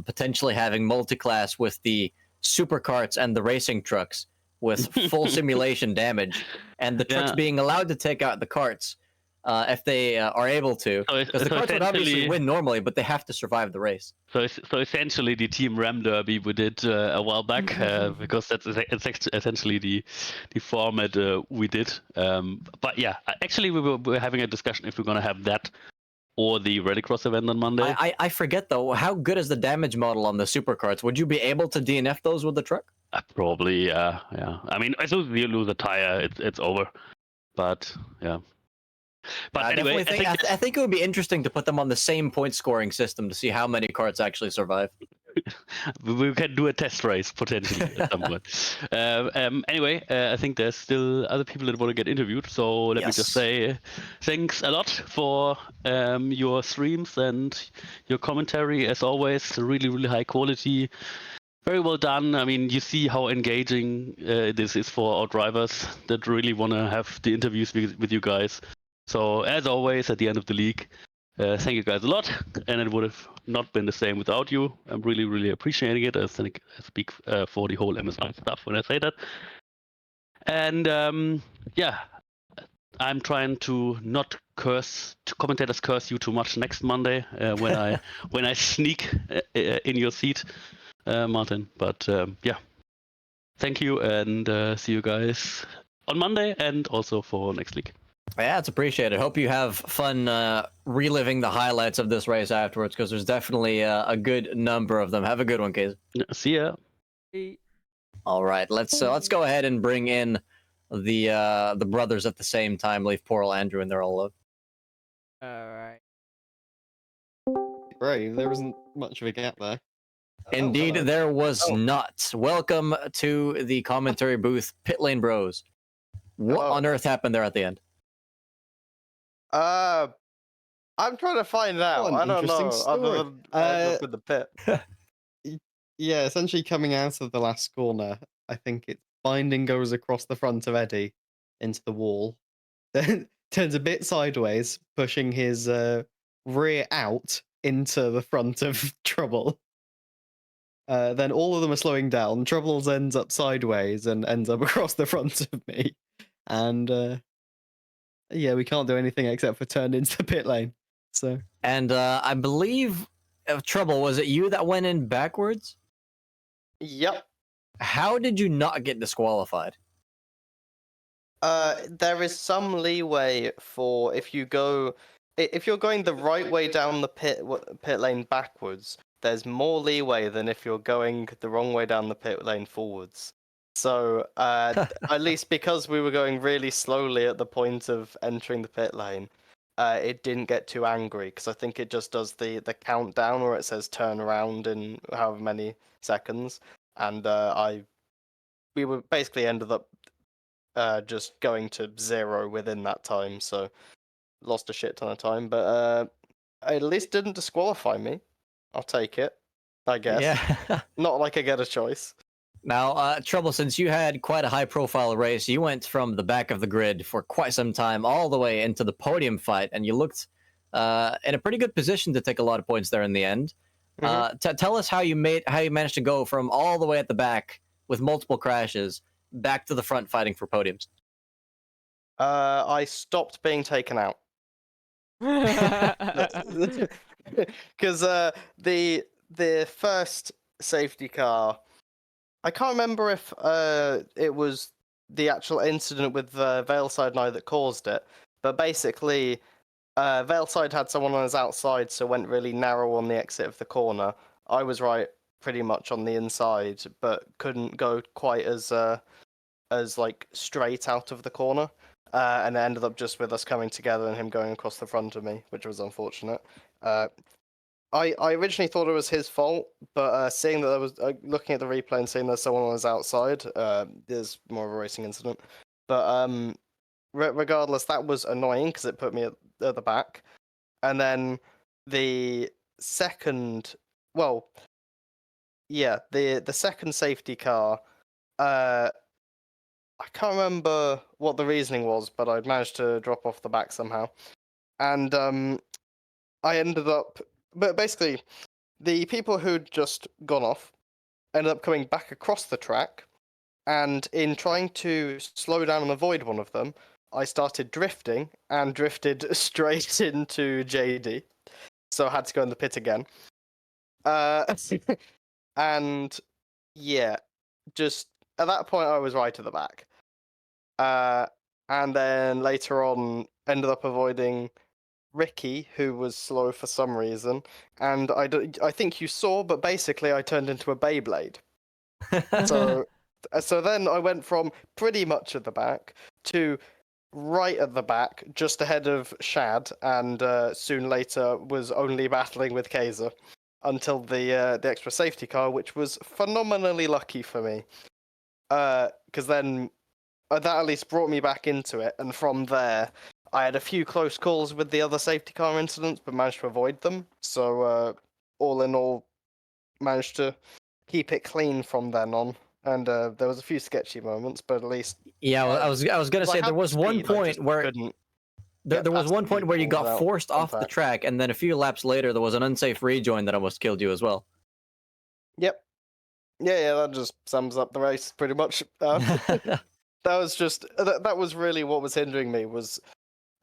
potentially having multi-class with the supercarts and the racing trucks with full simulation damage, and the trucks being allowed to take out the carts if they are able to, because the carts would obviously win normally, but they have to survive the race. So essentially, the Team Ram Derby we did a while back, because that's essentially the format we did. But yeah, actually, we were having a discussion if we're going to have that or the Rallycross event on Monday. I forget though, how good is the damage model on the supercarts? Would you be able to DNF those with the truck? Probably, yeah. I mean, as soon as you lose a tire, it's over. But yeah. But anyway, I think it would be interesting to put them on the same point scoring system to see how many carts actually survive. We can do a test race potentially at some point. Anyway, I think there's still other people that want to get interviewed. So let me just say thanks a lot for your streams and your commentary. As always, really high quality. Very well done. I mean, you see how engaging this is for our drivers that really want to have the interviews with you guys. So as always, at the end of the league, thank you guys a lot, and it would have not been the same without you. I'm really appreciating it. I think I speak for the whole MSR staff when I say that. And yeah, I'm trying to not commentators curse you too much next Monday when I sneak in your seat, Martin. But yeah, thank you, and see you guys on Monday and also for next week. Yeah, it's appreciated. Hope you have fun reliving the highlights of this race afterwards, because there's definitely a good number of them. Have a good one, Case. See ya. All right, let's go ahead and bring in the brothers at the same time. Leave poor old Andrew in there all alone. Alright. Brave. There wasn't much of a gap there. Indeed, hello. there was Oh. not. Welcome to the commentary booth, Pit Lane Bros. What Hello. on earth happened there at the end? I'm trying to find out. an I don't know. interesting Other story. than I ended up in the pit. Yeah, essentially coming out of the last corner, I think it's binding goes across the front of Eddie into the wall, then turns a bit sideways, pushing his rear out into the front of Trouble. Then all of them are slowing down. Troubles ends up sideways and ends up across the front of me. And yeah, we can't do anything except for turn into the pit lane. So And I believe, Trouble, was it you that went in backwards? yep. How did you not get disqualified? There is some leeway for if you're going the right way down the pit lane backwards. There's more leeway than if you're going the wrong way down the pit lane forwards. So at least because we were going really slowly at the point of entering the pit lane, it didn't get too angry, because I think it just does the countdown where it says turn around in however many seconds, and we were basically ended up just going to 0 within that time, so lost a shit ton of time, but at least didn't disqualify me. I'll take it, I guess. Yeah. Not like I get a choice. Now, Trouble, since you had quite a high-profile race, you went from the back of the grid for quite some time all the way into the podium fight, and you looked in a pretty good position to take a lot of points there in the end. Tell us how you managed to go from all the way at the back with multiple crashes back to the front fighting for podiums. I stopped being taken out. Because the first safety car, I can't remember if it was the actual incident with Valeside and I that caused it, but basically Valeside had someone on his outside, so went really narrow on the exit of the corner. I was right pretty much on the inside, but couldn't go quite as like straight out of the corner. And it ended up just with us coming together and him going across the front of me, which was unfortunate. I originally thought it was his fault, but seeing that there was looking at the replay and seeing that someone was outside, there's more of a racing incident. But regardless, that was annoying because it put me at the back. And then the second, well, yeah, the second safety car, I can't remember what the reasoning was, but I'd managed to drop off the back somehow. And I ended up... But basically, the people who'd just gone off ended up coming back across the track, and in trying to slow down and avoid one of them, I started drifting, and drifted straight into JD. So I had to go in the pit again. And, yeah, just... At that point, I was right at the back. And then later on, ended up avoiding Ricky, who was slow for some reason. And I think you saw, but basically I turned into a Beyblade. So then I went from pretty much at the back to right at the back, just ahead of Shad, and soon later was only battling with Kaiser until the extra safety car, which was phenomenally lucky for me. Because then that at least brought me back into it, and from there I had a few close calls with the other safety car incidents, but managed to avoid them. So all in all, managed to keep it clean from then on. And there was a few sketchy moments, but at least Yeah, I was gonna say there was one point where there was one point where you got forced off the track, and then a few laps later there was an unsafe rejoin that almost killed you as well. Yep. Yeah, that just sums up the race pretty much. that was just that was really what was hindering me. Was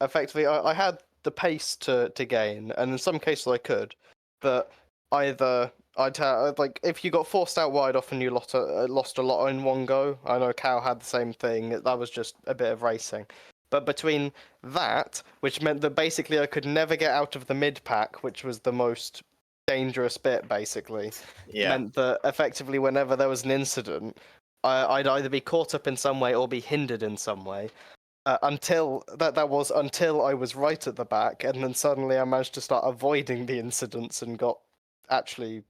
effectively I had the pace to gain, and in some cases I could, but either I'd have like if you got forced out wide, often you lost a lot in one go. I know Cal had the same thing. That was just a bit of racing. But between that, which meant that basically I could never get out of the mid pack, which was the most dangerous bit, basically, meant that effectively whenever there was an incident, I'd either be caught up in some way or be hindered in some way. Until I was right at the back, and then suddenly I managed to start avoiding the incidents and got actually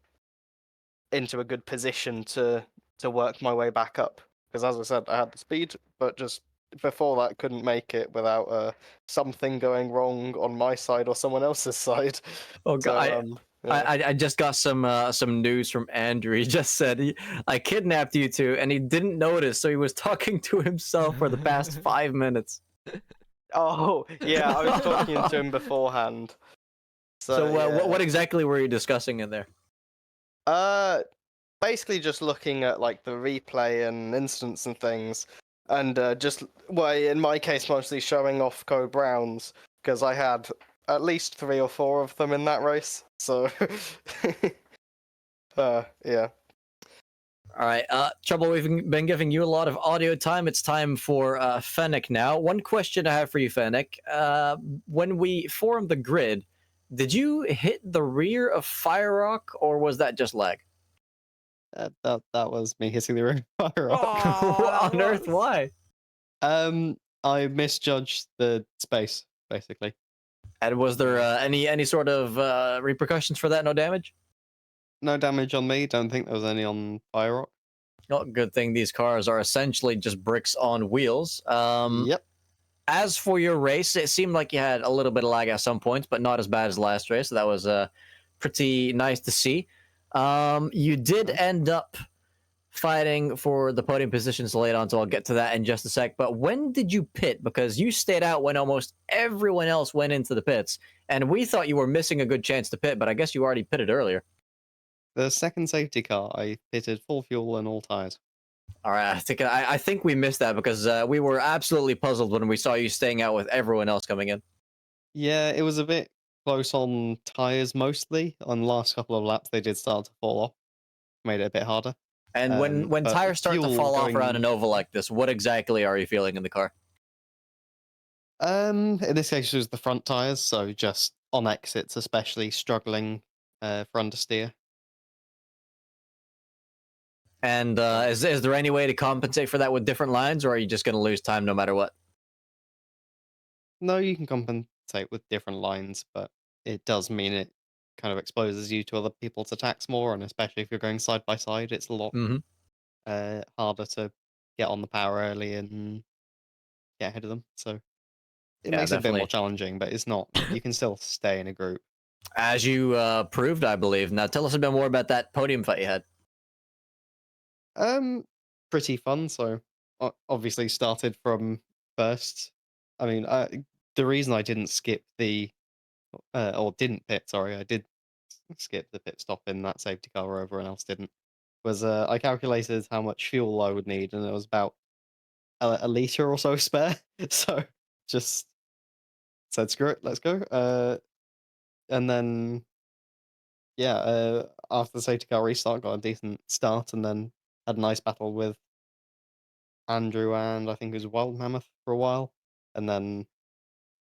into a good position to work my way back up. Because as I said, I had the speed, but just before that couldn't make it without something going wrong on my side or someone else's side. Oh So, god, yeah. I just got some news from Andrew. He just said I kidnapped you two, and he didn't notice, so he was talking to himself for the past 5 minutes. Oh yeah, I was talking to him beforehand. So yeah. what exactly were you discussing in there? Basically just looking at like the replay and instants and things, and in my case mostly showing off Code Browns because I had at least 3 or 4 of them in that race. So, yeah. All right, Trouble, we've been giving you a lot of audio time. It's time for Fennec now. One question I have for you, Fennec. When we formed the grid, did you hit the rear of Fire Rock, or was that just lag? That was me hitting the rear of Fire Rock. Oh, What on that earth? was- Why? I misjudged the space, basically. And was there any sort of repercussions for that? No damage? No damage on me. Don't think there was any on Fire Rock. Oh, good thing these cars are essentially just bricks on wheels. Yep. As for your race, it seemed like you had a little bit of lag at some points, but not as bad as last race. So that was pretty nice to see. You did end up fighting for the podium positions late on, so I'll get to that in just a sec. But when did you pit? Because you stayed out when almost everyone else went into the pits, and we thought you were missing a good chance to pit, but I guess you already pitted earlier. The second safety car, I pitted full fuel and all tires. All right, I think we missed that because we were absolutely puzzled when we saw you staying out with everyone else coming in. Yeah, it was a bit close on tires mostly. On the last couple of laps, they did start to fall off. Made it a bit harder. And when but tires start to fuel fall off going- around an oval like this, what exactly are you feeling in the car? In this case, it was the front tires, so just on exits, especially struggling for understeer. And is there any way to compensate for that with different lines, or are you just going to lose time no matter what? No, you can compensate with different lines, but it does mean it kind of exposes you to other people's attacks more, and especially if you're going side by side, it's a lot harder to get on the power early and get ahead of them. So it Yeah, makes it a bit definitely. more challenging, but it's not. You can still stay in a group. As you proved, I believe. Now tell us a bit more about that podium fight you had. Pretty fun. So obviously started from first. I mean, the reason I didn't skip or didn't pit, sorry, I did skip the pit stop in that safety car where everyone else didn't, was I calculated how much fuel I would need, and it was about a liter or so spare. So just said, screw it, let's go. And then, yeah, after the safety car restart, got a decent start, and then had a nice battle with Andrew and I think it was Wild Mammoth for a while. And then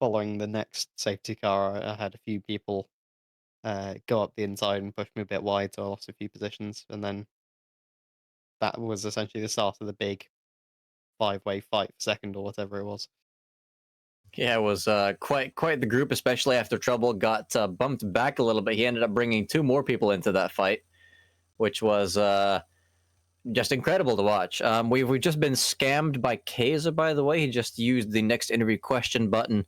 following the next safety car, I had a few people go up the inside and push me a bit wide, so I lost a few positions. And then that was essentially the start of the big 5-way fight for second or whatever it was. Yeah, it was quite the group, especially after Trouble got bumped back a little bit. He ended up bringing 2 more people into that fight, which was just incredible to watch. We've just been scammed by Keza, by the way. He just used the next interview question button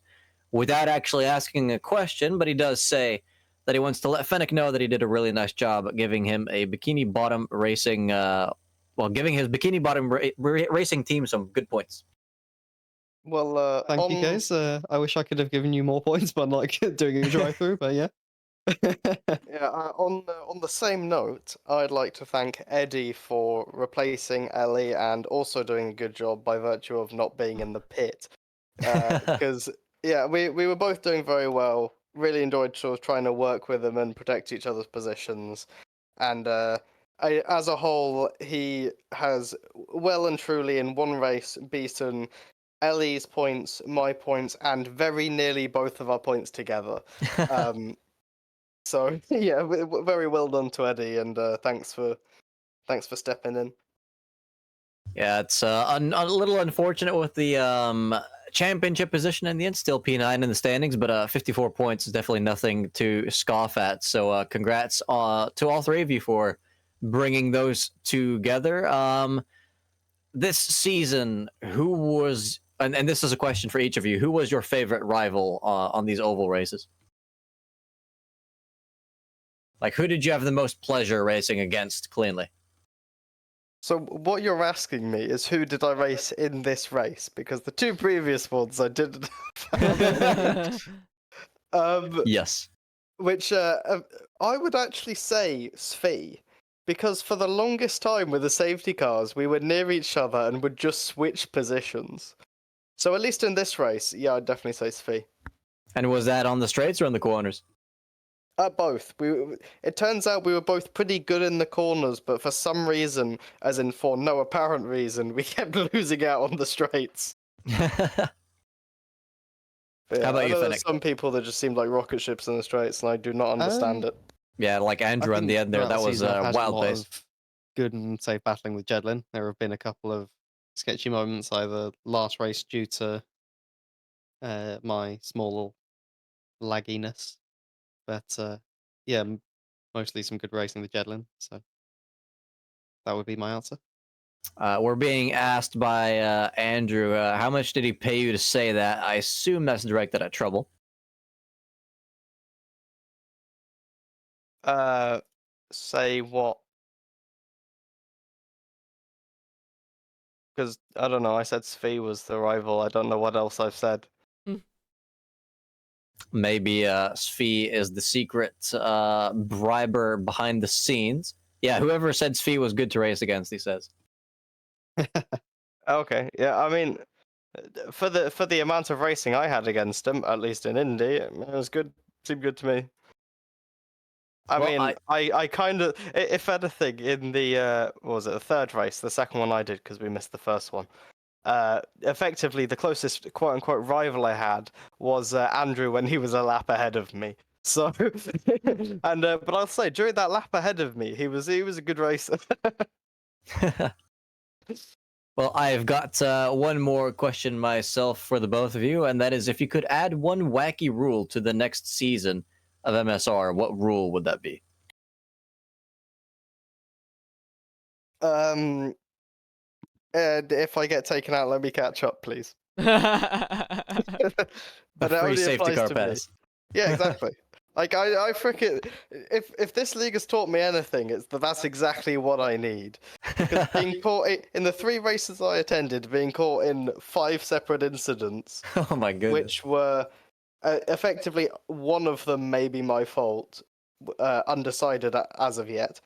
without actually asking a question, but he does say that he wants to let Fennec know that he did a really nice job giving him a Bikini Bottom Racing, giving his Bikini Bottom Racing team some good points. Well, Thank you, guys. I wish I could have given you more points, but I'm like doing a drive-through, but yeah. Yeah, on the same note, I'd like to thank Eddie for replacing Ellie and also doing a good job by virtue of not being in the pit. Because yeah, we were both doing very well. Really enjoyed sort of trying to work with him and protect each other's positions. And as a whole, he has well and truly in one race beaten Ellie's points, my points, and very nearly both of our points together. So yeah, very well done to Eddie, and thanks for stepping in. Yeah, it's a little unfortunate with the championship position in the end. Still P9 in the standings, but 54 points is definitely nothing to scoff at. So congrats to all three of you for bringing those together. This season, who was, and this is a question for each of you, who was your favorite rival on these oval races? Like, who did you have the most pleasure racing against cleanly? So what you're asking me is who did I race in this race? Because the two previous ones I didn't. Yes. Which I would actually say Svi, because for the longest time with the safety cars, we were near each other and would just switch positions. So at least in this race, yeah, I'd definitely say Svi. And was that on the straights or in the corners? Both. It turns out we were both pretty good in the corners, but for some reason, as in for no apparent reason, we kept losing out on the straights. How Yeah, about I you, know Fennec? there's some people that just seemed like rocket ships in the straights, and I do not understand it. Yeah, like I Andrew on think the end there, throughout that the was season, I've had wild a lot pace. of good and safe battling with Jedlin. There have been a couple of sketchy moments, either last race due to my small lagginess, but yeah, mostly some good racing with Jedlin. So that would be my answer. We're being asked by Andrew, how much did he pay you to say that? I assume that's directed at Trouble. Say what? Because I don't know. I said Svi was the rival. I don't know what else I've said. Maybe Svi is the secret briber behind the scenes. Yeah, whoever said Svi was good to race against, he says. Okay, yeah. I mean, for the amount of racing I had against him, at least in Indy, it was good. Seemed good to me. I Well, mean, I kind of, if anything, in the what was it, the third race, the second one I did because we missed the first one. Effectively, the closest quote unquote rival I had was Andrew when he was a lap ahead of me. So, and but I'll say during that lap ahead of me, he was a good racer. Well, I've got one more question myself for the both of you, and that is if you could add one wacky rule to the next season of MSR, what rule would that be? If I get taken out, let me catch up, please. A But it free only safety applies car to me. pass. Yeah, exactly. Like I freaking if this league has taught me anything, it's that's exactly what I need. Because being caught in the 3 races I attended, being caught in 5 separate incidents, Oh my goodness. which were effectively one of them may be my fault, undecided as of yet.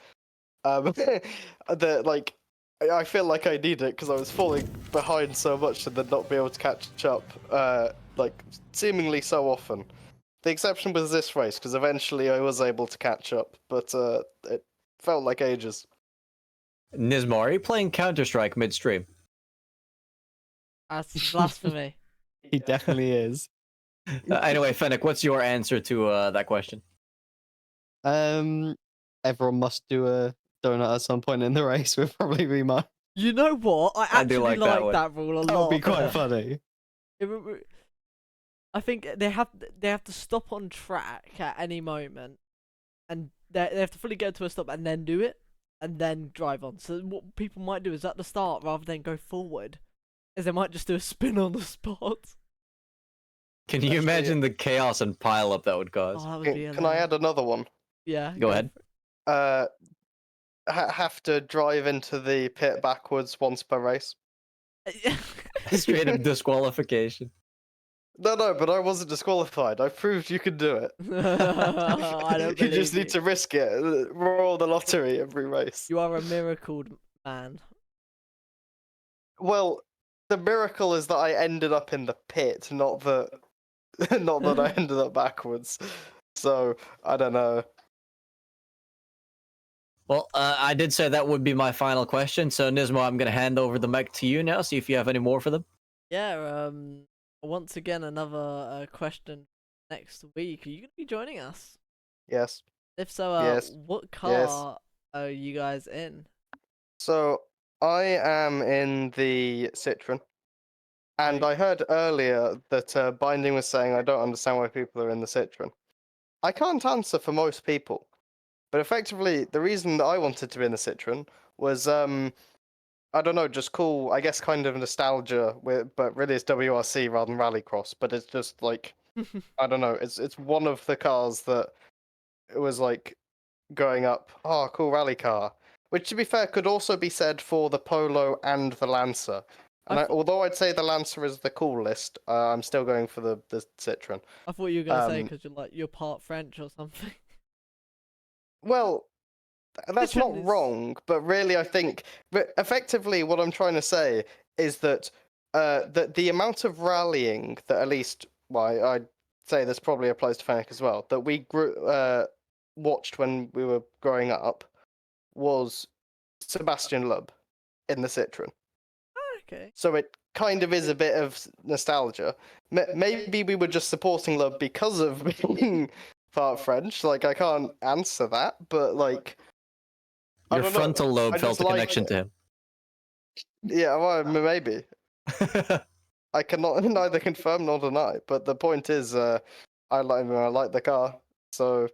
Like I feel like I need it because I was falling behind so much and then not be able to catch up, like seemingly so often. The exception was this race because eventually I was able to catch up, but it felt like ages. Nismo, are you playing Counter-Strike midstream? That's blasphemy. He definitely is. Anyway, Fennec, what's your answer to that question? Everyone must do a donut at some point in the race. Would probably be mine. You know what? I I do actually like that one. that rule a That lot. would be quite funny. I think they have to stop on track at any moment, and they have to fully get to a stop and then do it, and then drive on. So what people might do is at the start, rather than go forward, is they might just do a spin on the spot. Can you imagine the chaos and pile up that would cause? Oh, that would be Can I add another one? Yeah. Go ahead. Have to drive into the pit backwards once per race. For it. Straight up disqualification. No, but I wasn't disqualified. I proved you could do it. I don't You believe just need to risk it. Roll the lottery every race. You are a miracle man. Well, the miracle is that I ended up in the pit, not that not that I ended up backwards. So I don't know. Well, I did say that would be my final question. So, Nismo, I'm going to hand over the mic to you now. See if you have any more for them. Yeah. Once again, another question next week. Are you gonna be joining us? Yes. If so, Yes. what car are you guys in? So I am in the Citroen, and I heard earlier that Binding was saying I don't understand why people are in the Citroen. I can't answer for most people, but effectively the reason that I wanted to be in the Citroen was I don't know, just cool. I guess kind of nostalgia, but really it's WRC rather than Rallycross. But it's just like I don't know. It's one of the cars that it was like growing up. Oh, cool rally car. Which, to be fair, could also be said for the Polo and the Lancer. And although I'd say the Lancer is the coolest, I'm still going for the Citroen. I thought you were gonna say because you're part French or something. Well, that's not Citroen is- wrong, but really, I think effectively what I'm trying to say is that that the amount of rallying that at least, well, I'd say this probably applies to Fennec as well, that we watched when we were growing up was Sebastian Loeb in the Citroen. Okay. So it kind of is a bit of nostalgia. Maybe we were just supporting Loeb because of being part French. Like, I can't answer that, but like, I Your don't know. frontal I lobe just felt a like connection it. to him. Yeah, well, maybe. I cannot neither confirm nor deny. But the point is, I like the car. So,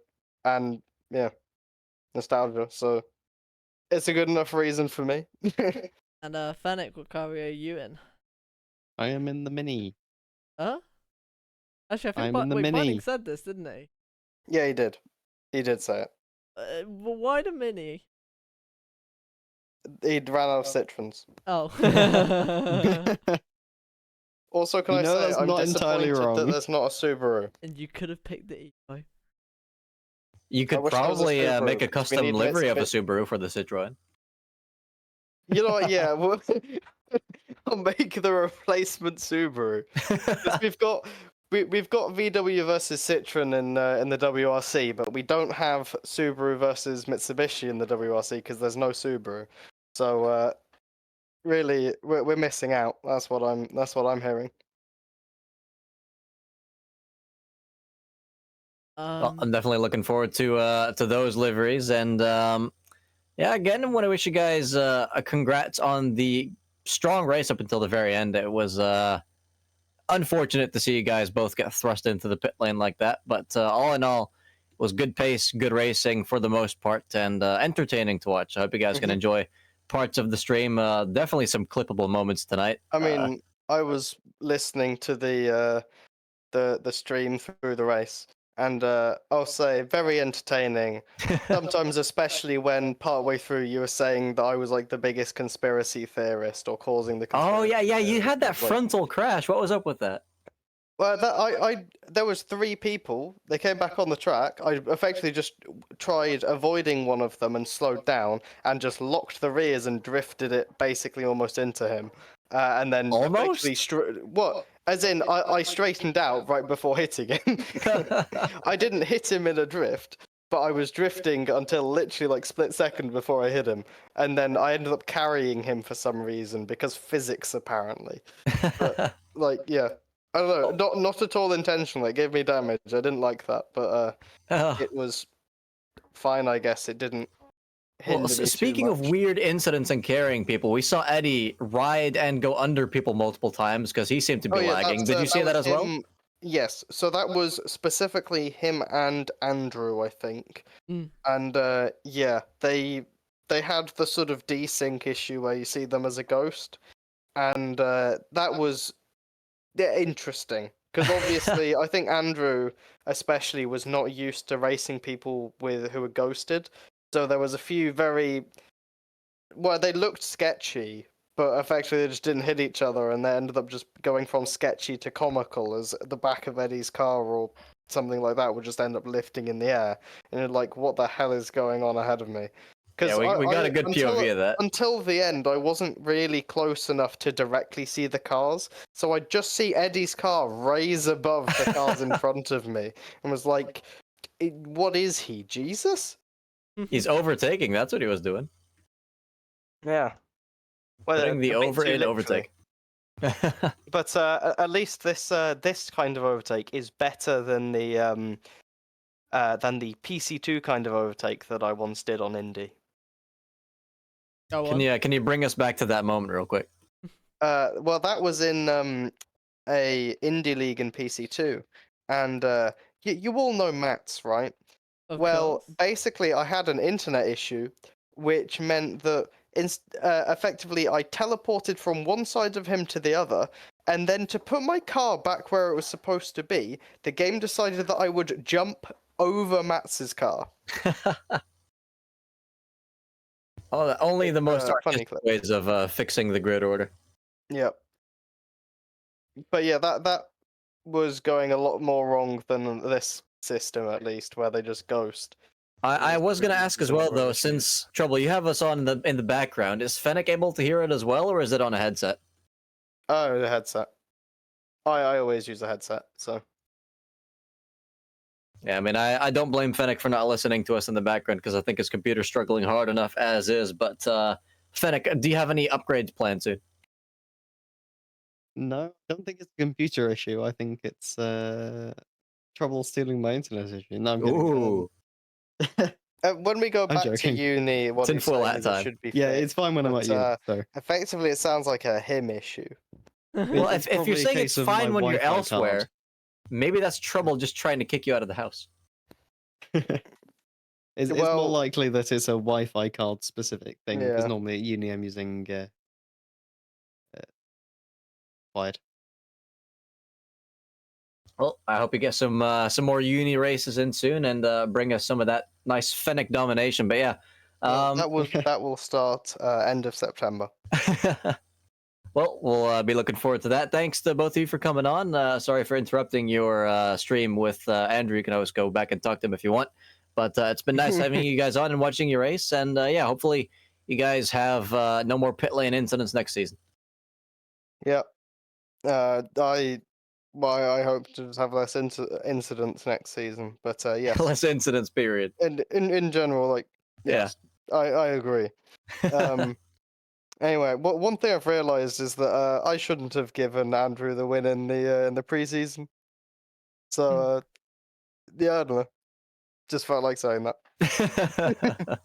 and yeah, nostalgia. So, it's a good enough reason for me. And Fennec, what car are you in? I am in the Mini. Huh? Actually, I think I'm in the Binding Mini. said this, didn't he? Yeah, he did. He did say it. Well, why the Mini? He ran out of Citroens. Oh. Also, can You I know say that's I'm not entirely disappointed that wrong. there's not a Subaru. And you could have picked the Evo. You could wish there was a probably Subaru, make a because we custom need livery of a Mitsubishi. Subaru for the Citroen. You know what? Yeah, I'll make the replacement Subaru. 'Cause we've got VW versus Citroen in the WRC, but we don't have Subaru versus Mitsubishi in the WRC because there's no Subaru. So really, we're missing out. That's what I'm hearing. Well, I'm definitely looking forward to those liveries, and yeah, again, I want to wish you guys a congrats on the strong race up until the very end. It was unfortunate to see you guys both get thrust into the pit lane like that, but all in all, it was good pace, good racing for the most part, and entertaining to watch. I hope you guys can enjoy parts of the stream. Definitely some clippable moments tonight. I mean, I was listening to the stream through the race, and I'll say very entertaining. Sometimes, especially when partway through you were saying that I was like the biggest conspiracy theorist or causing the. Oh yeah, conspiracy yeah, you had that theories, like- frontal crash. What was up with that? Well, there was 3 people. They came back on the track. I effectively just tried avoiding one of them and slowed down, and just locked the rears and drifted it basically almost into him. And then Almost? what? As in, I straightened out right before hitting him. I didn't hit him in a drift, but I was drifting until literally like split second before I hit him, and then I ended up carrying him for some reason because physics apparently. But, like, yeah. I don't know, not at all intentional. It gave me damage. I didn't like that, but it was fine, I guess. It didn't hinder Well, me too speaking of much. weird incidents and carrying people, we saw Eddie ride and go under people multiple times because he seemed to be lagging. Did you see that was as well? him- Yes. So that was specifically him and Andrew, I think. Mm. And yeah, they had the sort of desync issue where you see them as a ghost, and that was interesting because obviously I think Andrew especially was not used to racing people who were ghosted, so there was a few very well, they looked sketchy, but effectively they just didn't hit each other, and they ended up just going from sketchy to comical as the back of Eddie's car or something like that would just end up lifting in the air, and you're like, what the hell is going on ahead of me? Yeah, we got a good POV of that. Until the end, I wasn't really close enough to directly see the cars, so I just see Eddie's car raise above the cars in front of me, and was like, what is he, Jesus? He's overtaking. That's what he was doing. Yeah. Well, Putting the a bit over too in literally. overtake. But at least this kind of overtake is better than the PC2 kind of overtake that I once did on Indy. Go on. Can you bring us back to that moment real quick? Well, that was in a Indie League in PC2, and you all know Mats, right? Of Well, course. basically, I had an internet issue, which meant that effectively I teleported from one side of him to the other, and then to put my car back where it was supposed to be, the game decided that I would jump over Mats's car. Oh, only the most funny artistic clip. ways of fixing the grid order. Yep. But yeah, that was going a lot more wrong than this system, at least, where they just ghost. I was gonna ask as well though, since Trouble, you have us on in the background. Is Fennec able to hear it as well, or is it on a headset? Oh, the headset. I always use a headset, so. Yeah, I mean, I don't blame Fennec for not listening to us in the background because I think his computer's struggling hard enough as is. But Fennec, do you have any upgrades planned soon? No, I don't think it's a computer issue. I think it's trouble stealing my internet issue. No, I'm kidding. Ooh, When we go I'm back to joking. uni, what he's Tinfoil saying hat is it time. should be Yeah, fixed, it's fine when I'm but, at uni. So. effectively, it sounds like a him issue. well, It's if you're probably a saying case it's of my fine when you're Wi-Fi elsewhere, card. maybe that's Trouble just trying to kick you out of the house. It's Well- more likely that it's a Wi-Fi card specific thing because Yeah. normally at uni I'm using wired. Well, I hope you get some more uni races in soon and bring us some of that nice Fennec domination. But yeah, Well, that will start end of September. well, we'll be looking forward to that. Thanks to both of you for coming on. Sorry for interrupting your stream with Andrew. You can always go back and talk to him if you want. But it's been nice having you guys on and watching your race. And yeah, hopefully you guys have no more pit lane incidents next season. Yeah. I hope to have less incidents next season. But yes, Less incidents, period. and in general, like yes, I agree. Anyway, one thing I've realized is that I shouldn't have given Andrew the win in the preseason. So yeah, I don't know. Just felt like saying that.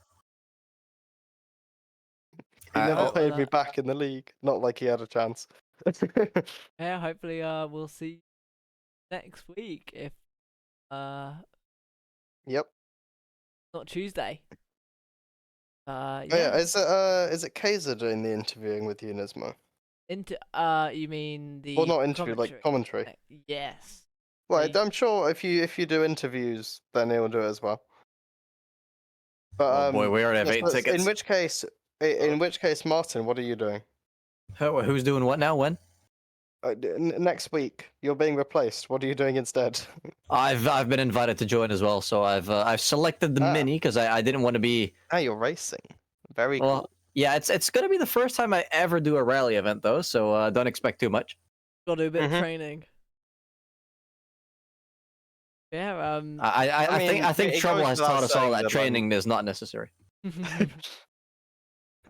He never well, paid me back in the league. Not like he had a chance. Yeah, hopefully we'll see you next week if Yep. not Tuesday. Oh, yeah. Is it Kaiser doing the interviewing with you, Nismo? You mean the Well, not interview, like commentary. Yes. Well, the- I'm sure if you do interviews, then he'll do it as well. But Oh boy, we already have yes, 8 but tickets. in which case, Martin, what are you doing? Who's doing what now? When? Next week, you're being replaced. What are you doing instead? I've been invited to join as well, so I've selected the mini because I didn't want to be. Ah, you're racing. Very Well, cool. yeah, it's gonna be the first time I ever do a rally event though, so don't expect too much. Got to do a bit Mhm. of training. Yeah. I mean, think it Trouble goes has without taught us all saying that that, training is not necessary.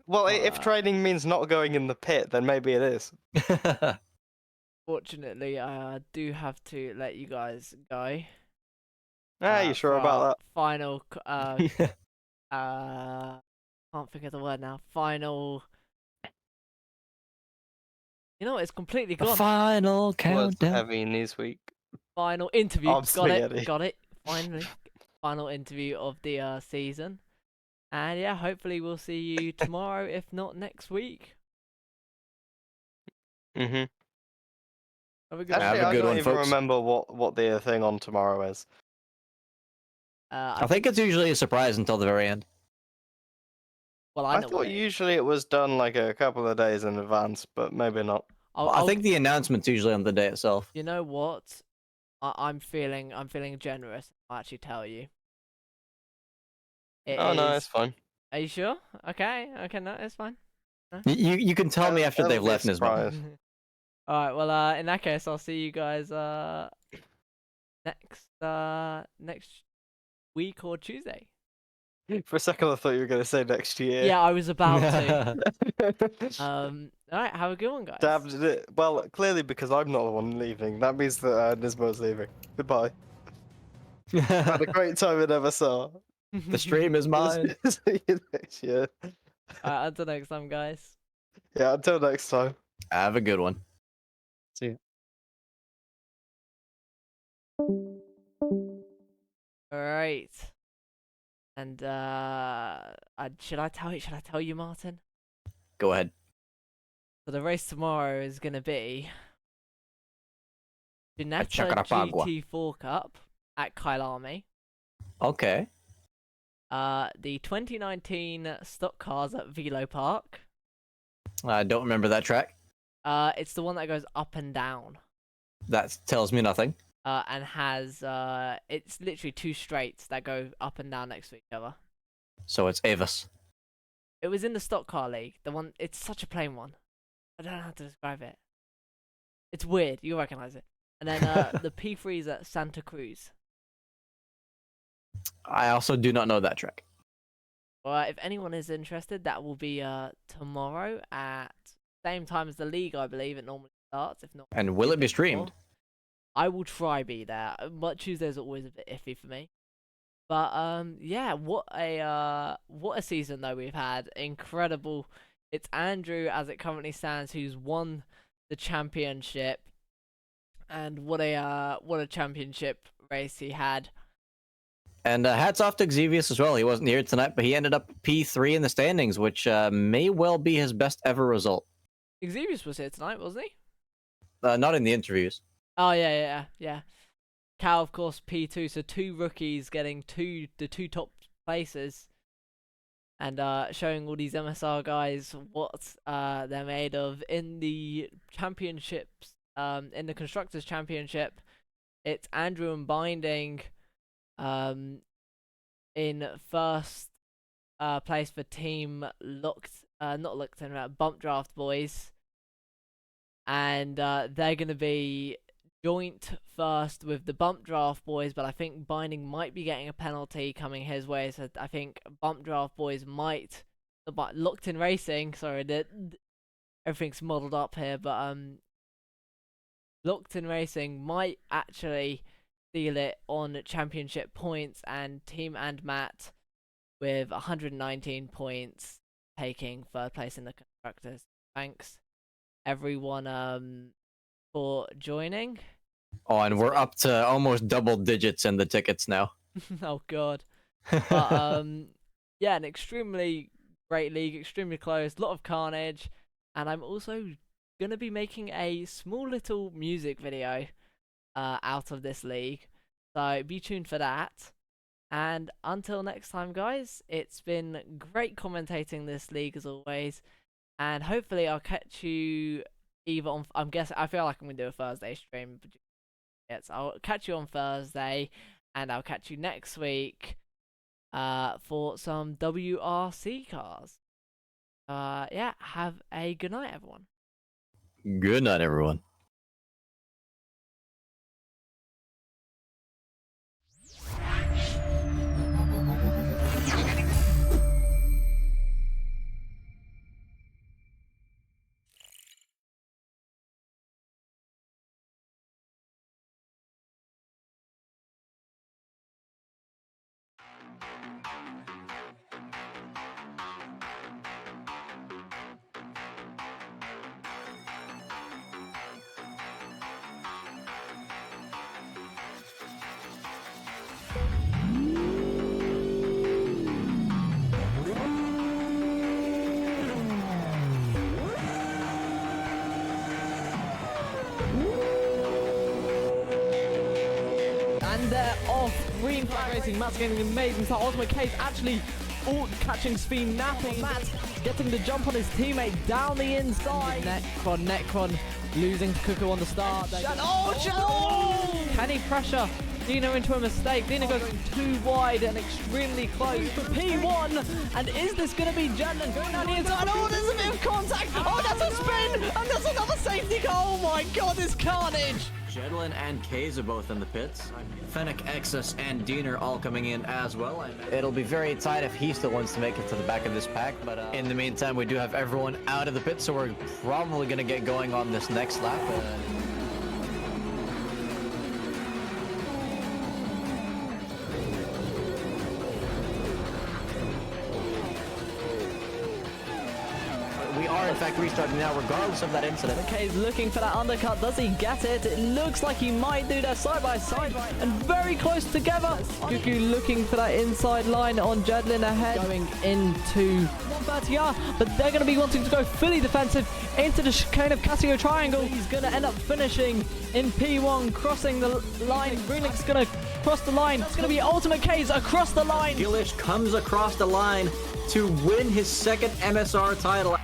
Well, if training means not going in the pit, then maybe it is. Fortunately, I do have to let you guys go. You sure for about our that? Final. Can't think of the word now. Final. You know what? It's completely The gone. final Was countdown. heavy news week. Final interview. Obviously, Got Eddie. it. Got it. Finally, final interview of the season. And yeah, hopefully we'll see you tomorrow, if not next week. Mm-hmm. Have a good Have Actually, a I good don't one, even folks. remember what the thing on tomorrow is. one. I think it's usually a surprise until the very end. Well, I I know thought what it is. usually it was done like a couple of days in advance, but maybe not. I think the announcement's usually on the day itself. You know what? I'm feeling generous. I'll actually tell you. It Oh no, is- it's fine. Are you sure? Okay, no, it's fine. You can tell me after That'll they've be a left, Nismo. surprise. All right. Well, in that case, I'll see you guys next week or Tuesday. For a second, I thought you were going to say next year. Yeah, I was about to. All right. Have a good one, guys. Damned it. Well, clearly because I'm not the one leaving. That means that Nismo's leaving. Goodbye. Had a great time in MSR. The stream is mine. See you next year. All right. Until next time, guys. Yeah, until next time. Have a good one. See ya. All right. And should I tell you, Martin? Go ahead. So the race tomorrow is gonna be Ginetta Chacarapagua. GT4 Cup at Kailami. Okay. The 2019 stock cars at Velo Park. I don't remember that track. It's the one that goes up and down. That tells me nothing. And has it's literally two straights that go up and down next to each other. So it's Avis. It was in the stock car league. The one, it's such a plain one. I don't know how to describe it. It's weird. You'll recognize it. And then the P3 is at Santa Cruz. I also do not know that track. Well, if anyone is interested, that will be tomorrow at same time as the league, I believe it normally starts. If not, And will it be before. streamed? I will try be there, but Tuesdays are always a bit iffy for me. But yeah, what a season though we've had. Incredible. It's Andrew, as it currently stands, who's won the championship, and what a championship race he had. And hats off to Xevious as well. He wasn't here tonight, but he ended up P3 in the standings, which may well be his best ever result. Xevious was here tonight, wasn't he? Not in the interviews. Oh yeah. Cal, of course, P2. So two rookies getting the two top places, and showing all these MSR guys what they're made of in the championships. In the constructors championship, it's Andrew and Binding, in first place for team Bump Draft Boys, and they're gonna be joint first with the Bump Draft Boys, but I think Binding might be getting a penalty coming his way, so I think Bump Draft Boys might, Locked in Racing, sorry, everything's muddled up here, but Locked in Racing might actually steal it on championship points, and Team and Matt with 119 points taking third place in the constructors. Thanks everyone for joining. Oh, and we're up to almost double digits in the tickets now. Oh god. But yeah, an extremely great league, extremely close, lot of carnage, and I'm also gonna be making a small little music video out of this league, so be tuned for that. And until next time, guys, it's been great commentating this league as always, and hopefully I'll catch you either on, I feel like I'm gonna do a Thursday stream, but yes, I'll catch you on Thursday, and I'll catch you next week for some WRC cars. Yeah, have a good night, everyone. Good night, everyone. And they're off. Green flag racing. Matt's getting an amazing start. Ultimate Case actually Oh, catching speed, napping. Matt getting the jump on his teammate down the inside. Necron losing to Cuckoo on the start. Can he pressure Dino into a mistake? Dino goes too wide and extremely close for P1. And is this going to be Jedlin going down the inside? Oh, there's a bit of contact. Oh, that's a spin. And there's another safety car. Oh my god, this carnage. Jedlin and Kaze are both in the pits. Fennec, Exus, and Dean are all coming in as well. It'll be very tight if he still wants to make it to the back of this pack, but in the meantime, we do have everyone out of the pit, so we're probably going to get going on this next lap. We are, in fact, restarting now, regardless of that incident. Okay, he's looking for that undercut. Does he get it? It looks like he might do that side by side and very close together. Cuckoo looking for that inside line on Jedlin ahead. Going into 130R, but they're going to be wanting to go fully defensive into the chicane of Casio Triangle. He's going to end up finishing in P1, crossing the line. Greenlink's going to cross the line. It's going to be Ultimate K's across the line. Gilish comes across the line to win his second MSR title.